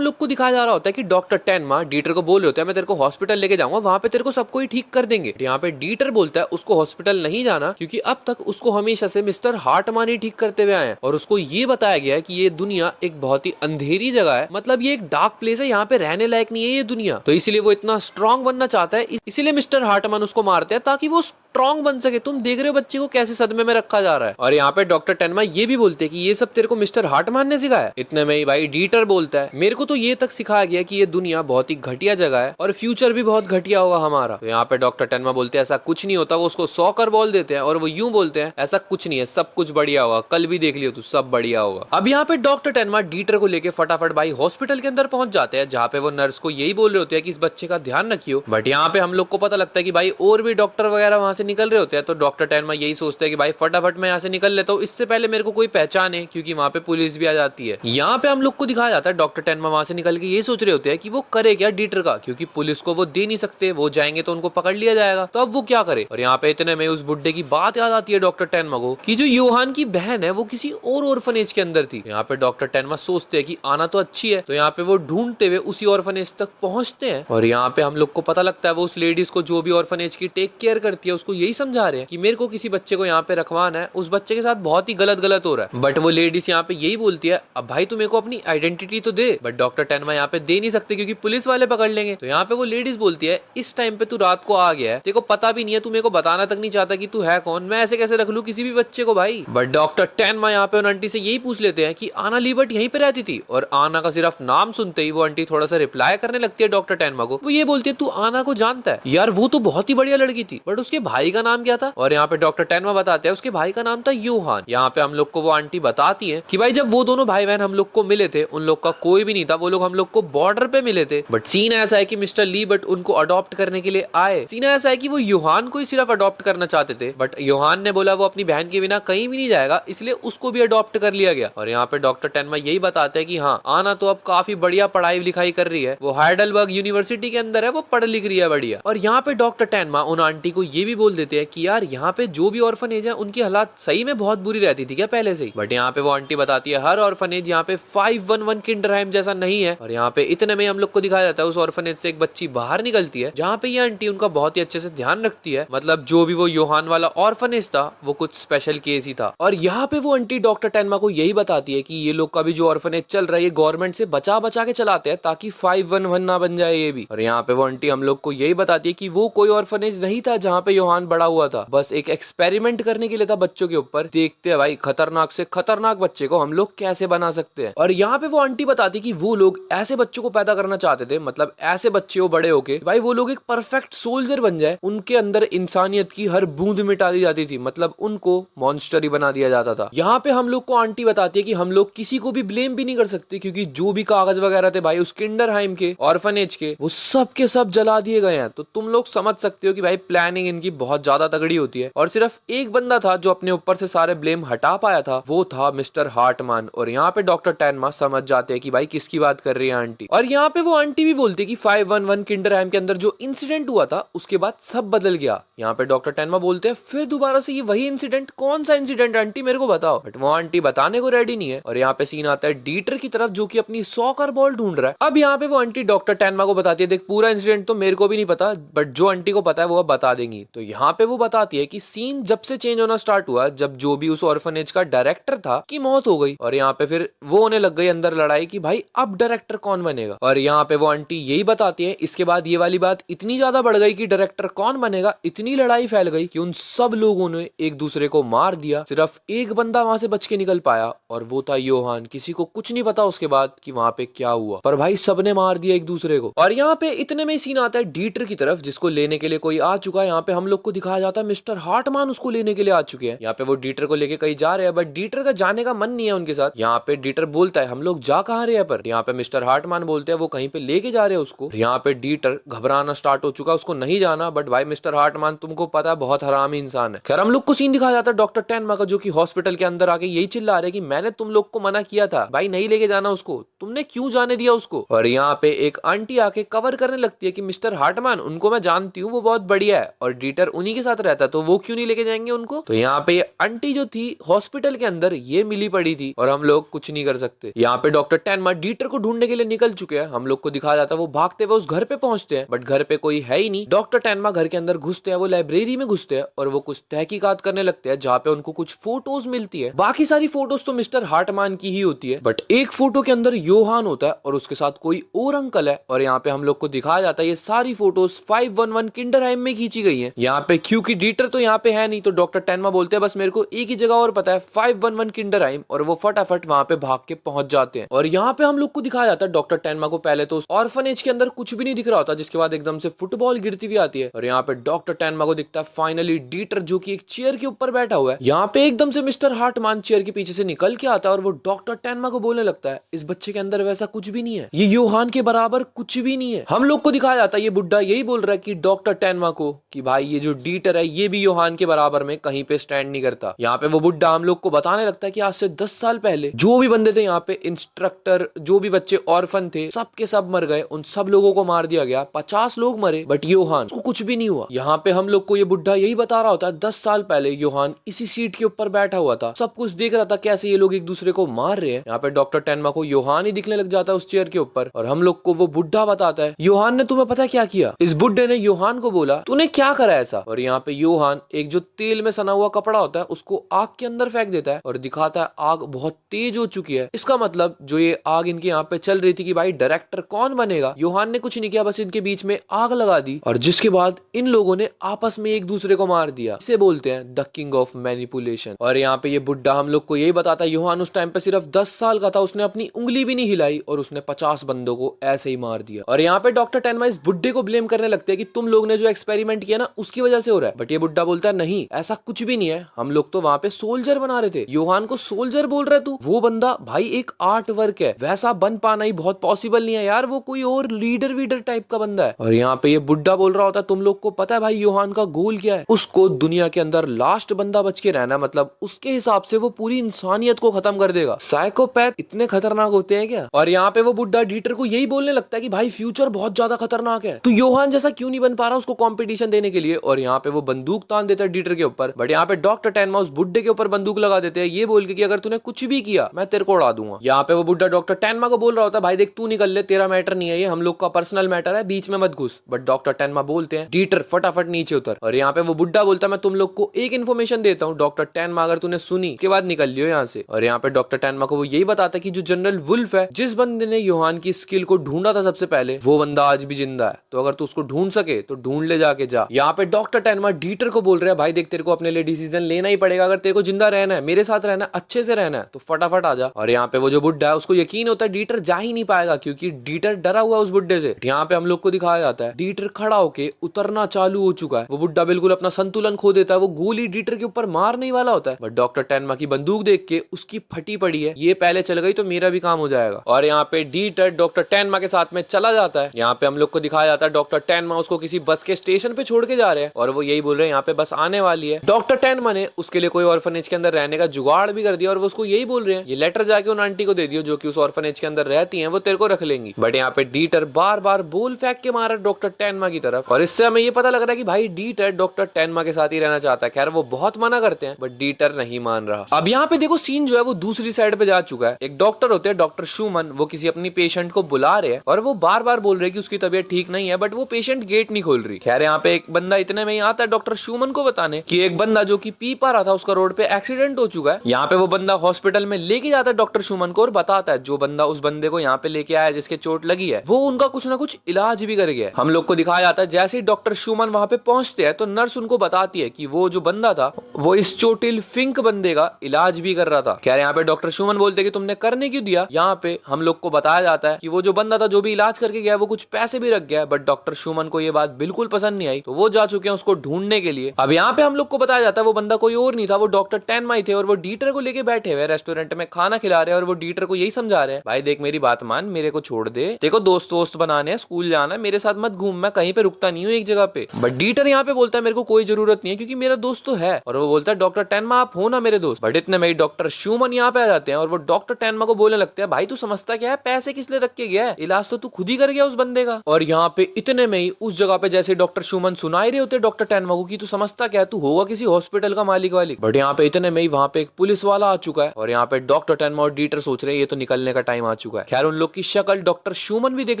लोग को दिखाया जा रहा होता है कि डॉक्टर टेनमा डीटर को बोल रहे होते हैं मैं तेरे को हॉस्पिटल लेके जाऊंगा, वहां पे तेरे को सब ठीक कर देंगे। यहाँ पे डीटर बोलता है उसको हॉस्पिटल नहीं जाना क्योंकि अब तक उसको हमेशा से मिस्टर हार्टमैन ही ठीक करते हुए आए हैं और उसको ये बताया गया है कि ये दुनिया एक बहुत ही अंधेरी जगह है, मतलब ये एक डार्क प्लेस है, यहाँ पे रहने लायक नहीं है ये दुनिया। तो इसीलिए वो इतना स्ट्रांग बनना चाहता है, इसीलिए मिस्टर हार्टमैन उसको मारते हैं ताकि वो स्ट्रांग बन सके। तुम देख रहे हो बच्चे को कैसे सदमे में रखा जा रहा है। और यहाँ पे डॉक्टर टेनमा ये भी बोलते हैं कि ये सब तेरे को मिस्टर हार्टमैन ने सिखाया। इतने में ही भाई डीटर बोलता है मेरे को तो ये तक सिखाया गया कि ये दुनिया बहुत ही घटिया जगह है और फ्यूचर भी बहुत घटिया होगा हमारा। तो यहाँ पे डॉक्टर टेनमा बोलते हैं ऐसा कुछ नहीं होता, वो उसको 100 कर बोल देते हैं और वो यूं बोलते हैं ऐसा कुछ नहीं है, सब कुछ बढ़िया होगा, कल भी देख लियो तू सब बढ़िया होगा। अब यहाँ पे डॉक्टर टेनमा डीटर को लेके फटाफट भाई हॉस्पिटल के अंदर पहुंच जाते हैं जहाँ पे वो नर्स को यही बोल रहे होते हैं कि इस बच्चे का ध्यान रखियो। बट यहाँ पे हम लोग को पता लगता है कि भाई और भी डॉक्टर वगैरह वहां से निकल रहे होते हैं। तो डॉक्टर टेनमा यही सोचते हैं कि भाई फटाफट मैं यहाँ से निकल लेता हूँ, इससे पहले मेरे को कोई पहचाने क्योंकि वहाँ पे पुलिस भी आ जाती है। यहाँ पे हम लोग को दिखाया जाता है डॉक्टर टेनमा वहां से निकल के ये सोच रहे होते हैं कि वो करे क्या डीटर का, क्योंकि पुलिस को वो दे नहीं सकते, वो जाएंगे तो उनको पकड़ लिया जाएगा, तो अब वो क्या करे। और यहाँ पे इतने में उस बुड्ढे की बात याद आती है डॉक्टर टेनमा को कि जो योहान की बहन है वो किसी और ऑर्फनेज के अंदर थी। यहाँ पे डॉक्टर टेनमा सोचते हैं कि आना तो अच्छी है, तो यहाँ पे वो ढूंढते हुए उसी ऑर्फनेज तक पहुंचते हैं। और यहाँ पे हम लोग को पता लगता है वो उस लेडीज को जो भी ऑर्फनेज की टेक केयर करती है उसको यही समझा रहे हैं कि मेरे को किसी बच्चे को यहाँ पे रखवाना है, उस बच्चे के साथ बहुत ही गलत हो रहा है। बट वो लेडीज यहाँ पे यही बोलती है अब भाई तू मेरे को अपनी आइडेंटिटी तो दे। बट डॉक्टर टेनमा यहाँ पे दे नहीं सकते क्योंकि पुलिस वाले पकड़ लेंगे। तो यहाँ पे वो लेडीज बोलती है इस टाइम पे तू रात को आ गया है, तेरे को पता भी नहीं है, तू मेरे को बताना तक नहीं चाहता कि तू है कौन, मैं ऐसे कैसे रख लूं किसी भी बच्चे को भाई। बट डॉक्टर टेनमा यहाँ पे उन आंटी से यही पूछ लेते हैं कि आना लिबर्ट यहीं पे रहती थी। और आना का सिर्फ नाम सुनते ही वो आंटी थोड़ा सा रिप्लाई करने लगती है डॉक्टर टेनमा को। वो ये बोलती है तू आना को जानता है? यार वो तो बहुत ही बढ़िया लड़की थी, बट उसके भाई का नाम क्या था? और यहाँ पे डॉक्टर टेनमा बताते हैं उसके भाई का नाम था योहान। यहाँ पे हम लोग को वो आंटी बताती है कि भाई जब वो दोनों भाई बहन हम लोग को मिले थे उन लोग का कोई भी नहीं था, वो लोग हम लोग को बॉर्डर पे मिले थे। बट सीन ऐसा है कि मिस्टर लिबर्ट उनको अडॉप्ट करने के लिए आए। सीन ऐसा है कि वो योहान को ही सिर्फ अडॉप्ट करना चाहते थे, बट योहान ने बोला वो अपनी बहन के बिना कहीं भी नहीं जाएगा, इसलिए उसको भी अडॉप्ट कर लिया गया। और यहाँ पे डॉक्टर टेनमा यही बताते हैं कि हाँ आना तो अब काफी बढ़िया पढ़ाई लिखाई कर रही है, वो हाइडेलबर्ग यूनिवर्सिटी के अंदर है, वो पढ़ लिख रही है बढ़िया। और यहाँ पे डॉक्टर टेनमा उन आंटी को ये भी बोल देते हैं कि यार यहाँ पे जो भी ऑर्फनेज है उनकी हालात सही में बहुत बुरी रहती थी क्या पहले से ही। बट यहाँ पे वो आंटी बताती है हर ऑर्फनेज यहाँ पे 511 किंडरहाइम जैसा नहीं है। और यहाँ पे इतने में हम लोग को दिखाया जाता है उस ऑर्फनेज से एक बच्ची बाहर निकलती है जहाँ पे ये आंटी उनका बहुत ही अच्छे से ध्यान रखती है, मतलब जो भी वो योहान वाला ऑर्फनेज था वो कुछ स्पेशल केस ही था। और यहाँ पे वो आंटी डॉक्टर टेनमा को यही बताती है कि ये लोग का भी जो ऑर्फनेज चल रहा है ये गवर्नमेंट से बचा बचा के चलाते हैं ताकि 511 ना बन जाए ये भी। और यहाँ पे वो आंटी हम लोग को यही बताती है कि वो कोई ऑर्फनेज नहीं था जहाँ पे योहान बड़ा हुआ था, बस एक एक्सपेरिमेंट करने के लिए था बच्चों के ऊपर, देखते हैं भाई खतरनाक से खतरनाक बच्चे को हम लोग कैसे बना सकते हैं। और यहाँ पे वो आंटी बताती कि वो लोग ऐसे बच्चों को पैदा करना चाहते थे, मतलब ऐसे बच्चे हो बड़े होके भाई वो लोग एक परफेक्ट सोल्जर बन जाए, उनके अंदर इंसानियत की हर बूंद मिटा दी जाती थी, मतलब उनको मॉन्स्टर ही बना दिया जाता था। यहाँ पे हम लोग को आंटी बताती है कि हम लोग किसी को भी ब्लेम भी नहीं कर सकते क्योंकि जो भी कागज वगैरह थे भाई उस किंडरहाइम के ऑर्फनेज के वो सब के सब जला दिए गए हैं। तो तुम लोग समझ सकते हो कि भाई प्लानिंग इनकी बहुत ज्यादा तगड़ी होती है और सिर्फ एक बंदा था जो अपने ऊपर से सारे ब्लेम हटा पाया था, वो था मिस्टर हार्टमैन। और यहाँ पे डॉक्टर टेनमा समझ जाते हैं कि भाई किसकी बात कर रही है आंटी। और यहाँ पे वो आंटी भी बोलती है कि 511 किंडरहैम के अंदर जो इंसिडेंट हुआ था उसके बाद सब बदल गया। यहाँ पे डॉक्टर टेनमा बोलते हैं फिर दोबारा से ये वही इंसिडेंट? कौन सा इंसिडेंट आंटी, मेरे को बताओ। बट वो आंटी बताने को रेडी नहीं है। और यहाँ पे सीन आता है डीटर की तरफ जो कि अपनी सॉकर बॉल ढूंढ रहा है। अब यहाँ पे वो आंटी डॉक्टर टेनमा को बताती है देख पूरा इंसिडेंट तो मेरे को भी नहीं पता, बट जो आंटी को पता है वो अब बता देंगी। तो यहाँ पे वो बताती है कि सीन जब से चेंज होना स्टार्ट हुआ, जब जो भी उस ऑर्फनेज का डायरेक्टर था की मौत हो गई। और यहाँ पे फिर वो होने लग गई अंदर लड़ाई की भाई अब डायरेक्टर कौन बनेगा। और यहाँ पे वो आंटी यही बताती है। इसके बाद ये वाली बात इतनी ज्यादा बढ़ गई कि डायरेक्टर कौन बनेगा, इतनी लड़ाई फैल गई कि उन सब लोगों ने एक दूसरे को मार दिया। सिर्फ एक बंदा वहां से बच के निकल पाया और वो था योहान। किसी को कुछ नहीं पता उसके बाद कि वहां पे क्या हुआ, पर भाई सबने मार दिया एक दूसरे को। और यहाँ पे इतने में सीन आता है डीटर की तरफ जिसको लेने के लिए कोई आ चुका है। यहाँ पे हम लोग को दिखाया जाता है मिस्टर हार्टमैन उसको लेने के लिए आ चुके हैं। यहाँ पे वो डीटर को लेके कहीं जा रहे हैं, बट डीटर का जाने का मन नहीं है उनके साथ। यहाँ पे डीटर बोलता है हम लोग जा कहाँ रहे हैं, पर यहाँ पे मिस्टर हार्टमैन बोलते हैं वो कहीं पे लेके जा रहे हैं उसको। यहाँ पे डीटर घबराना स्टार्ट हो चुका, उसको नहीं जाना। बट भाई मिस्टर हार्टमैन तुमको पता है बहुत हरामी इंसान है। खैर हम लोग को सीन दिखाया जाता है डॉक्टर टेनमा का जो कि हॉस्पिटल के अंदर आके यही चिल्ला रहे कि मैंने तुम लोग को मना किया था भाई नहीं लेके जाना उसको, तुमने क्यों जाने दिया उसको। और यहाँ पे एक आंटी आके कवर करने लगती है कि मिस्टर हार्टमैन उनको मैं जानती हूँ वो बहुत बढ़िया है और डीटर उन्हीं के साथ रहता है तो वो क्यों नहीं लेके जाएंगे उनको। तो यहाँ पे आंटी जो थी हॉस्पिटल के अंदर ये मिली पड़ी थी और हम लोग कुछ नहीं कर सकते। यहाँ पे डॉक्टर टेनमा डीटर को ढूंढने के लिए निकल चुके हैं। हम लोग को दिखाया जाता है वो भागते हुए उस घर पे पहुंचते हैं, बट घर पे कोई है ही नहीं। डॉक्टर टेनमा घर के अंदर घुसते हैं, वो लाइब्रेरी में घुसते हैं और वो कुछ तहकीकात करने लगते हैं जहाँ पे उनको कुछ फोटोज मिलती है। बाकी सारी फोटोज तो मिस्टर हार्टमैन की ही होती है, बट एक फोटो के अंदर योहान होता है और उसके साथ कोई और अंकल है। और यहाँ पे हम लोग को दिखाया जाता है ये सारी फोटोज 511 किंडरहैम में खींची गई है। यहाँ पे क्योंकि डीटर तो यहाँ पे है नहीं तो डॉक्टर टेनमा बोलते हैं बस मेरे को एक ही जगह और पता है 511 किंडरहैम, और वो फटाफट वहां पे भाग के पहुंच जाते हैं। और यहाँ पे हम लोग को दिखाया जाता है डॉक्टर टेनमा को पहले तो उस ऑर्फनेज के अंदर कुछ भी नहीं दिख रहा होता, जिसके बाद एकदम से फुटबॉल गिरती हुई आती है और यहाँ पे डॉक्टर टेनमा को दिखता है फाइनली डीटर जो कि एक चेयर के ऊपर बैठा हुआ है। यहाँ पे एकदम से मिस्टर हार्टमैन चेयर के पीछे से निकल के आता है और वो डॉक्टर टेनमा को बोलने लगता है इस बच्चे के अंदर वैसा कुछ भी नहीं है, ये योहान के बराबर कुछ भी नहीं है। हम लोग को दिखाया जाता है ये बुड्ढा यही बोल रहा है कि डॉक्टर टेनमा को कि भाई ये जो डीटर है ये भी योहान के बराबर में कहीं पे स्टैंड नहीं करता। यहाँ पे वो बुड्ढा हम लोग को बताने लगता है कि आज से 10 साल पहले जो भी बंदे थे यहाँ पे इंस्ट्रक्टर जो भी बच्चे ऑर्फन थे सब के सब मर गए, उन सब लोगों को मार दिया गया, 50 लोग मरे बट योहान को कुछ भी नहीं हुआ। यहाँ पे हम लोग को ये बुड्ढा यही बता रहा होता है 10 साल पहले योहान इसी सीट के ऊपर बैठा हुआ था, सब कुछ देख रहा था कैसे ये लोग एक दूसरे को मार रहे हैं। यहाँ पे डॉक्टर टेनमा को योहान ही दिखने लग जाता है उस चेयर के ऊपर और हम लोग को वो बुड्ढा बताता है योहान ने तुम्हें पता क्या किया। इस बुड्ढे ने योहान को बोला तूने क्या करा ऐसा, और यहाँ पे योहान एक जो तेल में सना हुआ कपड़ा होता है उसको आग के अंदर फेंक देता है और दिखाता है आग बहुत तेज हो चुकी है। इसका मतलब जो ये आग इनके यहाँ पे चल रही थी कि भाई डायरेक्टर कौन बनेगा, योहान ने कुछ नहीं किया बस इनके बीच में आग लगा दी और जिसके बाद इन लोगों ने आपस में एक दूसरे को मार दिया। इसे बोलते हैं द किंग ऑफ मैनिपुलेशन। और यहाँ पे ये बुड्ढा हम लोग को यही बताता है योहान उस टाइम पे सिर्फ 10 साल का था, उसने अपनी उंगली भी नहीं हिलाई और उसने 50 बंदों को ऐसे ही मार दिया। और यहाँ पे डॉक्टर टेनमा इस बुड्ढे को ब्लेम करने लगते हैं कि तुम लोग ने जो एक्सपेरिमेंट किया ना उसकी वजह से हो रहा है, बट ये बुड्ढा बोलता है नहीं ऐसा कुछ भी नहीं है, हम लोग तो वहां पे सोल्जर बना रहे थे। योहान को सोल्जर बोल रहा है तू, वो बंदा भाई एक आर्ट वर्क है, वैसा बन पाना ही बहुत पॉसिबल नहीं है यार, वो कोई और लीडर वीडर टाइप का बंदा है। और यहाँ पे ये बुड्ढा बोल रहा होता है तुम लोग को पता है भाई योहान का गोल क्या है, उसको दुनिया के अंदर लास्ट बंदा बच के रहना, मतलब उसके हिसाब से वो पूरी इंसानियत को खत्म कर देगा। साइकोपैथ इतने खतरनाक होते हैं क्या। और यहाँ पे वो बुड्ढा डीटर को यही बोलने लगता है कि भाई फ्यूचर बहुत ज्यादा खतरनाक है, तू योहान जैसा क्यों नहीं बन पा रहा उसको कंपटीशन देने के लिए। और यहाँ पे वो बंदूक तान देता है डीटर के ऊपर, बट यहाँ पे डॉक्टर टेनमा उस बुड्ढे के ऊपर बंदूक लगा देते हैं ये बोल के कि अगर तूने कुछ भी किया मैं तेरे को उड़ा दूंगा। यहाँ पे वो बुड्ढा डॉक्टर टेनमा को बोल रहा होता है भाई देख तू निकल ले, तेरा मैटर नहीं है ये, हम लोग का पर्सनल मैटर है, बीच में मत घुस। बट डॉक्टर टेनमा बोलते हैं डीटर फटाफट नीचे उतर। और यहाँ पे वो बुड्ढा बोलता है मैं तुम लोग को एक इन्फॉर्मेशन देता हूँ डॉक्टर टेनमा, अगर तूने सुनी के बाद निकल लियो यहाँ से। और यहाँ पे डॉक्टर टेनमा को वो यही बताता है कि जो जनरल वुल्फ है जिस बंदे ने योहान की स्किल को ढूंढा था सबसे पहले, वो बंदा आज भी जिंदा है, तो अगर तू उसको ढूंढ सके तो ढूंढ ले जाके जा। यहाँ पे डॉक्टर टेनमा डीटर को बोल रहे हैं भाई देख तेरे को अपने लिए डिसीजन लेना ही पड़ेगा, अगर तेरे को जिंदा रहना है, मेरे साथ रहना है, अच्छे से रहना है तो फटाफट आ जा। और यहाँ पे वो जो बुड्ढा है उसको यकीन होता है डीटर जा ही नहीं पाएगा क्योंकि डीटर डरा हुआ उस बुड्ढे से। यहाँ पे हम लोग को दिखाया जाता है डीटर खड़ा होके उतरना चालू हो चुका है, वो बुड्ढा बिल्कुल अपना संतुलन खो देता है, वो गोली डीटर के ऊपर मारने वाला होता है, बट डॉक्टर टेनमा की बंदूक देख के उसकी फटी पड़ी है, ये पहले चल गई तो मेरा भी काम हो जाएगा। और यहाँ पे डीटर डॉक्टर टेनमा के साथ में चला जाता है। यहाँ पे हम लोग को दिखाया जाता है डॉक्टर टेनमा उसको किसी बस के स्टेशन पे छोड़ के जा रहे हैं और वो यही बोल रहे हैं यहाँ पे बस आने वाली है। डॉक्टर टेनमा ने उसके लिए कोई ऑर्फनेज के अंदर रहने का जुगाड़ भी कर दिया और वो उसको यही बोल रहे हैं ये लेटर जाके उन आंटी को दे दियो जो कि उस ऑर्फनेज के अंदर रहती हैं, वो तेरे को रख लेंगी। बट यहाँ पे डीटर बार बार बोल फेंक के मारा डॉक्टर टेनमा की तरफ और इससे हमें ये पता लग रहा है कि भाई डीटर डॉक्टर टेनमा के साथ ही रहना चाहता है। खैर वो बहुत मना करते हैं बट डीटर नहीं मान रहा। अब यहाँ पे देखो सीन जो है वो दूसरी साइड पे जा चुका है। एक डॉक्टर होते हैं डॉक्टर शूमन, वो किसी अपनी पेशेंट को बुला रहे हैं और वो बार बार बोल रहे हैं कि उसकी तबीयत ठीक नहीं है बट वो पेशेंट गेट नहीं खोल रही। खैर यहाँ पे एक बंदा इतने में ही आता है डॉक्टर शूमन को बताने कि एक बंदा जो कि पी पा रहा था उसका रोड पे एक्सीडेंट हो चुका है। यहाँ पे वो बंदा हॉस्पिटल में लेके जाता है डॉक्टर शूमन को और बताता है जो बंदा उस बंदे को यहाँ पे लेके आया जिसके चोट लगी है वो उनका कुछ ना कुछ इलाज भी कर गया। हम लोग को दिखाया जाता है जैसे ही डॉक्टर शूमन वहां पे पहुंचते हैं तो नर्स उनको बताती है कि वो जो बंदा था वो इस चोटिल फिंक बंदे का इलाज भी कर रहा था। खैर यहाँ पे डॉक्टर शूमन बोलते कि तुमने करने क्यों दिया। यहाँ पे हम लोग को बताया जाता है कि वो जो बंदा था जो भी इलाज करके गया वो कुछ पैसे भी रख गया बट डॉक्टर शूमन को ये बात बिल्कुल पसंद नहीं आई तो वो जा चुके हैं उसको ढूंढने के लिए। अब यहाँ पे हम लोग को बताया जाता है वो बंदा कोई और नहीं था, वो डॉक्टर टेनमा ही थे और वो डीटर को लेके बैठे हुए रेस्टोरेंट में खाना खिला रहे हैं और वो डीटर को यही समझा रहे हैं भाई देख मेरी बात मान, मेरे को छोड़ दे, देखो दोस्त दोस्त बनाने हैं, स्कूल जाना है, मेरे साथ मत घूम, मैं कहीं पे रुकता नहीं हूँ एक जगह पे। बट डीटर यहाँ पे बोलता है मेरे को कोई जरूरत नहीं है क्योंकि मेरा दोस्त तो है और वो बोलता है डॉक्टर टेनमा आप हो ना मेरे दोस्त। बट इतने में डॉक्टर शूमन यहाँ पे आ जाते हैं और वो डॉक्टर टेनमा को बोलने लगते हैं भाई तू समझता क्या है, पैसे किस लिए रख के गया है, इलाज तो तू खुद ही कर गया उस बंदे का। और यहाँ पे इतने में ही उस जगह पे जैसे डॉक्टर शूमन सुनाई रहे होते डॉक्टर टेनमा को कि तू समझता क्या है, तू होगा किसी हॉस्पिटल का मालिक वाली। बट यहाँ पे इतने में ही वहाँ पे एक पुलिस वाला आ चुका है और यहाँ पे डॉक्टर टेनमा और डीटर सोच रहे हैं ये तो निकलने का टाइम आ चुका है। खैर उन लोग की शक्ल डॉक्टर शूमन भी देख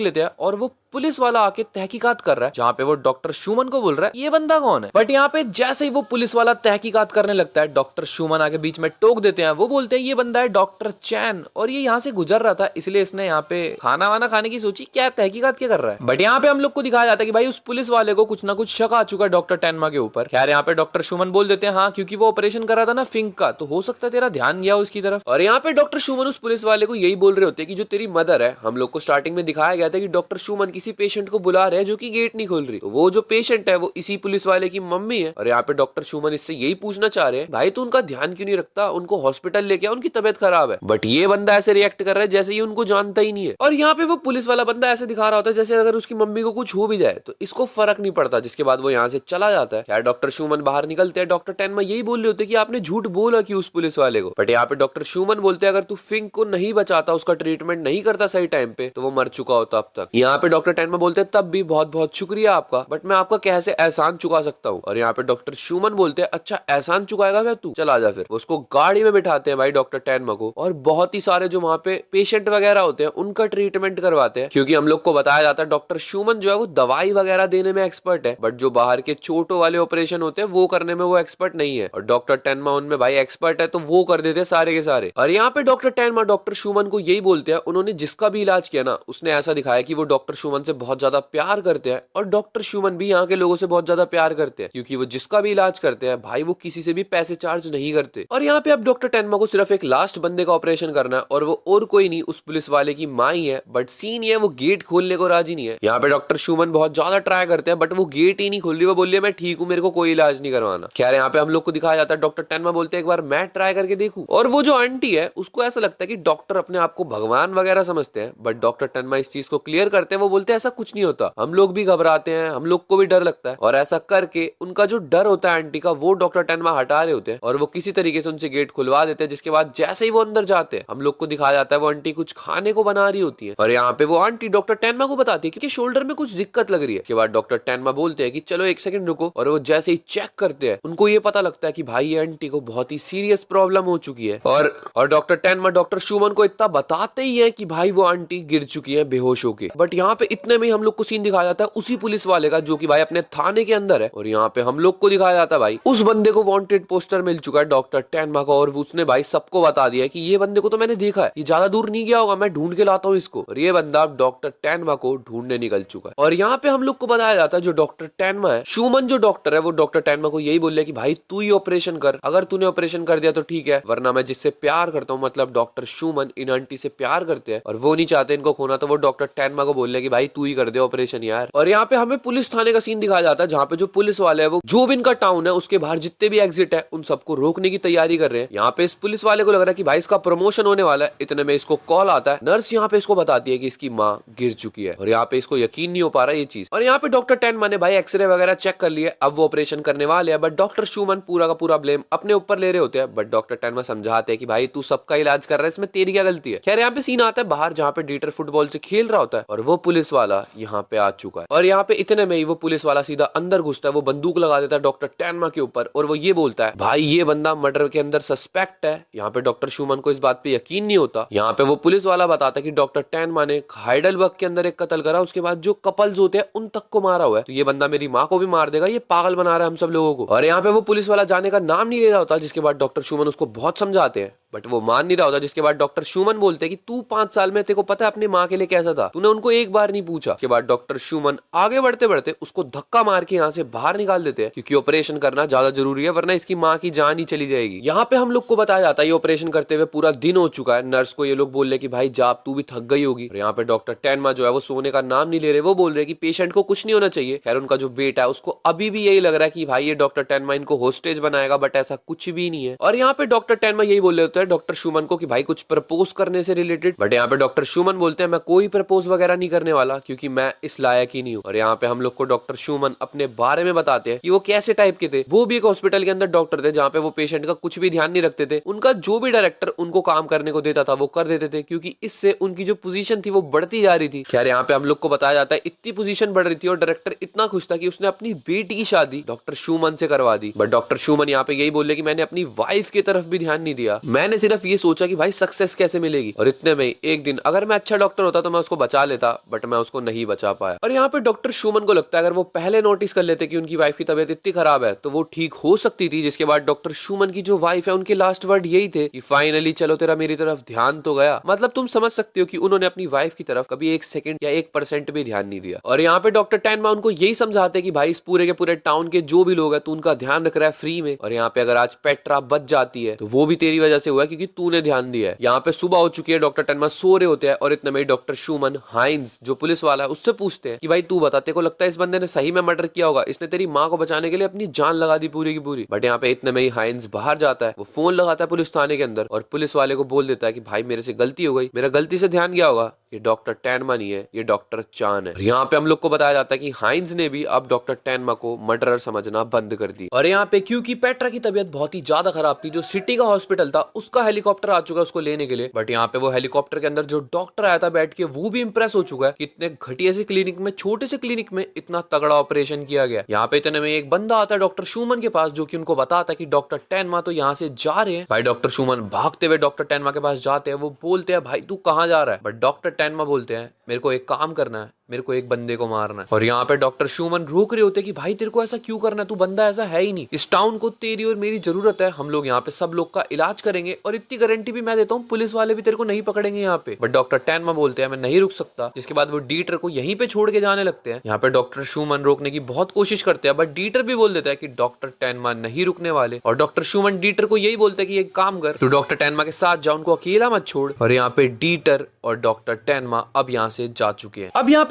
लेते हैं और वो पुलिस वाला आके तहकीकात कर रहा है जहाँ पे वो डॉक्टर शूमन को बोल रहा है ये बंदा कौन है। बट यहाँ पे जैसे ही वो पुलिस वाला तहकीकात करने लगता है डॉक्टर शूमन आके बीच में टोक देते हैं, वो बोलते हैं ये बंदा है डॉक्टर चैन और ये यहाँ से गुजर रहा था इसलिए इसने यहाँ पे खाना वाना खाने की सोची, क्या तहकीकात क्या कर रहा है। बट यहाँ पे हम लोग को दिखाया जाता है कि भाई उस पुलिस वाले को कुछ ना कुछ शक आ चुका है डॉक्टर टेनमा के ऊपर। खैर यहाँ पे डॉक्टर शूमन बोल देते हैं हाँ क्योंकि वो ऑपरेशन कर रहा था ना फिंक का तो हो सकता है तेरा ध्यान गया उसकी तरफ। और यहाँ पे डॉक्टर शूमन उस पुलिस वाले को यही बोल रहे होते हैं कि जो तेरी मदर है, हम लोग को स्टार्टिंग में दिखाया गया था कि डॉक्टर शूमन किसी पेशेंट को बुला रहे हैं जो कि गेट नहीं खोल रही, तो वो जो पेशेंट है वो इसी पुलिस वाले की मम्मी है। और यहाँ पे डॉक्टर शूमन इससे यही पूछना चाह रहे हैं भाई तू उनका ध्यान क्यों नहीं रखता, उनको हॉस्पिटल लेके आ, उनकी तबियत खराब है। बट ये बंदा ऐसे रिएक्ट कर रहा है जैसे ये उनको जानता ही नहीं है। और यहाँ पे वो पुलिस वाला बंदा ऐसे दिखा रहा होता है जैसे अगर उसकी मम्मी को कुछ हो भी जाए तो इसको फर्क नहीं पड़ता, जिसके बाद वो यहाँ से चला जाता है। यार डॉक्टर शूमन बाहर निकलते हैं, डॉक्टर टेनमा यही बोल रहे होते कि आपने झूठ बोला कि उस पुलिस वाले को। बट यहाँ पे डॉक्टर शूमन बोलते हैं अगर तू फिंक को नहीं बचाता, उसका ट्रीटमेंट नहीं करता सही टाइम पे तो वो मर चुका होता अब तक। यहाँ पे डॉक्टर टेनमा बोलते हैं तब भी बहुत बहुत शुक्रिया आपका, बट मैं आपका कैसे एहसान चुका सकता हूँ। और यहाँ पे डॉक्टर शूमन बोलते हैं अच्छा एहसान चुकाएगा क्या तू, चल आजा फिर। उसको गाड़ी में बिठाते हैं भाई डॉक्टर टेनमा को और बहुत ही सारे जो वहाँ पे पेशेंट वगैरह होते हैं उनका ट्रीटमेंट करवाते हैं क्योंकि हम लोग को बताया जाता है डॉक्टर शूमन जो है वो दवाई वगैरह देने में एक्सपर्ट है बट जो बाहर के छोटों वाले ऑपरेशन होते हैं वो करने में वो एक्सपर्ट नहीं है। और डॉक्टर टेनमा उनमें भाई एक्सपर्ट है तो वो कर देते हैं सारे के सारे। और यहाँ पे डॉक्टर टेनमा डॉक्टर शूमन को यही बोलते हैं उन्होंने जिसका भी इलाज किया ना उसने ऐसा दिखाया कि वो डॉक्टर शूमन से बहुत ज्यादा प्यार करते हैं और डॉक्टर शूमन भी यहाँ के लोगों से बहुत ज्यादा प्यार करते हैं क्योंकि वो जिसका भी इलाज करते हैं भाई वो किसी से भी पैसे चार्ज नहीं करते। और यहाँ पे अब डॉक्टर टेनमा को सिर्फ एक लास्ट बंदे का ऑपरेशन करना है और वो और कोई नहीं उस पुलिस वाले की माँ ही है। बट सीन ये वो गेट खोलने को राजी नहीं है। यहाँ पे डॉक्टर शूमन बहुत ज्यादा ट्राई करते हैं बट वो गेट ही नहीं खोल रही, वो बोल रही है मैं ठीक हूँ, मेरे को कोई इलाज नहीं करवाना। खैर यहाँ पे हम लोग को दिखाया जाता है डॉक्टर टेनमा बोलते हैं एक बार मैं ट्राई करके देखूं। और वो जो आंटी है उसको ऐसा लगता है कि डॉक्टर अपने आप को भगवान वगैरह समझते हैं बट डॉक्टर टेनमा इस चीज को क्लियर करते हैं। वो बोलते हैं ऐसा कुछ नहीं होता, हम लोग भी घबराते हैं, हम लोग को भी डर लगता है। और ऐसा करके उनका जो डर होता है आंटी का वो डॉक्टर टेनमा हटा रहे होते हैं और वो किसी तरीके से उनसे गेट खुलवा देते हैं। जिसके बाद जैसे ही वो अंदर जाते हैं हम लोग को दिखाया जाता है वो आंटी कुछ खाने को बना रही होती है और यहाँ पे वो आंटी डॉक्टर टेनमा को बताती है क्योंकि शोल्डर में कुछ दिक्कत लग रही है। के बाद डॉक्टर टेनमा बोलते हैं कि चलो एक सेकंड रुको और वो जैसे ही चेक करते हैं उनको ये पता लगता है कि भाई ये आंटी को बहुत ही सीरियस प्रॉब्लम हो चुकी है। और डॉक्टर टेनमा डॉक्टर शूमन को इतना बताते ही है कि भाई वो आंटी गिर चुकी है बेहोश होके। बट यहाँ पे इतने में हम लोग को सीन दिखाया जाता है उसी पुलिस वाले का जो कि भाई अपने थाने के अंदर है। और यहाँ पे हम लोग को दिखाया जाता है भाई उस बंदे को वांटेड पोस्टर मिल चुका है डॉक्टर टेनमा का और उसने भाई सबको बता दिया कि ये बंदे को तो मैंने देखा है, ये ज्यादा दूर नहीं गया होगा, मैं ढूंढ के लाता हूँ इसको। और ये बंदा डॉक्टर टेनमा को ढूंढने निकल चुका है। और यहाँ पे हम लोग को बताया जाता है जो डॉक्टर टेनमा है, शूमन जो डॉक्टर है वो डॉक्टर टेनमा को यही बोल रहा है कि भाई तू ही ऑपरेशन कर, अगर तूने ऑपरेशन कर दिया तो ठीक है वरना मैं जिससे प्यार करता हूँ मतलब डॉक्टर शूमन इन आंटी से प्यार करते हैं और वो नहीं चाहते इनको खोना, तो वो डॉक्टर टेनमा को बोल रहे कि भाई भाई तू ही कर दे ऑपरेशन यार। और यहाँ पे हमें पुलिस थाने का सीन दिखाया जाता है जहाँ पे जो पुलिस वाले है वो जो भी इनका टाउन है उसके बाहर जितने भी एग्जिट है उन सबको रोकने की तैयारी कर रहे हैं। यहाँ पे इस पुलिस वाले को लग रहा है कि भाई इसका प्रमोशन होने वाला है। इतने में इसको कॉल आता है, नर्स यहाँ पे इसको बताती है कि इसकी माँ गिर चुकी है और यहाँ पे इसको यकीन नहीं हो पा रहा है ये चीज। और यहाँ पे डॉक्टर टेनमा ने भाई एक्सरे वगैरह चेक कर लिए, अब वो ऑपरेशन करने वाले हैं। बट डॉक्टर शूमन पूरा का पूरा ब्लेम अपने ऊपर ले रहे होते हैं। बट डॉक्टर टेनमा समझाते हैं कि भाई तू सबका इलाज कर रहा है, इसमें तेरी क्या गलती है। खैर यहाँ पे सीन आता है बाहर जहाँ पे डीटर फुटबॉल से खेल रहा होता है और वो पुलिस वाला यहाँ पे आ चुका है। और यहाँ पे इतने में ही वो पुलिस वाला सीधा अंदर घुसता है, वो बंदूक लगा देता है डॉक्टर टेनमा के ऊपर और वो ये बोलता है भाई ये बंदा मर्डर के अंदर सस्पेक्ट है। यहाँ पे डॉक्टर शूमन को इस बात पे यकीन नहीं होता। यहाँ पे वो पुलिस वाला बताता है कि डॉक्टर टेनमा ने हाइडलबर्ग के अंदर एक कत्ल करा, उसके बाद जो कपल्स होते हैं उन तक को मारा हुआ है, तो ये बंदा मेरी माँ को भी मार देगा, ये पागल बना रहा है हम सब लोगों को। और यहाँ पे वो पुलिस वाला जाने का नाम नहीं ले रहा होता, जिसके बाद डॉक्टर शूमन उसको बहुत समझाते हैं बट वो मान नहीं रहा होता। जिसके बाद डॉक्टर शूमन बोलते हैं कि तू 5 साल में तेरे को पता है अपनी माँ के लिए कैसा था, तूने उनको एक बार नहीं पूछा। के बाद डॉक्टर शूमन आगे बढ़ते बढ़ते उसको धक्का मार के यहाँ से बाहर निकाल देते हैं क्योंकि ऑपरेशन करना ज्यादा जरूरी है वरना इसकी माँ की जान ही चली जाएगी। यहाँ पे हम लोग को बताया जाता है ये ऑपरेशन करते हुए पूरा दिन हो चुका है। नर्स को ये लोग बोल रहे कि भाई जा तू भी थक गई होगी। और यहाँ पे डॉक्टर टेनमा जो है वो सोने का नाम नहीं ले रहे, वो बोल रहे कि पेशेंट को कुछ नहीं होना चाहिए। खैर उनका जो बेटा है उसको अभी भी यही लग रहा है कि भाई ये डॉक्टर टेनमा इनको होस्टेज बनाएगा, बट ऐसा कुछ भी नहीं है। और यहाँ पे डॉक्टर टेनमा यही बोल रहे होते हैं डॉक्टर शूमन को कि भाई कुछ प्रपोज करने से रिलेटेड, बट यहाँ पे डॉक्टर शूमन बोलते हैं मैं कोई प्रपोज वगैरह नहीं करने वाला क्योंकि मैं इस लायक ही नहीं हूँ। और यहाँ पे हम लोग को डॉक्टर शूमन अपने बारे में बताते हैं कि वो कैसे टाइप के थे। वो भी एक हॉस्पिटल के अंदर डॉक्टर थे जहाँ पे वो पेशेंट का कुछ भी ध्यान नहीं रखते थे। उनका जो भी डायरेक्टर उनको काम करने को देता था वो कर देते थे क्योंकि इससे उनकी जो पोजीशन थी वो बढ़ती जा रही थी। खैर यहाँ पे हम लोग को बताया जाता है इतनी पोजीशन बढ़ रही थी और डायरेक्टर इतना खुश था कि उसने अपनी बेटी की शादी डॉक्टर शूमन से करवा दी। बट डॉक्टर शूमन यहाँ पे यही बोले कि मैंने अपनी वाइफ की तरफ भी ध्यान नहीं दिया, मैंने सिर्फ ये सोचा कि भाई सक्सेस कैसे मिलेगी। और इतने में एक दिन अगर मैं अच्छा डॉक्टर होता तो मैं उसको बचा लेता, बट मैं उसको नहीं बचा पाया। और यहाँ पे डॉक्टर शूमन को लगता है अगर वो पहले नोटिस कर लेते कि उनकी वाइफ की तबीयत इतनी खराब है तो वो ठीक हो सकती थी। जिसके बाद डॉक्टर शूमन की जो वाइफ है उनके लास्ट वर्ड यही थे कि फाइनली चलो तेरा मेरी तरफ ध्यान तो गया। मतलब तुम समझ सकते हो कि उन्होंने अपनी वाइफ की तरफ कभी 1 सेकंड या 1% भी ध्यान नहीं दिया। और यहाँ पे डॉक्टर टेनमा उनको यही समझाते कि भाई इस पूरे के पूरे टाउन के जो भी लोग हैं तू उनका ध्यान रख रहा है फ्री में। और यहाँ पे अगर आज पेट्रा बच जाती है तो वो भी तेरी वजह से हुआ है क्योंकि तूने ध्यान दिया है। यहाँ पे सुबह हो चुकी है, डॉक्टर टेनमा सो रहे होते हैं और इतने में डॉक्टर शूमन हाइंस जो पुलिस वाला है उससे पूछते हैं कि भाई तू बता तेरे को लगता है इस बंदे ने सही में मर्डर किया होगा, इसने तेरी माँ को बचाने के लिए अपनी जान लगा दी पूरी की पूरी। बट यहाँ पे इतने में ही हाइंस बाहर जाता है, वो फोन लगाता है पुलिस थाने के अंदर और पुलिस वाले को बोल देता है कि भाई मेरे से गलती हो गई, मेरा गलती से ध्यान गया होगा, ये डॉक्टर टेनमा नहीं है ये डॉक्टर चान है। यहाँ पे हम लोग को बताया जाता है कि हाइंस ने भी अब डॉक्टर टेनमा को मर्डरर समझना बंद कर दी। और यहाँ पे क्योंकि पेट्रा की तबीयत बहुत ही ज्यादा खराब थी, जो सिटी का हॉस्पिटल था उसका हेलीकॉप्टर आ चुका है उसको लेने के लिए। बट यहाँ पे वो हेलीकॉप्टर के अंदर जो डॉक्टर आया था बैठ के वो भी इंप्रेस हो चुका है कि इतने घटिया से क्लिनिक में, छोटे से क्लिनिक में इतना तगड़ा ऑपरेशन किया गया। यहाँ पे इतने में एक बंदा आता है डॉक्टर शूमन के पास जो कि उनको बताता है कि डॉक्टर टेनमा तो यहाँ से जा रहे हैं। भाई डॉक्टर शूमन भागते हुए डॉक्टर टेनमा के पास जाते हैं, वो बोलते हैं भाई तू कहाँ जा रहा है। बट डॉक्टर टेनमा बोलते हैं मेरे को एक काम करना है, मेरे को एक बंदे को मारना है। और यहाँ पे डॉक्टर शूमन रोक रहे होते कि भाई तेरे को ऐसा क्यों करना है, तू बंदा ऐसा है ही नहीं, इस टाउन को तेरी और मेरी जरूरत है, हम लोग यहाँ पे सब लोग का इलाज करेंगे और इतनी गारंटी भी मैं देता हूँ पुलिस वाले भी तेरे को नहीं पकड़ेंगे यहाँ पे। बट डॉक्टर टेनमा बोलते हैं मैं नहीं रुक सकता। जिसके बाद वो डीटर को यहीं पे छोड़ के जाने लगते हैं। यहाँ पे डॉक्टर शूमन रोकने की बहुत कोशिश करते हैं बट डीटर भी बोल देता है कि डॉक्टर टेनमा नहीं रुकने वाले। और डॉक्टर शूमन डीटर को यही बोलते हैं कि एक काम कर, तू डॉक्टर टेनमा के साथ जा, उनको अकेला मत छोड़। और यहाँ पे डीटर और डॉक्टर टेनमा अब यहाँ से जा चुके हैं। अब यहाँ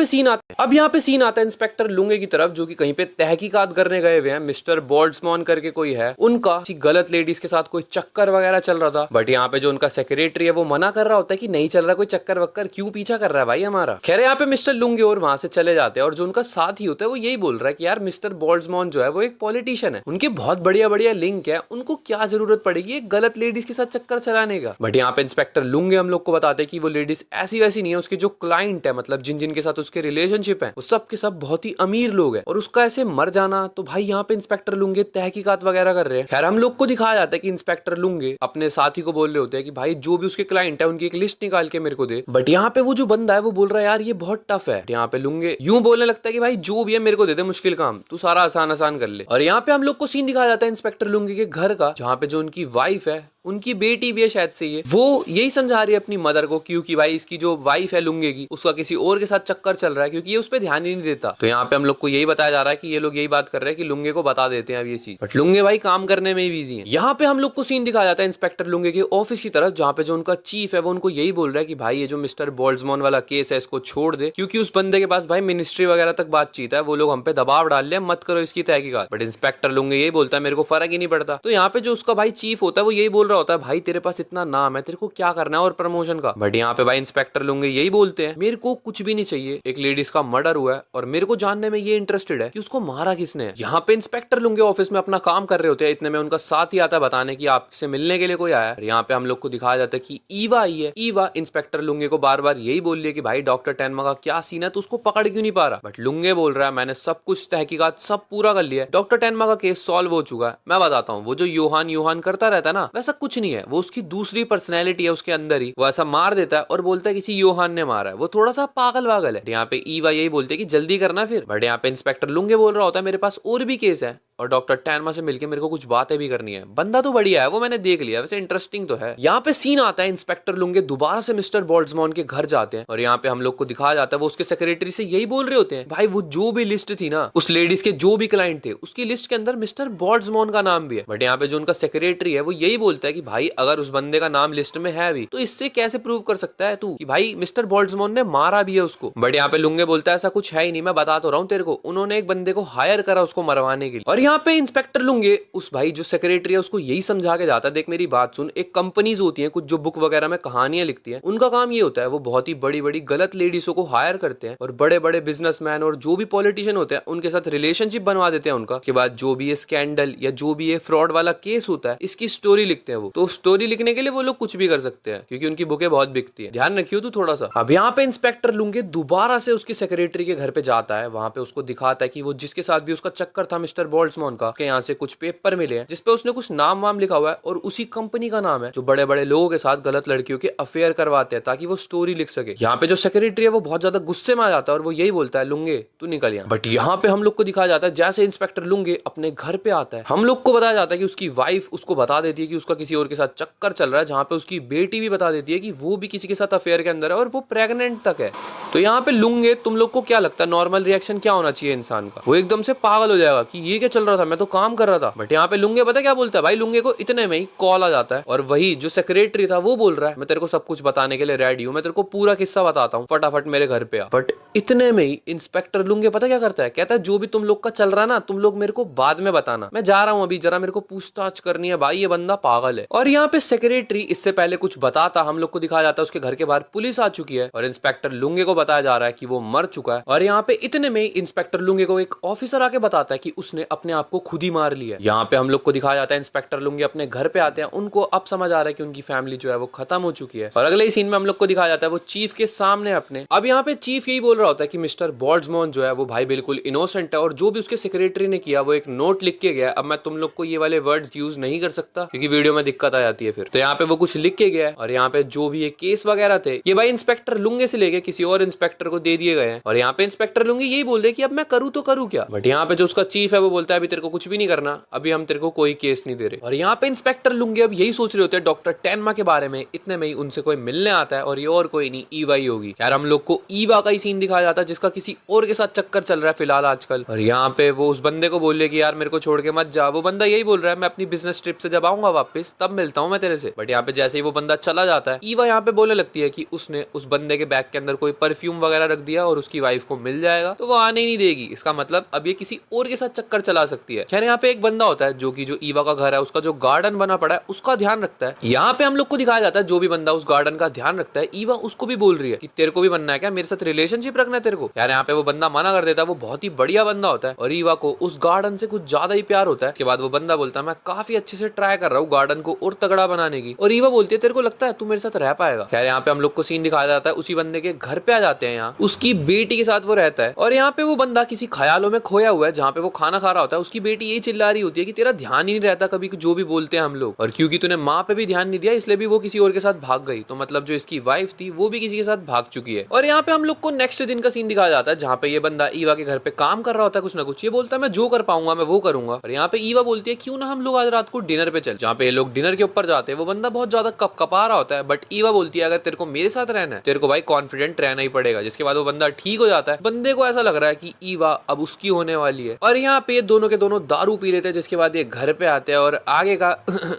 पे सीन आता है इंस्पेक्टर लुंगे की तरफ जो कि कहीं पे तहकीकात करने गए हुए हैं। मिस्टर बोल्ड्समॉन करके कोई है, उनका किसी गलत लेडीज के साथ कोई चक्कर वगैरह चल रहा था। बट यहाँ पे जो उनका सेक्रेटरी है वो मना कर रहा होता है कि नहीं चल रहा कोई चक्कर वक्कर, क्यों पीछा कर रहा है भाई हमारा। खैर यहाँ पे मिस्टर लुंगे और वहां से चले जाते हैं और जो उनका साथी होता है वो यही बोल रहा है कि यार मिस्टर बोल्ड्समॉन जो है वो एक पॉलिटिशियन है, उनके बहुत बढ़िया बढ़िया लिंक है, उनको क्या जरूरत पड़ेगी एक गलत लेडीज के साथ चक्कर चलाने का। बट यहाँ पे इंस्पेक्टर लुंगे हम लोग को बताते हैं कि वो लेडीज ऐसी वैसी नहीं है, उसके जो क्लाइंट है मतलब जिन जिन के साथ उसके रिलेशनशिप है वो सब के सब बहुत ही अमीर लोग हैं और उसका ऐसे मर जाना, तो भाई यहाँ पे इंस्पेक्टर लुंगे तहकीकात वगैरह कर रहे हैं। खैर हम लोग को दिखाया जाता है कि इंस्पेक्टर लुंगे अपने साथी को बोल रहे होते हैं कि भाई जो भी उसके क्लाइंट है उनकी एक लिस्ट निकाल के मेरे को दे। बट यहाँ पे वो जो बंदा है वो बोल रहा है यार ये बहुत टफ है। यहाँ पे लुंगे यूं बोलने लगता है कि भाई जो भी है मेरे को दे दे मुश्किल काम, तू सारा आसान आसान कर ले। और यहाँ पे हम लोग को सीन दिखाया जाता है इंस्पेक्टर लुंगे के घर का, जहाँ पे जो उनकी वाइफ है उनकी बेटी भी है शायद से ये, वो यही समझा रही है अपनी मदर को क्योंकि भाई इसकी जो वाइफ है लुंगे की, उसका किसी और के साथ चक्कर चल रहा है क्योंकि ये उस पर ध्यान ही नहीं देता। तो यहाँ पे हम लोग को यही बताया जा रहा है कि ये लोग यही बात कर रहे हैं कि लुंगे को बता देते हैं अब ये चीज, बट लुंगे भाई काम करने में ही बिजी है। यहाँ पे हम लोग को सीन दिखाया जाता है इंस्पेक्टर लुंगे के ऑफिस की तरफ, जहाँ पे जो उनका चीफ है वो उनको यही बोल रहा है कि भाई ये जो मिस्टर बोल्ट्जमान वाला केस है इसको छोड़ दे, क्योंकि उस बंदे के पास भाई मिनिस्ट्री वगैरह तक बातचीत है, वो लोग हम पे दबाव डाल ले, मत करो इसकी तहकीकात। बट इंस्पेक्टर लुंगे यही बोलता है मेरे को फर्क ही नहीं पड़ता। तो यहाँ पे जो उसका भाई चीफ होता है वो यही बोल रहा होता है भाई तेरे पास इतना नाम है, तेरे को क्या करना है और प्रमोशन का। बट यहाँ पे भाई इंस्पेक्टर लुंगे यही बोलते हैं मेरे को कुछ भी नहीं चाहिए, एक लेडीज का मर्डर हुआ है और मेरे को जानने में ये इंटरेस्टेड है कि उसको मारा किसने है। यहाँ पे इंस्पेक्टर लुंगे ऑफिस में अपना काम कर रहे होते हैं, इतने में उनका साथ ही आता है बताने की आपसे मिलने के लिए कोई आया है। यहाँ पे हम लोग को दिखाया जाता है कि ईवा आई है। ईवा इंस्पेक्टर लुंगे को बार बार यही बोल रही है कि भाई डॉक्टर टेनमा का क्या सीन है, तो उसको पकड़ क्यों नहीं पा रहा। बट लुंगे बोल रहा है मैंने सब कुछ तहकीकात सब पूरा कर लिया है, डॉक्टर टेनमा का केस सॉल्व हो चुका है। मैं बताता हूँ वो जो योहान करता रहता है ना, वैसा कुछ नहीं है, वो उसकी दूसरी पर्सनैलिटी है उसके अंदर ही, वो ऐसा मार देता है और बोलता है किसी योहान ने मारा है, वो थोड़ा सा पागल वागल है। यहाँ पे ईवा यही बोलते है कि जल्दी करना फिर। बट यहाँ पे इंस्पेक्टर लुंगे बोल रहा होता है मेरे पास और भी केस है और डॉक्टर टैनमा से मिलके मेरे को कुछ बातें भी करनी है। बंदा तो बढ़िया है, वो मैंने देख लिया, वैसे इंटरेस्टिंग तो है। यहाँ पे सीन आता है इंस्पेक्टर लुंगे दोबारा से मिस्टर बोल्ट्जमान के घर जाते हैं और यहाँ पे हम लोग को दिखाया जाता है वो उसके सेक्रेटरी से यही बोल रहे होते हैं भाई वो जो भी लिस्ट थी ना उस लेडीज के जो भी क्लाइंट थे उसकी लिस्ट के अंदर मिस्टर बोल्ट्जमान का नाम भी है। बट यहाँ पे जो उनका सेक्रेटरी है वो यही बोलता है कि भाई अगर उस बंदे का नाम लिस्ट में है भी तो इससे कैसे प्रूव कर सकता है तू कि भाई मिस्टर बोल्ट्जमान ने मारा भी है उसको। बट यहाँ पे लुंगे बोलता है ऐसा कुछ है ही नहीं, मैं बता तो रहा हूँ तेरे को, उन्होंने एक बंदे को हायर करा उसको मरवाने के लिए। और यहाँ पे इंस्पेक्टर लुंगे उस भाई जो सेक्रेटरी है उसको यही समझा के जाता है देख मेरी बात सुन, एक कंपनीज होती हैं कुछ जो बुक वगैरह में कहानियां लिखती हैं, उनका काम ये होता है वो बहुत ही बड़ी बड़ी गलत लेडीजों को हायर करते हैं और बड़े बड़े बिजनेसमैन और जो भी पॉलिटिशियन होते हैं उनके साथ रिलेशनशिप बनवा देते हैं उनका। के बाद जो भी ये स्कैंडल या जो भी ये फ्रॉड वाला केस होता है इसकी स्टोरी लिखते हैं वो, तो स्टोरी लिखने के लिए वो लोग कुछ भी कर सकते हैं क्योंकि उनकी बुकें बहुत बिकती है, ध्यान रखियो तू थोड़ा सा। अब यहाँ पे इंस्पेक्टर लुंगे दोबारा से उसके सेक्रेटरी के घर पे जाता है, वहां पे उसको दिखाता है कि वो जिसके साथ भी उसका चक्कर था मिस्टर बोल्ट्जमान का, यहाँ से कुछ पेपर मिले हैं जिसपे उसने कुछ नाम वाम लिखा हुआ है और उसी कंपनी का नाम है जो बड़े बड़े लोगों के साथ गलत लड़कियों के अफेयर करवाते हैं ताकि वो स्टोरी लिख सके। यहाँ पे जो सेक्रेटरी है वो बहुत ज्यादा गुस्से में आ जाता है और वो यही बोलता है लुंगे तू निकल यहाँ। बट यहाँ पे हम लोग को दिखाया जाता है जैसे इंस्पेक्टर लुंगे अपने घर पे आता है हम लोग को बताया जाता है कि उसकी वाइफ उसको बता देती है कि उसका किसी और के साथ चक्कर चल रहा है, जहाँ पे उसकी बेटी भी बता देती है कि वो भी किसी के साथ अफेयर के अंदर है और वो प्रेग्नेंट तक है। तो यहाँ पे लुंगे तुम लोग को क्या लगता है नॉर्मल रिएक्शन क्या होना चाहिए इंसान का? वो एकदम से पागल हो जाएगा कि ये क्या चल रहा था, मैं तो काम कर रहा था। बट यहाँ पे लुंगे पता क्या बोलता है भाई, लुंगे को इतने में ही कॉल आ जाता है और वही जो सेक्रेटरी था वो बोल रहा है मैं तेरे को सब कुछ बताने के लिए रेडी हूँ, मैं तेरे को पूरा किस्सा बताता हूँ, फटाफट मेरे घर पे आ। बट इतने में ही इंस्पेक्टर लुंगे पता क्या करता है, कहता है जो भी तुम लोग का चल रहा है ना तुम लोग मेरे को बाद में बताना, मैं जा रहा हूँ अभी, जरा मेरे को पूछताछ करनी है, भाई ये बंदा पागल है। और यहाँ पे सेक्रेटरी इससे पहले कुछ बताता हम लोग को दिखाया जाता है उसके घर के बाहर पुलिस आ चुकी है और इंस्पेक्टर लुंगे को बताया जा रहा है कि वो मर चुका है। और यहाँ पे इतने में इंस्पेक्टर लुंगे को एक ऑफिसर आके बताता है कि उसने अपने आप को खुद ही मार लिया। यहाँ पे हम लोग को दिखाया जाता है इंस्पेक्टर लुंगे अपने घर पे आते हैं, उनको अब समझ आ रहा है कि उनकी फैमिली जो है वो खत्म हो चुकी है। और अगले ही सीन में हम लोग को दिखाया जाता है वो चीफ के सामने अपने। अब यहाँ पे चीफ यही बोल रहा होता है कि मिस्टर बोल्ट्जमान जो है वो भाई बिल्कुल इनोसेंट है और जो भी उसके सेक्रेटरी ने किया वो एक नोट लिख के गया। अब मैं तुम लोग को ये वाले वर्ड्स यूज नहीं कर सकता क्योंकि वीडियो में दिक्कत आ जाती है फिर। तो यहाँ पे वो कुछ लिख के गया है और यहाँ पे जो भी ये केस वगैरह थे ये भाई इंस्पेक्टर लुंगे से लेके किसी और इंस्पेक्टर को दे दिए गए हैं। और यहाँ पे इंस्पेक्टर लुंगे यही बोल रहे कि अब मैं करूँ तो करूँ क्या। बट यहाँ पे जो उसका चीफ है वो बोलता है अभी तेरे को कुछ भी नहीं करना, अभी हम तेरे को कोई केस नहीं दे रहे। और यहाँ पे इंस्पेक्टर लुंगे अब यही सोच रहे होते हैं डॉक्टर टेनमा के बारे में। इतने में ही उनसे कोई मिलने आता है और ये और कोई नहीं ईवा ही होगी। यार हम लोग को ईवा का ही सीन दिखाया जाता है जिसका किसी और के साथ चक्कर चल रहा है फिलहाल आजकल। और यहाँ पे वो उस बंदे को बोल रहे कि यार मेरे को छोड़ के मत जा। वो बंदा यही बोल रहा है मैं अपनी बिजनेस ट्रिप से जब आऊंगा वापस तब मिलता हूँ मैं तेरे से। बट यहाँ पे जैसे ही वो बंदा चला जाता है ईवा यहाँ पे बोलने लगती है कि उसने उस बंदे के बैग के अंदर कोई परफ्यूम वगैरह रख दिया और उसकी वाइफ को मिल जाएगा तो वो आने ही नहीं देगी। इसका मतलब अब ये किसी और के साथ चक्कर चला सकती है। खैर यहाँ पे एक बंदा होता है जो कि जो ईवा का घर है उसका जो गार्डन बना पड़ा है उसका ध्यान रखता है। यहाँ पे हम लोग को दिखाया जाता है जो भी बंदा उस गार्डन का ध्यान रखता है ईवा उसको भी बोल रही है कि तेरे को भी बनना है क्या, मेरे साथ रिलेशनशिप रखना है तेरे को। यार यहाँ पे वो बंदा मना कर देता है, वो बहुत ही बढ़िया बंदा होता है और ईवा को उस गार्डन से कुछ ज्यादा ही प्यार होता है। उसके बाद वो बंदा बोलता है मैं काफी अच्छे से ट्राई कर रहा हूँ गार्डन को और तगड़ा बनाने की। और ईवा बोलती है तेरे को लगता है तू मेरे साथ रह पाएगा। खैर यहाँ पे हम लोग को सीन दिखाया जाता है उसी बंदे के घर पे आ जाते हैं, यहाँ उसकी बेटी के साथ वो रहता है और यहाँ पे वो बंदा किसी ख्यालों में खोया हुआ है जहाँ पे वो खाना खा रहा होता होता है उसकी बेटी यही चिल्ला रही होती है कि तेरा ध्यान ही नहीं रहता कभी जो भी बोलते हैं हम लोग, और क्योंकि तूने माँ पे भी ध्यान नहीं दिया इसलिए भी वो किसी और के साथ भाग गई। तो मतलब जो इसकी वाइफ थी वो भी किसी के साथ भाग चुकी है। और यहाँ पे हम लोग को नेक्स्ट दिन का सीन दिखाया जाता है जहाँ पे ये बंदा ईवा के घर पे काम कर रहा होता है कुछ ना कुछ। ये बोलता है मैं जो कर पाऊंगा मैं वो करूंगा। और यहाँ पे ईवा बोलती है क्यों ना हम लोग आज रात को डिनर पे चल। जहाँ पे ये लोग डिनर के ऊपर जाते हैं वो बंदा बहुत ज्यादा कपा रहा होता है, बट ईवा बोलती है अगर तेरे को मेरे साथ रहना है तेरे को भाई कॉन्फिडेंट रहना ही पड़ेगा। जिसके बाद वो बंदा ठीक हो जाता है। बंदे को ऐसा लग रहा है कि ईवा अब उसकी होने वाली है। और यहाँ पे दोनों के दोनों दारू पी लेते हैं। जिसके बाद ये घर पे आते हैं और आगे का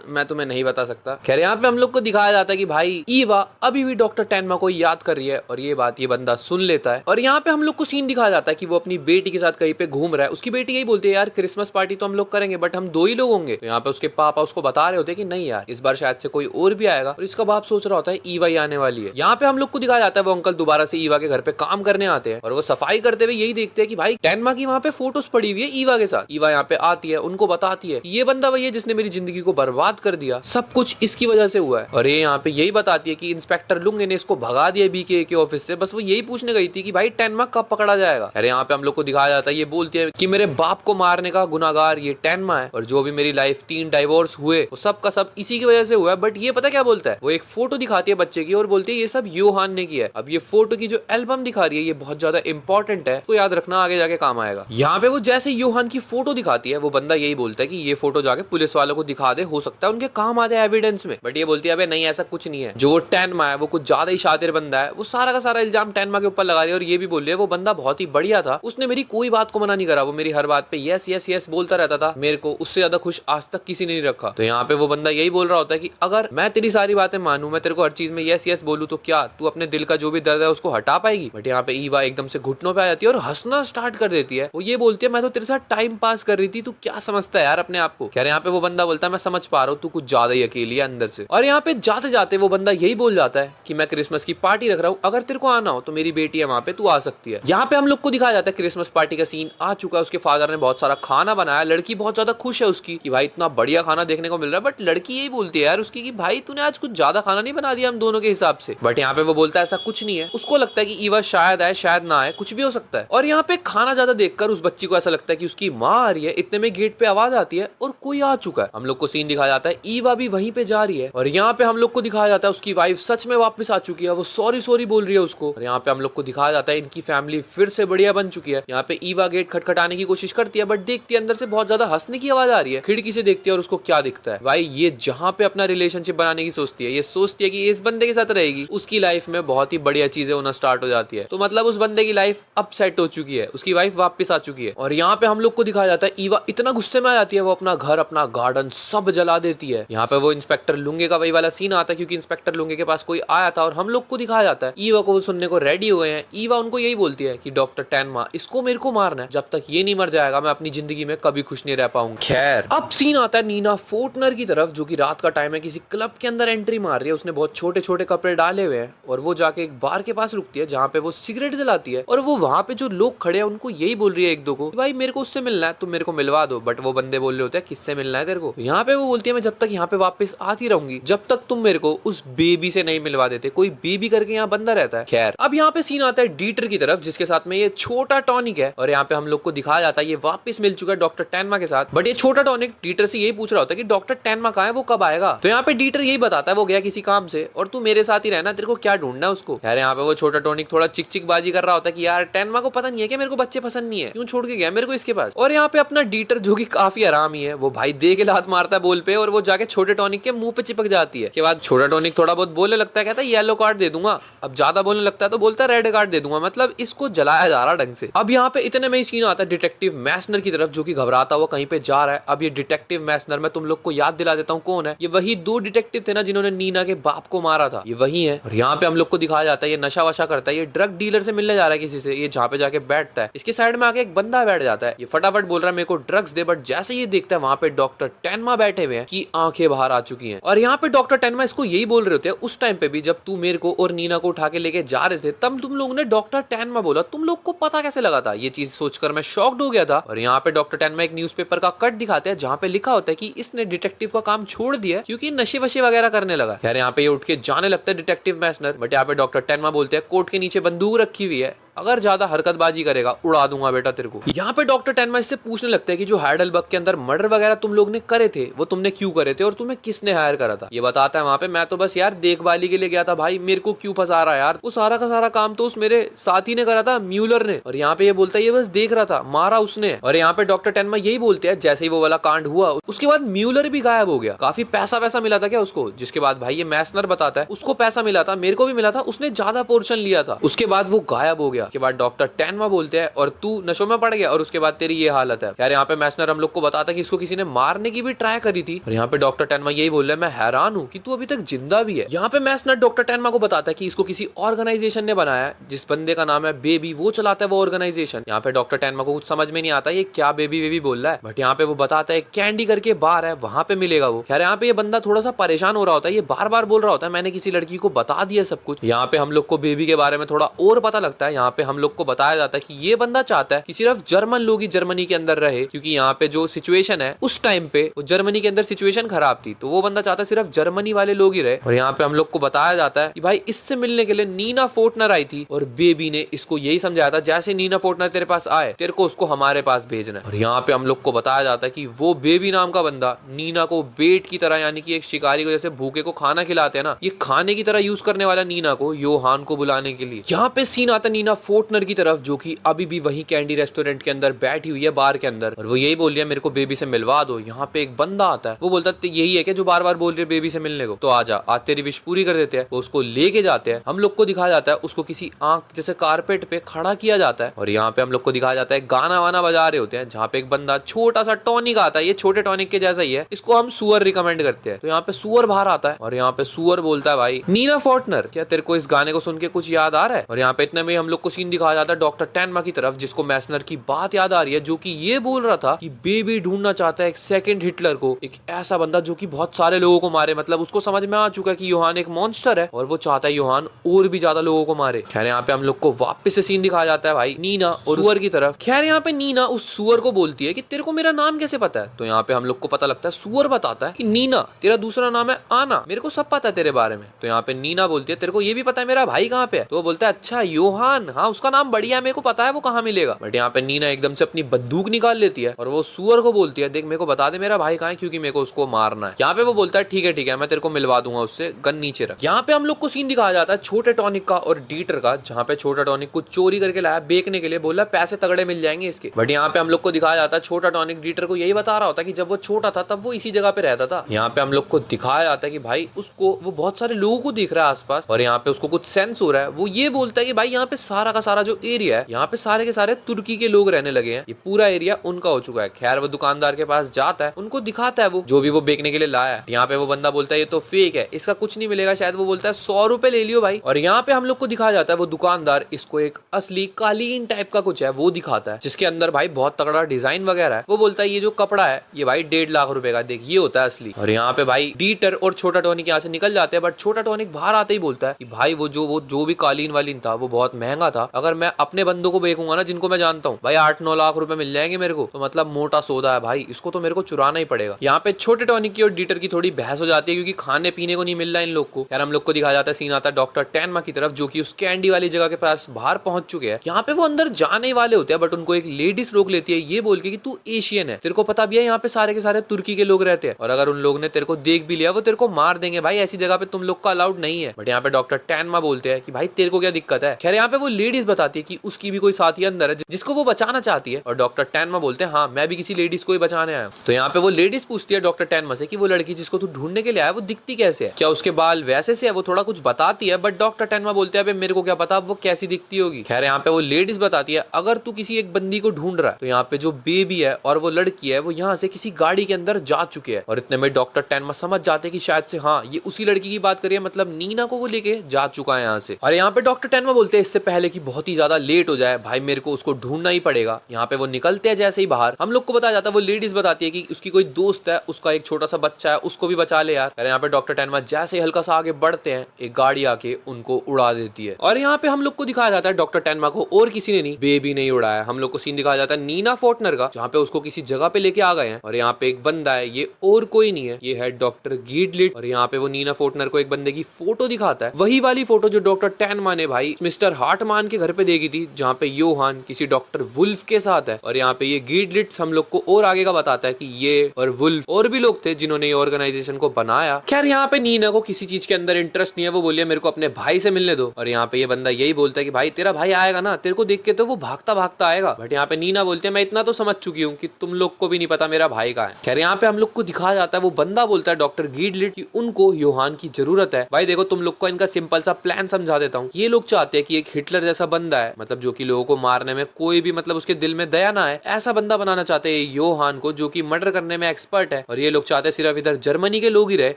मैं तुम्हें नहीं बता सकता। खैर यहाँ पे हम लोग को दिखाया जाता है कि भाई ईवा अभी भी डॉक्टर टेनमा को याद कर रही है और ये बात ये बंदा सुन लेता है। और यहाँ पे हम लोग को सीन दिखाया जाता है कि वो अपनी बेटी के साथ कहीं पे घूम रहा है। उसकी बेटी यही बोलती है यार क्रिसमस पार्टी तो हम लोग करेंगे बट हम 2 ही लोग होंगे। तो यहाँ पे उसके पापा उसको बता रहे होते हैं कि नहीं यार इस बार शायद से कोई और भी आएगा। और इसका बाप सोच रहा होता है ईवा ही आने वाली है। यहाँ पे हम लोग को दिखाया जाता है वो अंकल दोबारा से ईवा के घर पे काम करने आते हैं और वो सफाई करते हुए यही देखते हैं कि भाई टेनमा की वहाँ पे फोटोज पड़ी हुई है ईवा के साथ। ईवा यहाँ पे आती है उनको बताती है ये बंदा वही है जिसने मेरी जिंदगी को बर्बाद कर दिया, सब कुछ इसकी वजह से हुआ है। और ये यहाँ पे यही बताती है कि इंस्पेक्टर लुंगे ने इसको भगा दिया बीके के ऑफिस से, बस वो यही पूछने गई थी कि भाई टेनमा कब पकड़ा जाएगा। अरे यहाँ पे हम लोग को दिखाया जाता है ये बोलती है कि मेरे बाप को मारने का गुनाहगार ये टेनमा है और जो भी मेरी लाइफ 3 डाइवोर्स हुए वो सब का सब इसी की वजह से हुआ है। बट ये पता क्या बोलता है, वो एक फोटो दिखाती है बच्चे की और बोलती है ये सब योहान ने किया है। अब ये फोटो की जो एल्बम दिखा रही है ये बहुत ज्यादा इंपॉर्टेंट है, तो याद रखना आगे जाके काम आएगा। यहाँ पे वो जैसे योहान की फोटो दिखाती है वो बंदा यही बोलता है कि ये फोटो जाके पुलिस वालों को दिखा दे, हो सकता है उनके काम आ जाए एविडेंस में। बट ये बोलती है अबे नहीं ऐसा कुछ नहीं है, जो टेनमा है वो कुछ ज्यादा ही शातिर बंदा है, वो सारा का सारा इल्जाम टेनमा के ऊपर लगा रही है। और ये भी बोल रही है वो बंदा बहुत ही बढ़िया था, उसने मेरी कोई बात को मना नहीं करा, वो मेरी हर बात पे यस यस यस बोलता रहता था, मेरे को उससे ज्यादा खुश आज तक किसी ने नहीं रखा। तो यहाँ पे वो बंदा यही बोल रहा होता है कि अगर मैं तेरी सारी बातें मानूं, मैं तेरे को हर चीज में यस यस बोलूं तो क्या तू अपने दिल का जो भी दर्द है उसको हटा पाएगी। बट यहाँ पे ईवा एकदम से घुटनों पे आ जाती है और हंसना स्टार्ट कर देती है। वो ये बोलती है मैं तो तेरे साथ टाइम पास कर रही थी, तू क्या समझता है यार अपने आप को। खैर यहाँ पे वो बंदा बोलता है मैं समझ पा रहा हूँ तू कुछ ज्यादा ही अकेली है अंदर से। और यहाँ पे जाते जाते वो बंदा यही बोल जाता है कि मैं क्रिसमस की पार्टी रख रहा हूँ, अगर तेरे को आना हो तो मेरी बेटी है वहाँ पे, तू आ सकती है। यहाँ पे हम लोग को दिखाया जाता है क्रिसमस पार्टी का सीन आ चुका है, उसके फादर ने बहुत सारा खाना बनाया, लड़की बहुत ज्यादा खुश है उसकी कि भाई इतना बढ़िया खाना देखने को मिल रहा है। बट लड़की यही बोलती है यार उसकी कि भाई तूने आज कुछ ज्यादा खाना नहीं बना दिया हम दोनों के हिसाब से। बट यहाँ पे वो बोलता है ऐसा कुछ नहीं है, उसको लगता है कि ईवा शायद आए शायद ना आए, कुछ भी हो सकता है। और यहाँ पे खाना ज्यादा देखकर उस बच्ची को ऐसा लगता है कि उसकी माँ आ रही है, इतने में गेट पे आवाज आती है और कोई आ चुका है। हम लोग को सीन दिखाया जाता है ईवा भी वहीं पे जा रही है और यहाँ पे हम लोग को दिखाया जाता है उसकी वाइफ सच में वापस आ चुकी है, वो सॉरी सॉरी बोल रही है उसको। और यहाँ पे हम लोग को दिखाया जाता है इनकी फैमिली फिर से बढ़िया बन चुकी है। यहाँ पे ईवा गेट खटखटाने की कोशिश करती है बट देखती है अंदर से बहुत ज्यादा हंसने की आवाज आ रही है। खिड़की से देखती है और उसको क्या दिखता है, भाई ये जहाँ पे अपना रिलेशनशिप बनाने की सोचती है, ये सोचती है कि इस बंदे के साथ रहेगी, उसकी लाइफ में बहुत ही बढ़िया चीजें होना स्टार्ट हो जाती है। तो मतलब उस बंदे की लाइफ अब सेट हो चुकी है, उसकी वाइफ वापस आ चुकी है। और यहाँ पे हम लोग को दिखाया जाता है ईवा इतना गुस्से में आ जाती है वो अपना घर अपना गार्डन सब जला देती है। यहाँ पे वो इंस्पेक्टर लुंगे का वही वाला सीन आता है क्योंकि इंस्पेक्टर लुंगे के पास कोई आया था और हम लोग को दिखाया जाता है ईवा को वो सुनने को रेडी हो गए हैं। ईवा उनको यही बोलती है कि डॉक्टर टेनमा इसको मेरे को मारना है, जब तक ये नहीं मर जाएगा मैं अपनी जिंदगी में कभी खुश नहीं रह पाऊंगा। खैर अब सीन आता है नीना फोर्टनर की तरफ जो कि रात का टाइम है, किसी क्लब के अंदर एंट्री मार रही है। उसने बहुत छोटे छोटे कपड़े डाले हुए हैं और वो जाके एक बार के पास रुकती है जहाँ पे वो सिगरेट जलाती है और वो वहाँ पे जो लोग खड़े हैं उनको यही बोल रही है एक दो को भाई मेरे को उससे मिलना है तुम मेरे को मिलवा दो। बट वो बंदे बोल रहे होते हैं किससे मिलना है तेरे को। यहाँ पे वो बोलती है मैं जब तक यहाँ पे वापस आती रहूंगी जब तक तुम मेरे को उस बेबी से नहीं मिलवा देते। कोई बेबी करके यहाँ बंदा रहता है। खैर अब यहाँ पे सीन आता है डीटर की तरफ जिसके साथ में ये छोटा टॉनिक है और यहाँ पे हम लोग को दिखाया जाता है ये वापस मिल चुका है डॉक्टर टेनमा के साथ। बट ये छोटा टॉनिक डीटर से यही पूछ रहा होता है कि डॉक्टर टेनमा कहाँ है, वो कब आएगा। तो यहाँ पे डीटर यही बताता है वो गया किसी काम से और तू मेरे साथ ही रहना, तेरे को क्या ढूंढना है उसको। यार यहाँ पे वो छोटा टॉनिक थोड़ा चिक चिक बाजी कर रहा होता है कि यार टेनमा को पता नहीं है कि मेरे को बच्चे पसंद नहीं है, क्यों छोड़ के गया मेरे को इसके पास। और यहाँ पे अपना डीटर जो कि काफी आरामी है वो भाई दे के लात मारता है बोल पे और वो जाके छोटे टॉनिक के मुंह पे चिपक जाती है। के बाद छोटा टॉनिक थोड़ा बहुत बोलने लगता है, कहता है येलो कार्ड दे दूंगा। अब ज्यादा बोलने लगता है तो बोलता है रेड कार्ड दे दूंगा, मतलब इसको जलाया जा रहा ढंग से। अब यहाँ पे इतने में ही सीन आता है डिटेक्टिव मैसनर की तरफ जो कि घबराता हुआ कहीं पे जा रहा है। अब ये डिटेक्टिव मैसनर मैं तुम लोग को याद दिला देता हूँ कौन है, ये वही 2 डिटेक्टिव थे ना जिन्होंने नीना के बाप को मारा था, ये वही है। और यहाँ पे हम लोग को दिखाया जाता है ये नशा वशा करता है, ये ड्रग डीलर से मिलने जा रहा है किसी से, ये जहाँ पे जाके बैठता है इसके साइड में आके एक बंदा बैठ जाता है, ये फटाफट बोल रहा है मेरे को ड्रग्स दे। बट जैसे ये देखता है वहाँ पे डॉक्टर टेनमा बैठे हुए हैं कि आंखें बाहर आ चुकी हैं। और यहाँ पे डॉक्टर टेनमा इसको यही बोल रहे होते हैं उस टाइम पे भी जब तू मेरे को और नीना को उठा के लेके जा रहे थे तब तुम लोगों ने डॉक्टर टेनमा बोला, तुम लोग को पता कैसे लगा था। ये चीज सोचकर मैं शॉक्ड हो गया था। और यहाँ पे डॉक्टर टेनमा एक न्यूज़पेपर का कट दिखाते हैं जहाँ पे लिखा होता है कि इसने डिटेक्टिव का काम छोड़ दिया क्योंकि नशे वशे वगैरह करने लगा। यार यहाँ पे ये उठ के जाने लगता है डिटेक्टिव मैसनर। बट यहाँ पे डॉक्टर टेनमा बोलते हैं कोर्ट के नीचे बंदूक रखी हुई है, अगर ज्यादा हरकतबाजी करेगा उड़ा दूंगा बेटा तेरे को। यहाँ पे डॉक्टर टेनमा इससे पूछने लगता है कि जो हाइडेलबर्ग के अंदर मर्डर वगैरह तुम लोग ने करे थे वो तुमने क्यों करे थे और तुम्हें किसने हायर करा था। ये बताता है वहां पे मैं तो बस यार देखभाली के लिए गया था भाई, मेरे को क्यों फंसा रहा है यार, वो सारा का सारा काम तो उस मेरे साथी ने करा था, म्यूलर ने। और यहाँ पे ये बोलता है ये बस देख रहा था, मारा उसने। और यहाँ पे डॉक्टर टेनमा यही बोलते हैं जैसे ही वो वाला कांड हुआ उसके बाद म्यूलर भी गायब हो गया। काफी पैसा मिला था क्या उसको, जिसके बाद भाई ये मैसनर बताता है उसको पैसा मिला था, मेरे को भी मिला था, उसने ज्यादा पोर्शन लिया था। उसके बाद वो गायब हो गया। उसके बाद डॉक्टर टेनमा बोलते हैं और तू नशों में पड़ गया और उसके बाद तेरी ये हालत है। यार यहाँ पे मैसनर हम लोग को बताता है कि इसको किसी ने मारने की भी ट्राई करी थी। और यहाँ पे डॉक्टर टेनमा यही बोल रहा है मैं हैरान हूँ कि तू अभी तक जिंदा भी है। यहाँ पे मैसनर डॉक्टर टेनमा को बताता है कि इसको किसी ऑर्गेनाइजेशन ने बनाया, जिस बंदे का नाम है बेबी, वो चलाता है वो ऑर्गेनाइजेशन। यहाँ पे डॉक्टर टेनमा को कुछ समझ में नहीं आता ये क्या बेबी बेबी बोल रहा है, बट यहाँ पे वो बताता है कैंडी करके बार है वहां पे मिलेगा वो। यार यहाँ पे ये बंदा थोड़ा सा परेशान हो रहा होता है, ये बार बार बोल रहा होता है मैंने किसी लड़की को बता दिया सब कुछ। यहाँ पे हम लोग को बेबी के बारे में थोड़ा और पता लगता है। यहाँ पे हम लोग को बताया जाता है कि ये बंदा चाहता है कि सिर्फ जर्मन लोग ही जर्मनी के अंदर रहे, क्योंकि यहाँ पे जो सिचुएशन है उस टाइम पे जर्मनी के अंदर सिचुएशन खराब थी, तो वो बंदा चाहता है सिर्फ जर्मनी वाले लोग ही रहे। और यहाँ पे हम लोग को बताया जाता है कि भाई इससे मिलने के लिए नीना फोर्टनर आई थी और बेबी ने इसको यही समझाया था जैसे नीना फोर्टनर तेरे पास आए तेरे को उसको हमारे पास भेजना है। और यहाँ पे हम लोग को बताया जाता है कि वो बेबी नाम का बंदा नीना को बेट की तरह, यानी कि एक शिकारी को जैसे भूखे को खाना खिलाते हैं ना, ये खाने की तरह यूज करने वाला नीना को योहान को बुलाने के लिए। यहाँ पे सीन आता है नीना फोर्टनर की तरफ, जो कि अभी भी वही कैंडी रेस्टोरेंट के अंदर बैठी हुई है बार के अंदर, और वो यही बोल रही है मेरे को बेबी से मिलवा दो। यहाँ पे एक बंदा आता है, वो बोलता है यही है कि जो बार बार बोल रही है बेबी से मिलने को, तो आजा आज तेरी विश पूरी कर देते हैं। वो उसको लेके जाते हैं। हम लोग को दिखाया जाता है उसको किसी आंख जैसे कारपेट पे खड़ा किया जाता है और यहाँ पे हम लोग को दिखाया जाता है गाना वाना बजा रहे होते हैं, जहाँ पे एक बंदा छोटा सा टॉनिक आता है, ये छोटे टॉनिक के जैसा ही है, इसको हम सुअर रिकमेंड करते हैं। तो यहाँ पे सुअर बाहर आता है और यहाँ पे सुअर बोलता है भाई नीना फोर्टनर क्या तेरे को इस गाने को सुन के कुछ याद आ रहा है। और यहाँ पे इतने में हम लोग को सीन दिखाया जाता है डॉक्टर टेनमा की तरफ, जिसको मैसनर की बात याद आ रही है, जो कि ये बोल रहा था कि बेबी ढूंढना चाहता है एक सेकंड हिटलर को, एक ऐसा बंदा जो कि बहुत सारे लोगों को मारे। मतलब उसको समझ में आ चुका है कि योहान एक मॉन्स्टर है और वो चाहता है योहान और भी ज्यादा लोगों को मारे। खैर यहाँ पे हम लोग को वापस से सीन दिखाया जाता है भाई नीना और सुअर की तरफ। खैर यहाँ पे नीना उस सुअर को बोलती है कि तेरे को मेरा नाम कैसे पता है। तो यहाँ पे हम लोग को पता लगता है, सुअर बताता है कि नीना तेरा दूसरा नाम है आना, मेरे को सब पता है तेरे बारे में। तो यहाँ पे नीना बोलती है तेरे को ये भी पता है मेरा भाई कहाँ पे है। तो वो बोलता है अच्छा योहान, हाँ उसका नाम बढ़िया, मेरे को पता है वो कहाँ मिलेगा। बट यहाँ पे नीना एकदम से अपनी बंदूक निकाल लेती है और वो सुअर को बोलती है देख मेरे को बता दे मेरा भाई कहाँ है, क्योंकि मेरे को उसको मारना है। यहाँ पे वो बोलता है ठीक है मैं तेरे को मिलवा दूंगा उससे, गन नीचे रख। यहाँ पे हम लोग को सीन दिखाया जाता है छोटे टॉनिक का और डीटर का, जहाँ पे छोटा टॉनिक कुछ चोरी करके लाया बेचने के लिए, बोला पैसे तगड़े मिल जाएंगे इसके। बट यहाँ पे हम लोग को दिखाया जाता है छोटा टॉनिक डीटर को यही बता रहा होता है कि जब वो छोटा था तब वो इसी जगह पे रहता था। यहाँ पे हम लोग को दिखाया जाता है कि भाई उसको वो बहुत सारे लोगों को दिख रहा है आसपास और यहाँ पे उसको कुछ सेंस हो रहा है। वो ये बोलता है कि भाई यहाँ पे सारा का सारा जो एरिया है, यहाँ पे सारे के सारे तुर्की के लोग रहने लगे हैं, ये पूरा एरिया उनका हो चुका है। खैर वो दुकानदार के पास जाता है, उनको दिखाता है वो जो भी वो बेचने के लिए लाया है। यहाँ पे वो बंदा बोलता है ये तो फेक है, इसका कुछ नहीं मिलेगा शायद। वो बोलता है 100 रुपए ले लियो भाई। और यहाँ पे हम लोग को दिखाया जाता है वो दुकानदार इसको एक असली कालीन टाइप का कुछ है वो दिखाता है, जिसके अंदर भाई बहुत तगड़ा डिजाइन वगैरह है। वो बोलता है ये जो कपड़ा है ये भाई 1.5 लाख रुपए का, देख ये होता है असली। और यहाँ पे भाई डीटर और छोटा टॉनिक यहाँ से निकल जाते हैं, बट छोटा टॉनिक बाहर आते ही बोलता है कि भाई वो जो भी कालीन वालीन था वो बहुत महंगा था, अगर मैं अपने बंदों को बेचूंगा ना जिनको मैं जानता हूँ भाई 8-9 लाख रुपए मिल जाएंगे मेरे को, तो मतलब मोटा सौदा है भाई, इसको तो मेरे को चुराना ही पड़ेगा। यहाँ पे छोटे टॉनिक की और डीटर की थोड़ी बहस हो जाती है क्योंकि खाने पीने को नहीं मिल रहा इन लोग को। यार हम लोग को दिखाया जाता है सीन आता है डॉक्टर टेनमा की तरफ, जो कि उस कैंडी वाली जगह के पास बाहर पहुंच चुके हैं। यहाँ पे वो अंदर जाने वाले होते हैं, बट उनको एक लेडीज रोक लेती है ये बोल के कि तू एशियन है, तेरे को पता भी है यहाँ पे सारे के सारे तुर्की के लोग रहते हैं और अगर उन लोग ने तेरे को देख भी लिया वो तेरे को मार देंगे भाई, ऐसी जगह पे तुम लोग का अलाउड नहीं है। बट यहाँ पे डॉक्टर टेनमा बोलते हैं कि भाई तेरे को क्या दिक्कत है। खैर यहाँ पे वो लेडीज बताती है कि उसकी भी कोई साथी अंदर है जिसको वो बचाना चाहती है और डॉक्टर टेनमा बोलते हैं हाँ मैं भी किसी लेडीज को ही बचाने आया हूँ। तो यहाँ पे वो लेडीज पूछती है डॉक्टर टेनमा से कि वो लड़की जिसको तू ढूंढने के लिए आया वो दिखती कैसे है, क्या उसके बाल वैसे से है, वो थोड़ा कुछ बताती है। बट डॉक्टर टेनमा बोलते हैं मेरे को क्या पता वो कैसी दिखती होगी। खैर यहाँ पे वो लेडीज बताती है अगर तू किसी एक बंदी को ढूंढ रहा है तो यहाँ पे जो बेबी है और वो लड़की है वो यहाँ से किसी गाड़ी के अंदर जा चुके हैं। और इतने में डॉक्टर टेनमा समझ जाते कि शायद से हाँ ये उसी लड़की की बात करिए, मतलब नीना को वो लेके जा चुका है यहाँ से। और यहाँ पे डॉक्टर टेनमा बोलते हैं इससे पहले कि बहुत ही ज्यादा लेट हो जाए भाई मेरे को उसको ढूंढना ही पड़ेगा। यहाँ पे वो निकलते हैं, जैसे ही बाहर हम लोग को बताया जाता है वो लेडीज बताती है कि उसकी कोई दोस्त है, उसका एक छोटा सा बच्चा है, उसको भी बचा ले यार। यहाँ पे डॉक्टर टेनमा जैसे हल्का सा आगे बढ़ते हैं एक गाड़ी आके उनको उड़ा देती है। और यहाँ पे हम लोग को दिखाया जाता है डॉक्टर टेनमा को और किसी ने नहीं, बेबी नहीं उड़ाया। हम लोग को सीन दिखाया जाता है नीना फोर्टनर का, जहाँ पे उसको किसी जगह पे लेके आ गए हैं और यहाँ पे एक बंदा है, ये और कोई नहीं है, ये है डॉक्टर गीडलिट। और यहाँ पे वो नीना फोर्टनर को एक बंदे की फोटो दिखाता है, वही वाली फोटो जो डॉक्टर टेनमा ने भाई मिस्टर हार्टमान योहान के घर पे देखी थी, जहाँ पे योहान किसी डॉक्टर वुल्फ के साथ है। और यहाँ पे ये गीडलिट्स हम लोग को और आगे का बताता है कि ये और वुल्फ और भी लोग थे जिन्होंने ये ऑर्गेनाइजेशन को बनाया। खैर यहाँ पे नीना को किसी चीज के अंदर इंटरेस्ट नहीं है, वो बोलिए मेरे को अपने भाई से मिलने दो। और यहाँ पे ये बंदा यही बोलता है कि भाई तेरा भाई आएगा ना, तेरे को देख के तो वो भागता भागता आएगा। बट यहाँ पे नीना बोलते हैं मैं इतना तो समझ चुकी हूँ कि तुम लोग को भी नहीं पता मेरा भाई कहाँ है। खैर यहाँ पे हम लोग को दिखाया जाता है, वो बंदा बोलता है डॉक्टर गीडलिट कि उनको योहान की जरूरत है। भाई देखो तुम लोग को इनका सिंपल सा प्लान समझा देता हूँ। ये लोग चाहते हैं कि एक हिटलर जैसा बंदा है, मतलब जो कि लोगों को मारने में कोई भी मतलब उसके दिल में दया ना है, ऐसा बंदा बनाना चाहते हैं योहान को, जो कि मर्डर करने में एक्सपर्ट है। और ये लोग चाहते हैं सिर्फ इधर जर्मनी के लोग ही रहे,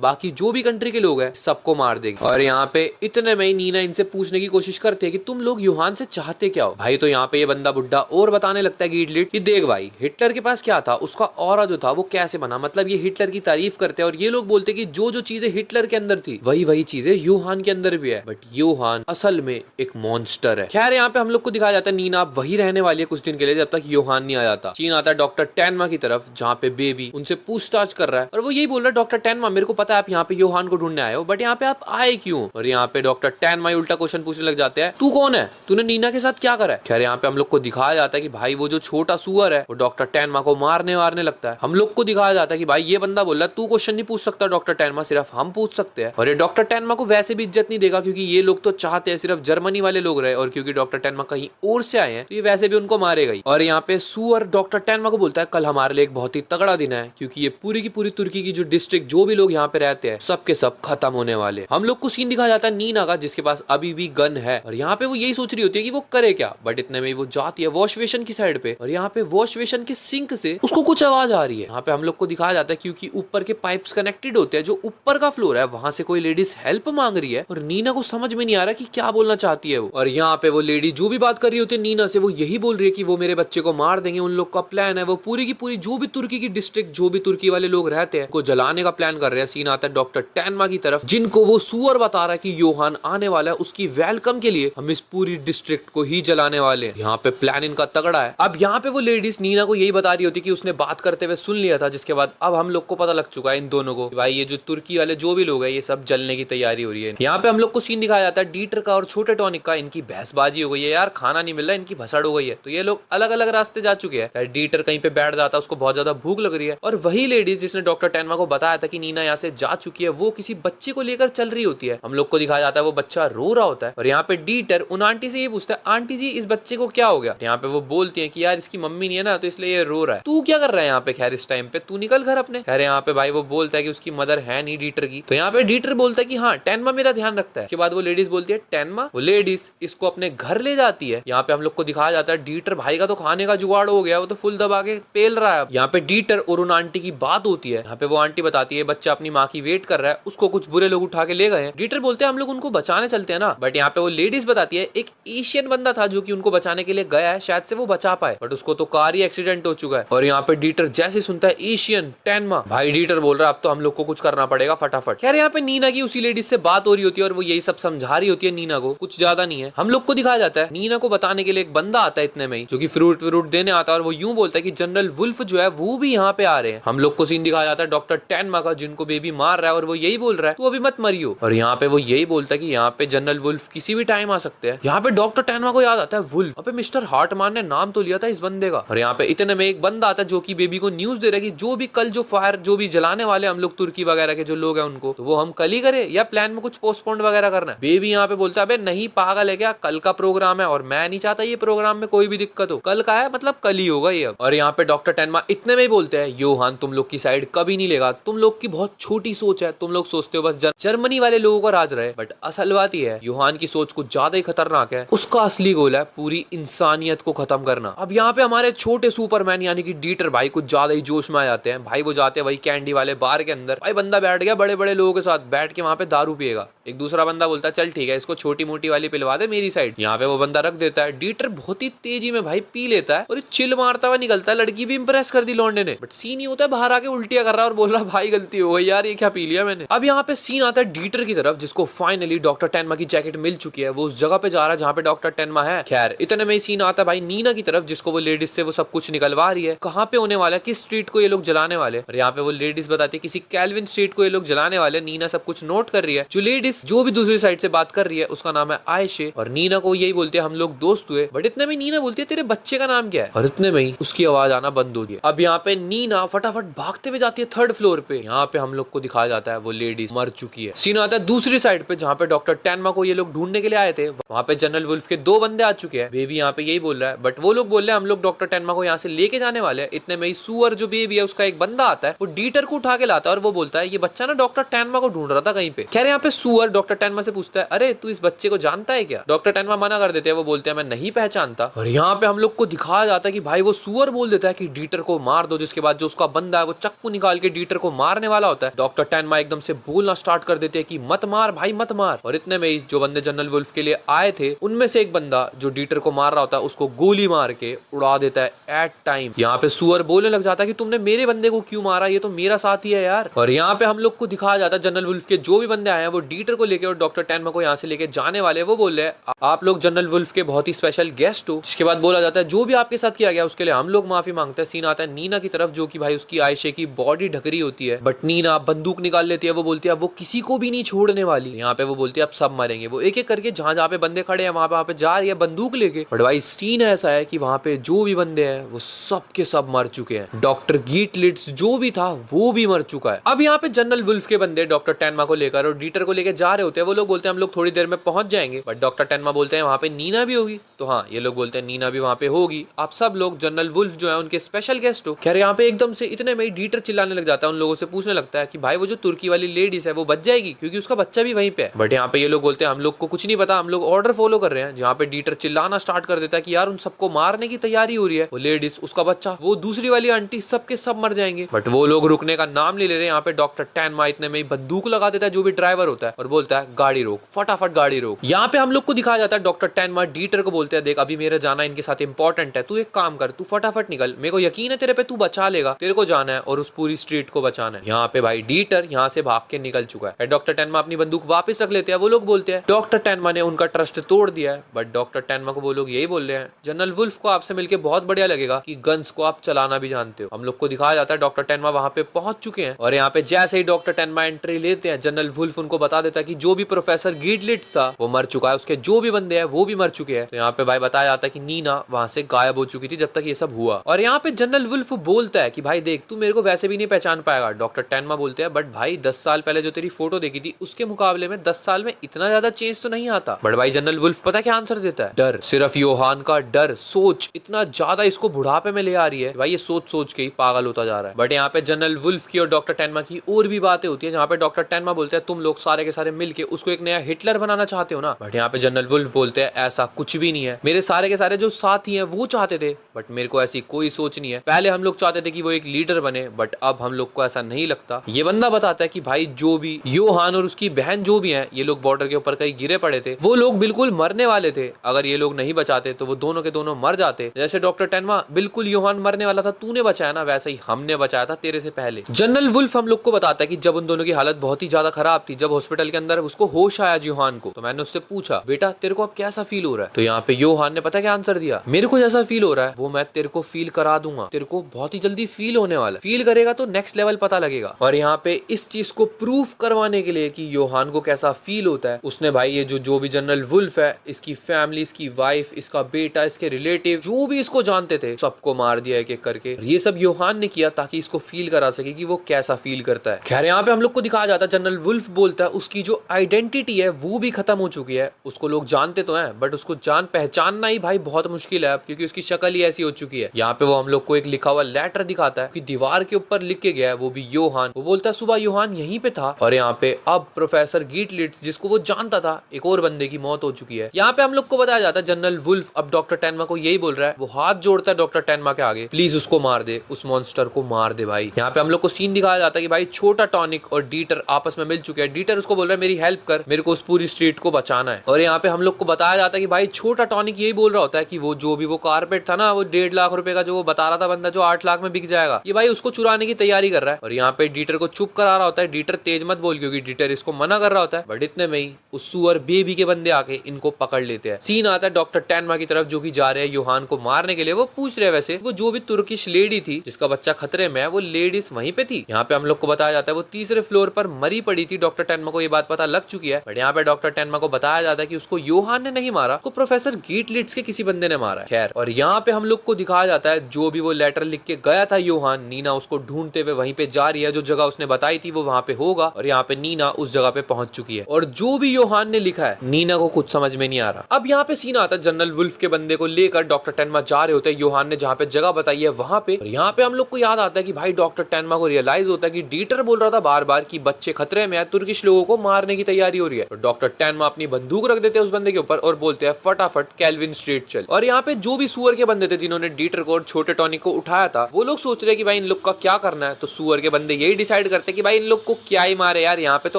बाकी जो भी कंट्री के लोग हैं सबको मार देंगे। और यहाँ पे इतने में ही नीना इनसे पूछने की कोशिश करते हैं कि तुम लोग योहान से चाहते क्या हो। भाई तो यहाँ पे ये बंदा बुड्ढा और बताने लगता है गीडलिट कि देख भाई हिटलर के पास क्या था, उसका ऑरा जो था वो कैसे बना, मतलब ये हिटलर की तारीफ करते हैं और ये लोग बोलते हैं कि जो जो चीजें हिटलर के अंदर थी वही वही चीजें योहान के अंदर भी है। बट योहान असल में एक मॉन्स्टर है। खैर यहाँ पे हम लोग को दिखाया जाता है नीना अब वही रहने वाली है कुछ दिन के लिए जब तक योहान नहीं आ जाता। सीन आता है डॉक्टर टेनमा की तरफ, जहाँ पे बेबी उनसे पूछताछ कर रहा है और वो यही बोल रहा है डॉक्टर टेनमा मेरे को पता है आप यहाँ पे योहान को ढूंढने आए हो, बट यहाँ पे आप आए क्यों। और यहाँ पे डॉक्टर टेनमा उल्टा क्वेश्चन पूछने लग जाते हैं तू कौन है, तूने नीना के साथ क्या करा है। खैर यहाँ पे हम लोग को दिखाया जाता है कि भाई वो जो छोटा सुअर है वो डॉक्टर टेनमा को मारने वारने लगता है। हम लोग को दिखाया जाता है कि भाई ये बंदा बोल रहा है तू क्वेश्चन नहीं पूछ सकता डॉक्टर टेनमा, सिर्फ हम पूछ सकते हैं। और ये डॉक्टर टेनमा को वैसे भी इज्जत नहीं देगा क्योंकि ये लोग तो चाहते हैं सिर्फ जर्मनी वाले लोग रहे, और क्योंकि डॉक्टर टेनमा कहीं और से आए हैं तो ये वैसे भी उनको मारेगा ही। और यहाँ पे सुअर डॉक्टर टेनमा को बोलता है कल हमारे लिए एक बहुत ही तगड़ा दिन है क्योंकि ये पूरी की पूरी तुर्की की जो डिस्ट्रिक्ट जो भी लोग यहाँ पे रहते हैं सब के सब खत्म होने वाले। हम लोग को सीन दिखाया जाता है नीना का जिसके पास अभी भी गन है और यहाँ पे वो यही सोच रही होती है कि वो करे क्या, बट इतने में वो जाती है वॉश बेसिन की साइड पे और यहाँ पे वॉश बेसिन के सिंक से उसको कुछ आवाज आ रही है। यहाँ पे हम लोग को दिखाया जाता है क्योंकि ऊपर के पाइप्स कनेक्टेड होते हैं, जो ऊपर का फ्लोर है वहां से कोई लेडीज हेल्प मांग रही है और नीना को समझ में नहीं आ रहा कि क्या बोलना चाहती है वो। और यहाँ पे वो लेडी जो भी बात कर रही होती है नीना से वो यही बोल रही है कि वो मेरे बच्चे को मार देंगे, उन लोग का प्लान है, वो पूरी की पूरी जो भी तुर्की की डिस्ट्रिक्ट जो भी तुर्की वाले लोग रहते हैं को जलाने का प्लान कर रहे हैं। सीन आता है डॉक्टर टेनमा की तरफ जिनको वो सुअर बता रहा है कि योहान आने वाला है, उसकी वेलकम के लिए हम इस पूरी डिस्ट्रिक्ट को ही जलाने वाले हैं। यहाँ पे प्लान इनका तगड़ा है। अब यहाँ पे वो लेडीज नीना को यही बता रही होती कि उसने बात करते हुए सुन लिया था, जिसके बाद अब हम लोग को पता लग चुका है इन दोनों को भाई ये जो तुर्की वाले जो भी लोग हैं ये सब जलने की तैयारी हो रही है। यहाँ पे हम लोग को सीन दिखाया जाता है डीटर का और छोटे टॉनिक का, इनकी बहसबाजी हो गई है यार, खाना नहीं मिल रहा, इनकी भसड़ हो गई है तो ये लोग अलग अलग रास्ते जा चुके हैं। डीटर कहीं पे बैठ जाता है, उसको बहुत ज्यादा भूख लग रही है और वही लेडीज जिसने डॉक्टर टेनमा को बताया था कि नीना यहाँ से जा चुकी है वो किसी बच्चे को लेकर चल रही होती है। हम लोग को दिखाया जाता है वो बच्चा रो रहा होता है और यहाँ पे डीटर उन आंटी से ये पूछता है आंटी जी इस बच्चे को क्या हो गया। यहाँ पे वो बोलती है कि यार इसकी मम्मी नहीं है ना तो इसलिए ये रो रहा है, तू क्या कर रहा है यहाँ पे, खैर इस टाइम पे तू निकल घर अपने। खैर यहाँ पे भाई वो बोलता है कि उसकी मदर है नहीं डीटर की, तो यहाँ पे डीटर बोलता है कि हाँ टेनमा मेरा ध्यान रखता है। उसके बाद वो लेडीज बोलती है टेनमा, वो लेडीज इसको अपने घर ले जाती है। यहाँ पे हम लोग को दिखाया जाता है डीटर भाई का तो खाने का जुगाड़ हो गया, वो तो फुल दबा के पेल रहा है। यहाँ पे डीटर और उन आंटी की बात होती है। यहाँ पे वो आंटी बताती है बच्चा अपनी माँ की वेट कर रहा है, उसको कुछ बुरे लोग उठा के ले गए। डीटर बोलते हैं हम लोग उनको बचाने चलते हैं ना, बट यहाँ पे वो लेडीज बताती है एक एशियन बंदा था जो कि उनको बचाने के लिए गया है, शायद से वो बचा पाए, बट उसको तो कार ही एक्सीडेंट हो चुका है। और यहाँ पे डीटर जैसे सुनता है एशियन टेनमा, भाई डीटर बोल रहा है अब तो हम लोग को कुछ करना पड़ेगा फटाफट। खैर यहाँ पे नीना की उसी लेडीज से बात हो रही होती है और वो यही सब समझा रही होती है नीना को, कुछ ज्यादा नहीं है। हम लोग को दिखाया जाता है नीना को बताने के लिए एक बंदा आता है इतने में ही, जो कि फ्रूट व्रूट देने आता है और वो यूं बोलता है कि जनरल वुल्फ जो है वो भी यहाँ पे आ रहे हैं। हम लोग को सीन दिखाया जाता है डॉक्टर टेनमा का जिनको बेबी मार रहा है और वो यही बोल रहा है तू अभी मत मरियो। और यहाँ पे वो यही बोलता है कि यहाँ पे जनरल वुल्फ किसी भी टाइम आ सकते हैं। यहाँ पे डॉक्टर टेनमा को याद आता है वुल्फ, अबे मिस्टर हार्टमान ने नाम तो लिया था इस बंदे का। और यहाँ पे इतने में एक बंदा आता है जो कि बेबी को न्यूज दे रहा है कि जो भी कल जो फायर जो भी जलाने वाले हम लोग तुर्की वगैरह के जो लोग हैं उनको, तो वो हम कल ही करें या प्लान में कुछ पोस्टपोन वगैरह करना है। बेबी यहाँ पे बोलता है अबे नहीं पागल है क्या, कल का प्रोग्राम है और मैं नहीं चाहता ये प्रोग्राम में कोई भी दिक्कत हो, कल का है मतलब कल ही होगा ये। और यहाँ पे डॉक्टर टेनमा इतने में ही बोलते हैं योहान तुम लोग की साइड कभी नहीं लेगा, तुम लोग की बहुत छोटी सोच है, तुम लोग सोचते हो बस जर्मनी वाले लोगों का राज रहे, बट असल बात ही है योहान की सोच कुछ ज्यादा ही खतरनाक है। उसका असली गोल है पूरी इंसानियत को खत्म करना। अब यहाँ पे हमारे छोटे सुपरमैन यानी कि डीटर भाई कुछ ज्यादा ही जोश में आ जाते हैं। भाई वो जाते हैं वही कैंडी वाले बार के अंदर, भाई बंदा बैठ गया बड़े बड़े लोगों के साथ बैठ के वहां पे दारू पिएगा। एक दूसरा बंदा बोलता है चल ठीक है इसको छोटी मोटी वाली पिलवा दे मेरी साइड। यहाँ पे वो बंदा रख देता है, डीटर बहुत ही तेजी में भाई पी लेता है और चिल मारता हुआ निकलता है। लड़की भी इंप्रेस कर दी लौंडे ने, बट सीन ही होता है बाहर आके उल्टिया कर रहा है और बोल रहा भाई गलती हो गई यार ये क्या पी लिया मैंने। अब यहाँ पे सीन आता है डीटर की तरफ जिसको फाइनली डॉक्टर टेनमा की जैकेट मिल चुकी है, वो उस जगह पे जा रहा है जहाँ पे डॉक्टर टेनमा है। खैर इतने में सीन आता है भाई नीना की तरफ जिसको वो लेडीज से वो सब कुछ निकलवा रही है, कहाँ पे होने वाला है, किस स्ट्रीट को ये लोग जलाने वाले। और यहाँ पे वो लेडीज बताती है किसी कैल्विन स्ट्रीट को ये लोग जलाने वाले। नीना सब कुछ नोट कर रही है। जो लेडीज जो भी दूसरी साइड से बात कर रही है उसका नाम है आयशे और नीना नीना को यही बोलते हैं हम लोग दोस्त हुए, बट इतने में नीना बोलती है तेरे बच्चे का नाम क्या है, और इतने में ही उसकी आवाज आना बंद हो गई। अब यहाँ पे नीना फटाफट भागते हुए जाती है 3rd फ्लोर पे। यहाँ पे हम लोग को दिखाया जाता है वो लेडीज मर चुकी है। सीन आता है दूसरी साइड पे जहाँ पे डॉक्टर टेनमा को ये लोग ढूंढने के लिए आए थे। वहाँ पे जनरल वुल्फ के 2 बंदे आ चुके हैं। बेबी यहाँ पे यही बोल रहा है, बट वो लोग बोल रहे हैं हम लोग डॉक्टर टेनमा को यहाँ से लेके जाने वाले हैं। इतने में ही सुअर जो बेबी है उसका एक बंदा आता है, वो डीटर को उठा के लाता है और वो बोलता है ये बच्चा ना डॉक्टर टेनमा को ढूंढ रहा था कहीं पे। खैर यहाँ पे सुअर डॉक्टर टेनमा से पूछता है अरे तू इस बच्चे को जानता है क्या। डॉक्टर टेनमा मना कर देते हैं, वो बोलते हैं मैं नहीं पहचानता। और यहाँ पे हम लोग को दिखाया जाता है कि भाई वो सुअर बोल देता है कि डीटर को मार दो, जिसके बाद जो उसका बंदा है वो चक्कू निकाल के डीटर को मारने वाला होता है। डॉक्टर टेनमा एकदम से बोलना स्टार्ट कर देते हैं कि मत मार भाई मत मार। और इतने में ही जो बंदे जनरल वुल्फ के लिए आए थे उनमें से एक बंदा जो डीटर को मार रहा होता है उसको गोली मार के उड़ा देता है एट टाइम। यहाँ पे सुअर बोलने लग जाता है कि तुमने मेरे बंदे को क्यों मारा, ये तो मेरा साथी है यार। और यहाँ पे हम लोग को दिखाया जाता है जनरल वुल्फ के जो भी बंदे आए हैं वो डीटर को लेके और डॉक्टर टेनमा को यहाँ से लेके जाने वाले। वो बोल रहे हैं आप लोग जनरल वुल्फ के बहुत ही स्पेशल गेस्ट हो। जिसके बाद बोला जाता है जो भी आपके साथ किया गया उसके लिए हम लोग माफी मांगते हैं। सीन आता है नीना की तरफ जो कि भाई उसकी आयशे की बॉडी ढक रही होती है, बट नीना बंदूक निकाल लेती है। वो बोलती है वो किसी को भी नहीं छोड़ने वाली। यहाँ पे वो बोलती है अब सब मरेंगे। वो एक एक करके जहाँ जहाँ पे बंदे खड़े हैं वहां पे जा रही है बंदूक लेके। बट भाई सीन ऐसा है कि वहां पे जो भी बंदे हैं वो सब के सब मर चुके हैं। डॉक्टर गीटलिट्स जो भी था वो भी मर चुका है। अब यहाँ पे जनरल वुल्फ के बंदे डॉक्टर टेनमा को लेकर और डीटर को लेकर जा रहे होते हैं। वो लोग बोलते हैं हम लोग थोड़ी देर में पहुंच जाएंगे, बट डॉक्टर टेनमा बोलते हैं वहां पे नीना भी होगी। तो हाँ ये लोग बोलते हैं नीना भी वहां पे होगी, आप सब लोग जनरल वुल्फ जो है उनके स्पेशल गेस्ट हो। खैर यहाँ पे एकदम से इतने में डीटर चिल्लाने लग जाता है, उन लोगों से पूछने लगता है कि भाई वो जो तुर्की वाली लेडीज है वो बच जाएगी क्योंकि उसका बच्चा भी वहीं पे है। बट यहाँ पे ये लोग बोलते हैं हम लोग को कुछ नहीं पता, हम लोग ऑर्डर फॉलो कर रहे हैं। जहाँ पे डीटर चिल्लाना स्टार्ट कर देता है कि यार उन सबको मारने की तैयारी हो रही है, वो लेडीज उसका बच्चा वो दूसरी वाली आंटी सबके सब मर जाएंगे। बट वो लोग रुकने का नाम नहीं ले रहे। यहाँ पे डॉक्टर टेनमा इतने में बंदूक लगा देता है जो भी ड्राइवर होता है और बोलता है गाड़ी रोक, फटाफट गाड़ी रोक। यहाँ पे हम लोग को दिखाया जाता है डॉक्टर टेनमा डीटर को बोलते हैं देख अभी मेरा जाना इनके साथ इंपॉर्टेंट है, तू एक काम कर तू फटाफट निकल, मेरे को यकीन है तेरे पे, तू बचा लेगा, तेरे को जाना है और उस पूरी स्ट्रीट को बचाना है। यहाँ पे भाई डीटर यहाँ से भाग के निकल चुका है। डॉक्टर टेनमा अपनी बंदूक वापस रख लेते हैं। वो लोग बोलते हैं डॉक्टर टेनमा ने उनका ट्रस्ट तोड़ दिया है, बट डॉक्टर टेनमा को वो लोग यही बोल रहे हैं जनरल वुल्फ को आपसे मिलकर बहुत बढ़िया लगेगा कि गन्स को आप चलाना भी जानते हो। हम लोग को दिखाया जाता है डॉक्टर टेनमा वहां पे पहुंच चुके हैं और यहाँ पे जैसे ही डॉक्टर टेनमा एंट्री लेते हैं जनरल वुल्फ उनको बता देता है कि जो भी प्रोफेसर गीटलिट्स था वो मर चुका है, उसके जो भी बंदे हैं वो भी मर चुके हैं। तो यहाँ पे भाई बताया जाता है कि नीना वहां से गायब हो चुकी थी जब तक ये सब हुआ। और यहाँ पे जनरल वुल्फ बोलता है कि भाई देख तू मेरे को वैसे भी नहीं पहचान पाएगा। डॉक्टर टेनमा बोलते हैं बट भाई 10 साल पहले जो तेरी फोटो देखी थी उसके मुकाबले में 10 साल में इतना ज्यादा चेंज तो नहीं आता। बट भाई जनरल वुल्फ पता क्या आंसर देता है, डर, सिर्फ योहान का डर, सोच इतना ज्यादा इसको बुढ़ापे में ले आ रही है भाई ये सोच सोच के ही पागल होता जा रहा है। बट यहाँ पे जनरल वुल्फ की और डॉक्टर टेनमा की और भी बातें होती है जहाँ पे डॉक्टर टेनमा बोलते हैं तुम लोग सारे के सारे मिलके उसको एक नया हिटलर बनाना चाहते हो ना। बट यहाँ पे जनरल वुल्फ बोलते हैं ऐसा कुछ भी नहीं है, मेरे सारे के सारे जो साथी हैं वो चाहते थे बट मेरे को ऐसी कोई सोच नहीं है। पहले हम लोग चाहते थे कि वो एक लीडर बने बट अब हम लोग को ऐसा नहीं लगता। ये बंदा बताता है कि भाई जो भी योहान और उसकी बहन जो भी हैं ये लोग बॉर्डर के ऊपर कहीं गिरे पड़े थे, वो लोग बिल्कुल मरने वाले थे। अगर ये लोग नहीं बचाते तो वो दोनों के दोनों मर जाते। जैसे डॉक्टर टेनमा बिल्कुल योहान मरने वाला था, तूने बचाया ना, वैसे ही हमने बचाया था तेरे से पहले। जनरल वुल्फ हम लोग को बताता है कि जब उन दोनों की हालत बहुत ही ज्यादा खराब थी, जब हॉस्पिटल के अंदर उसको होश आया योहान को, तो मैंने उससे पूछा बेटा तेरे को अब कैसा फील हो रहा है। तो यहाँ पे योहान ने पता क्या आंसर दिया, मेरे को जैसा फील हो रहा है वो मैं तेरे को फील करा दूंगा, तेरे को बहुत ही जल्दी फील होने वाला, फील करेगा तो नेक्स्ट लेवल पता लगेगा। और यहाँ पे इस चीज को प्रूफ करवाने के लिए कि योहान को कैसा फील होता है, उसने भाई ये जो भी जनरल वुल्फ है, इसकी फैमिली, इसकी वाइफ, इसका बेटा, इसके रिलेटिव जो भी इसको जानते थे सबको मार दिया एक एक करके। ये सब योहान ने किया ताकि इसको फील करा सके कि वो कैसा फील करता है। खैर यहाँ पे हम लोग को दिखाया जाता है जनरल वुल्फ बोलता है उसकी जो आइडेंटिटी है वो भी खत्म हो चुकी है। उसको लोग जानते तो हैं बट उसको जान पहचानना ही भाई बहुत मुश्किल है अब, क्योंकि उसकी शक्ल ही ऐसी हो चुकी है। यहाँ पे वो हम लोग को एक लिखा हुआ लेटर दिखाता है कि दीवार के ऊपर लिख के गया है, वो भी योहान। वो बोलता है सुबह योहान यहीं पे था और यहाँ पे अब प्रोफेसर गीटलिट्स जिसको वो जानता था एक और बंदे की मौत हो चुकी है। यहाँ पे हम लोग को बताया जाता है जनरल वुल्फ अब डॉक्टर टेनमा को यही बोल रहा है, वो हाथ जोड़ता है डॉक्टर टेनमा के आगे, प्लीज उसको मार दे, उस मॉन्स्टर को मार दे भाई। यहाँ पे हम लोग को सीन दिखाया जाता है कि भाई छोटा टॉनिक और डीटर आपस में मिल चुके हैं। डीटर उसको बोल रहा है मेरी हेल्प कर, मेरे को उस पूरी स्ट्रीट को बचाना है। और यहाँ पे हम लोग को बताया जाता है कि भाई छोटा टॉनिक यही बोल रहा होता है कि वो जो भी वो कारपेट था ना, वो 1.5 लाख रुपए का जो वो बता रहा था बंदा जो 8 लाख में बिक जाएगा, ये भाई उसको चुराने की तैयारी कर रहा है। और यहाँ पे डीटर को चुप करा रहा होता है, डीटर तेज मत बोल, क्योंकि डीटर इसको मना कर रहा होता है। बट इतने में ही उस सुअर बेबी के बंदे आके इनको पकड़ लेते हैं। सीन आता है डॉक्टर टेनमा की तरफ जो कि जा रहे हैं योहान को मारने के लिए। वो पूछ रहे हैं वैसे वो जो भी तुर्किश लेडी थी जिसका बच्चा खतरे में है वो लेडीज वहीं पे थी। यहाँ पे हम लोग को बताया जाता है वो तीसरे फ्लोर पर मरी पड़ी थी। डॉक्टर टेनमा को ये बात पता लग चुकी है बट यहाँ पे डॉक्टर टेनमा को बताया जाता है कि उसको योहान ने नहीं मारा, को प्रोफेसर गीटलिट्स के किसी बंदे ने मारा है। खैर, और यहाँ पे हम लोग को दिखाया जाता है जो भी वो लेटर लिख के गया था योहान, नीना उसको ढूंढते हुए वहीं पे जा रही है, जो जगह उसने बताई थी वो वहाँ पे होगा, और यहाँ पे नीना उस जगह पे पहुंच चुकी है। और जो भी योहान ने लिखा है नीना को कुछ समझ में नहीं आ रहा। अब यहाँ पे सीन आता है जनरल वुल्फ के बंदे को लेकर डॉक्टर टेनमा जा रहे होते हैं योहान ने जहाँ पे जगह बताई है वहां पे। और यहाँ पे हम लोग को याद आता है कि भाई डॉक्टर टेनमा को रियलाइज होता है कि डीटर बोल रहा था बार बार कि बच्चे खतरे में है, तुर्किश लोगों को मारने की तैयारी हो रही है। तो डॉक्टर टेनमा अपनी बंदूक रख देते हैं उस बंदे के ऊपर और बोलते हैं फटाफट कैल्विन स्ट्रीट चल। और यहाँ पे जो भी सुअर के बंदे थे जिन्होंने डीटर को और छोटे टॉनिक को उठाया था, वो लोग सोच रहे कि भाई इन लोग का क्या करना है। तो सुअर के बंदे यही डिसाइड करते कि भाई इन लोग को क्या ही मारे यार, यहाँ पे तो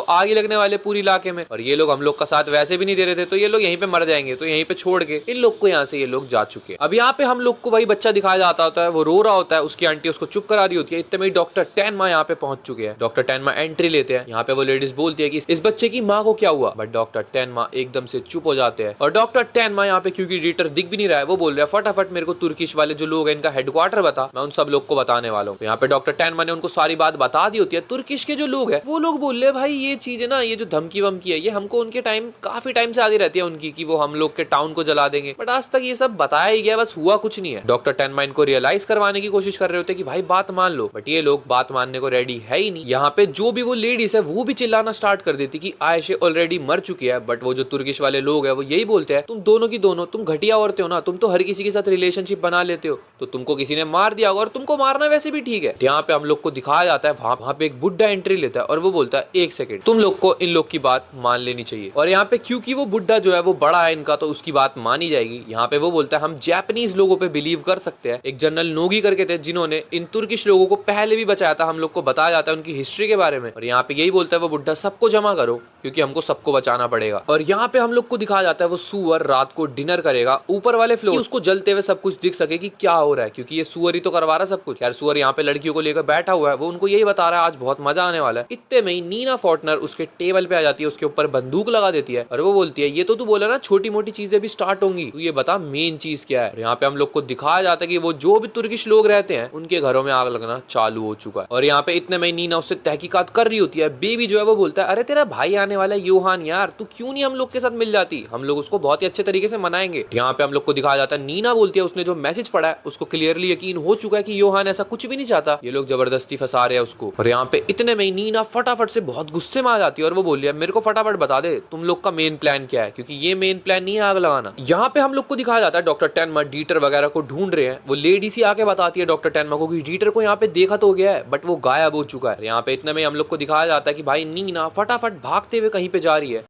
आग ही लगने वाले पूरी इलाके में, और ये लोग हम लोग का साथ वैसे भी नहीं दे रहे थे, तो ये लोग यहीं पे मर जाएंगे, तो यहीं पे छोड़ के इन लोग को यहाँ से ये लोग जा चुके हैं। अब यहाँ पे हम लोग को वही बच्चा दिखाया जाता होता है, वो रो रहा होता है, उसकी आंटी उसको चुप करा रही होती है। इतने में डॉक्टर टेनमा यहाँ पे पहुंच चुके हैं। डॉक्टर टेनमा एंट्री लेते हैं। यहाँ पे वो लेडीज बोलती है कि इस बच्चे की माँ को क्या हुआ, बट डॉक्टर टेनमा एकदम से चुप हो जाते हैं। और डॉक्टर टेनमा यहाँ पे क्योंकि डीटर दिख भी नहीं रहा है, वो बोल रहा है फटाफट मेरे को तुर्किश वाले जो लोग हैं इनका हेडक्वार्टर बता, मैं उन सब लोग को बताने वाला हूँ। यहाँ पे डॉक्टर टेनमा ने उनको सारी बात बता दी होती है। तुर्किश के जो लोग हैं वो लोग बोल रहे भाई ये चीज है ना, ये जो धमकी वमकी है ये हमको उनके टाइम काफी टाइम से आती रहती है उनकी, कि वो हम लोग के टाउन को जला देंगे, बट आज तक ये सब बताया ही गया, बस हुआ कुछ नहीं है। डॉक्टर टेनमा इनको रियलाइज करवाने की कोशिश कर रहे होते कि भाई बात मान लो, बट ये लोग बात मानने को रेडी है ही नहीं। यहाँ पे जो भी वो लेडीज है वो भी चिल्लाना स्टार्ट कर देती कि आयशे ऑलरेडी मर चुकी है, बट वो जो तुर्किश वाले लोग है वो यही बोलते हैं तुम दोनों की दोनों तुम घटिया औरतें हो ना, तुम तो हर किसी के साथ रिलेशनशिप बना लेते हो, तो तुमको किसी ने मार दिया होगा और तुमको मारना वैसे भी ठीक है। यहाँ पे हम लोग को दिखाया जाता है वहाँ पे एक बुड्ढा एंट्री लेता है और वो बोलता है एक सेकंड, तुम लोग को इन लोग की बात मान लेनी चाहिए। और यहाँ पे क्योंकि वो बुड्ढा जो है वो बड़ा है इनका, तो उसकी बात मानी जाएगी। यहाँ पे वो बोलता है हम जापानीज लोगों पे बिलीव कर सकते हैं। एक जनरल नोगी करके थे जिन्होंने इन तुर्किश लोगों को पहले भी बचाया था, हम लोग को बताया जाता है उनकी हिस्ट्री के बारे में। और यहाँ पे यही बोलता है वो बुड्ढा सबको जमा करो क्योंकि हमको सबको बचाना पड़ेगा। और यहाँ पे हम लोग को दिखाया जाता है वो सुअर रात को डिनर करेगा ऊपर वाले फ्लोर, उसको जलते हुए सब कुछ दिख सके कि क्या हो रहा है, क्योंकि ये सुअर ही तो करवा रहा है सब कुछ। यार सुअर यहाँ पे लड़कियों को लेकर बैठा हुआ है, वो उनको यही बता रहा है आज बहुत मजा आने वाला है। इतने में ही नीना फॉर्टनर उसके टेबल पे आ जाती है, उसके ऊपर बंदूक लगा देती है और वो बोलती है ये तो तू बोला ना छोटी मोटी चीजें भी स्टार्ट होंगी, तू ये बता मेन चीज क्या है। यहाँ पे हम लोग को दिखाया जाता है कि वो जो भी तुर्किश लोग रहते हैं उनके घरों में आग लगना चालू हो चुका है। और यहाँ पे इतने में नीना उससे तहकीकात कर रही होती है। बेबी जो है वो बोलता है अरे तेरा भाई आने वाला है योहान, यार तू क्यों नहीं हम लोग के साथ मिल जाती, हम लोग उसको बहुत ही अच्छे तरीके से मनाएंगे। यहाँ पे हम लोग को दिखाया जाता है नीना बोलती है उसने जो मैसेज पढ़ा है उसको क्लियरली यकीन हो चुका है कि योहान ऐसा कुछ भी नहीं चाहता, ये लोग जबरदस्ती फंसा रहे हैं उसको। और यहाँ पे इतने में ही नीना फटाफट से बहुत गुस्से में आ जाती है और वो बोल रही है मेरे को फटाफट बता दे तुम लोग का मेन प्लान क्या है, क्योंकि ये मेन प्लान नहीं है आग लगाना। यहाँ पे हम लोग को दिखाया जाता है डॉक्टर टेनमा डीटर वगैरह को ढूंढ रहे हैं। वो लेडी सी आके बताती है डॉक्टर टेनमा को कि डीटर को यहाँ पे देखा तो गया है बट वो गायब हो चुका है। यहाँ पे इतने में हम लोग को दिखाया जाता है कि भाई नीना फटाफट भागते हुए कहीं पे जा रही है।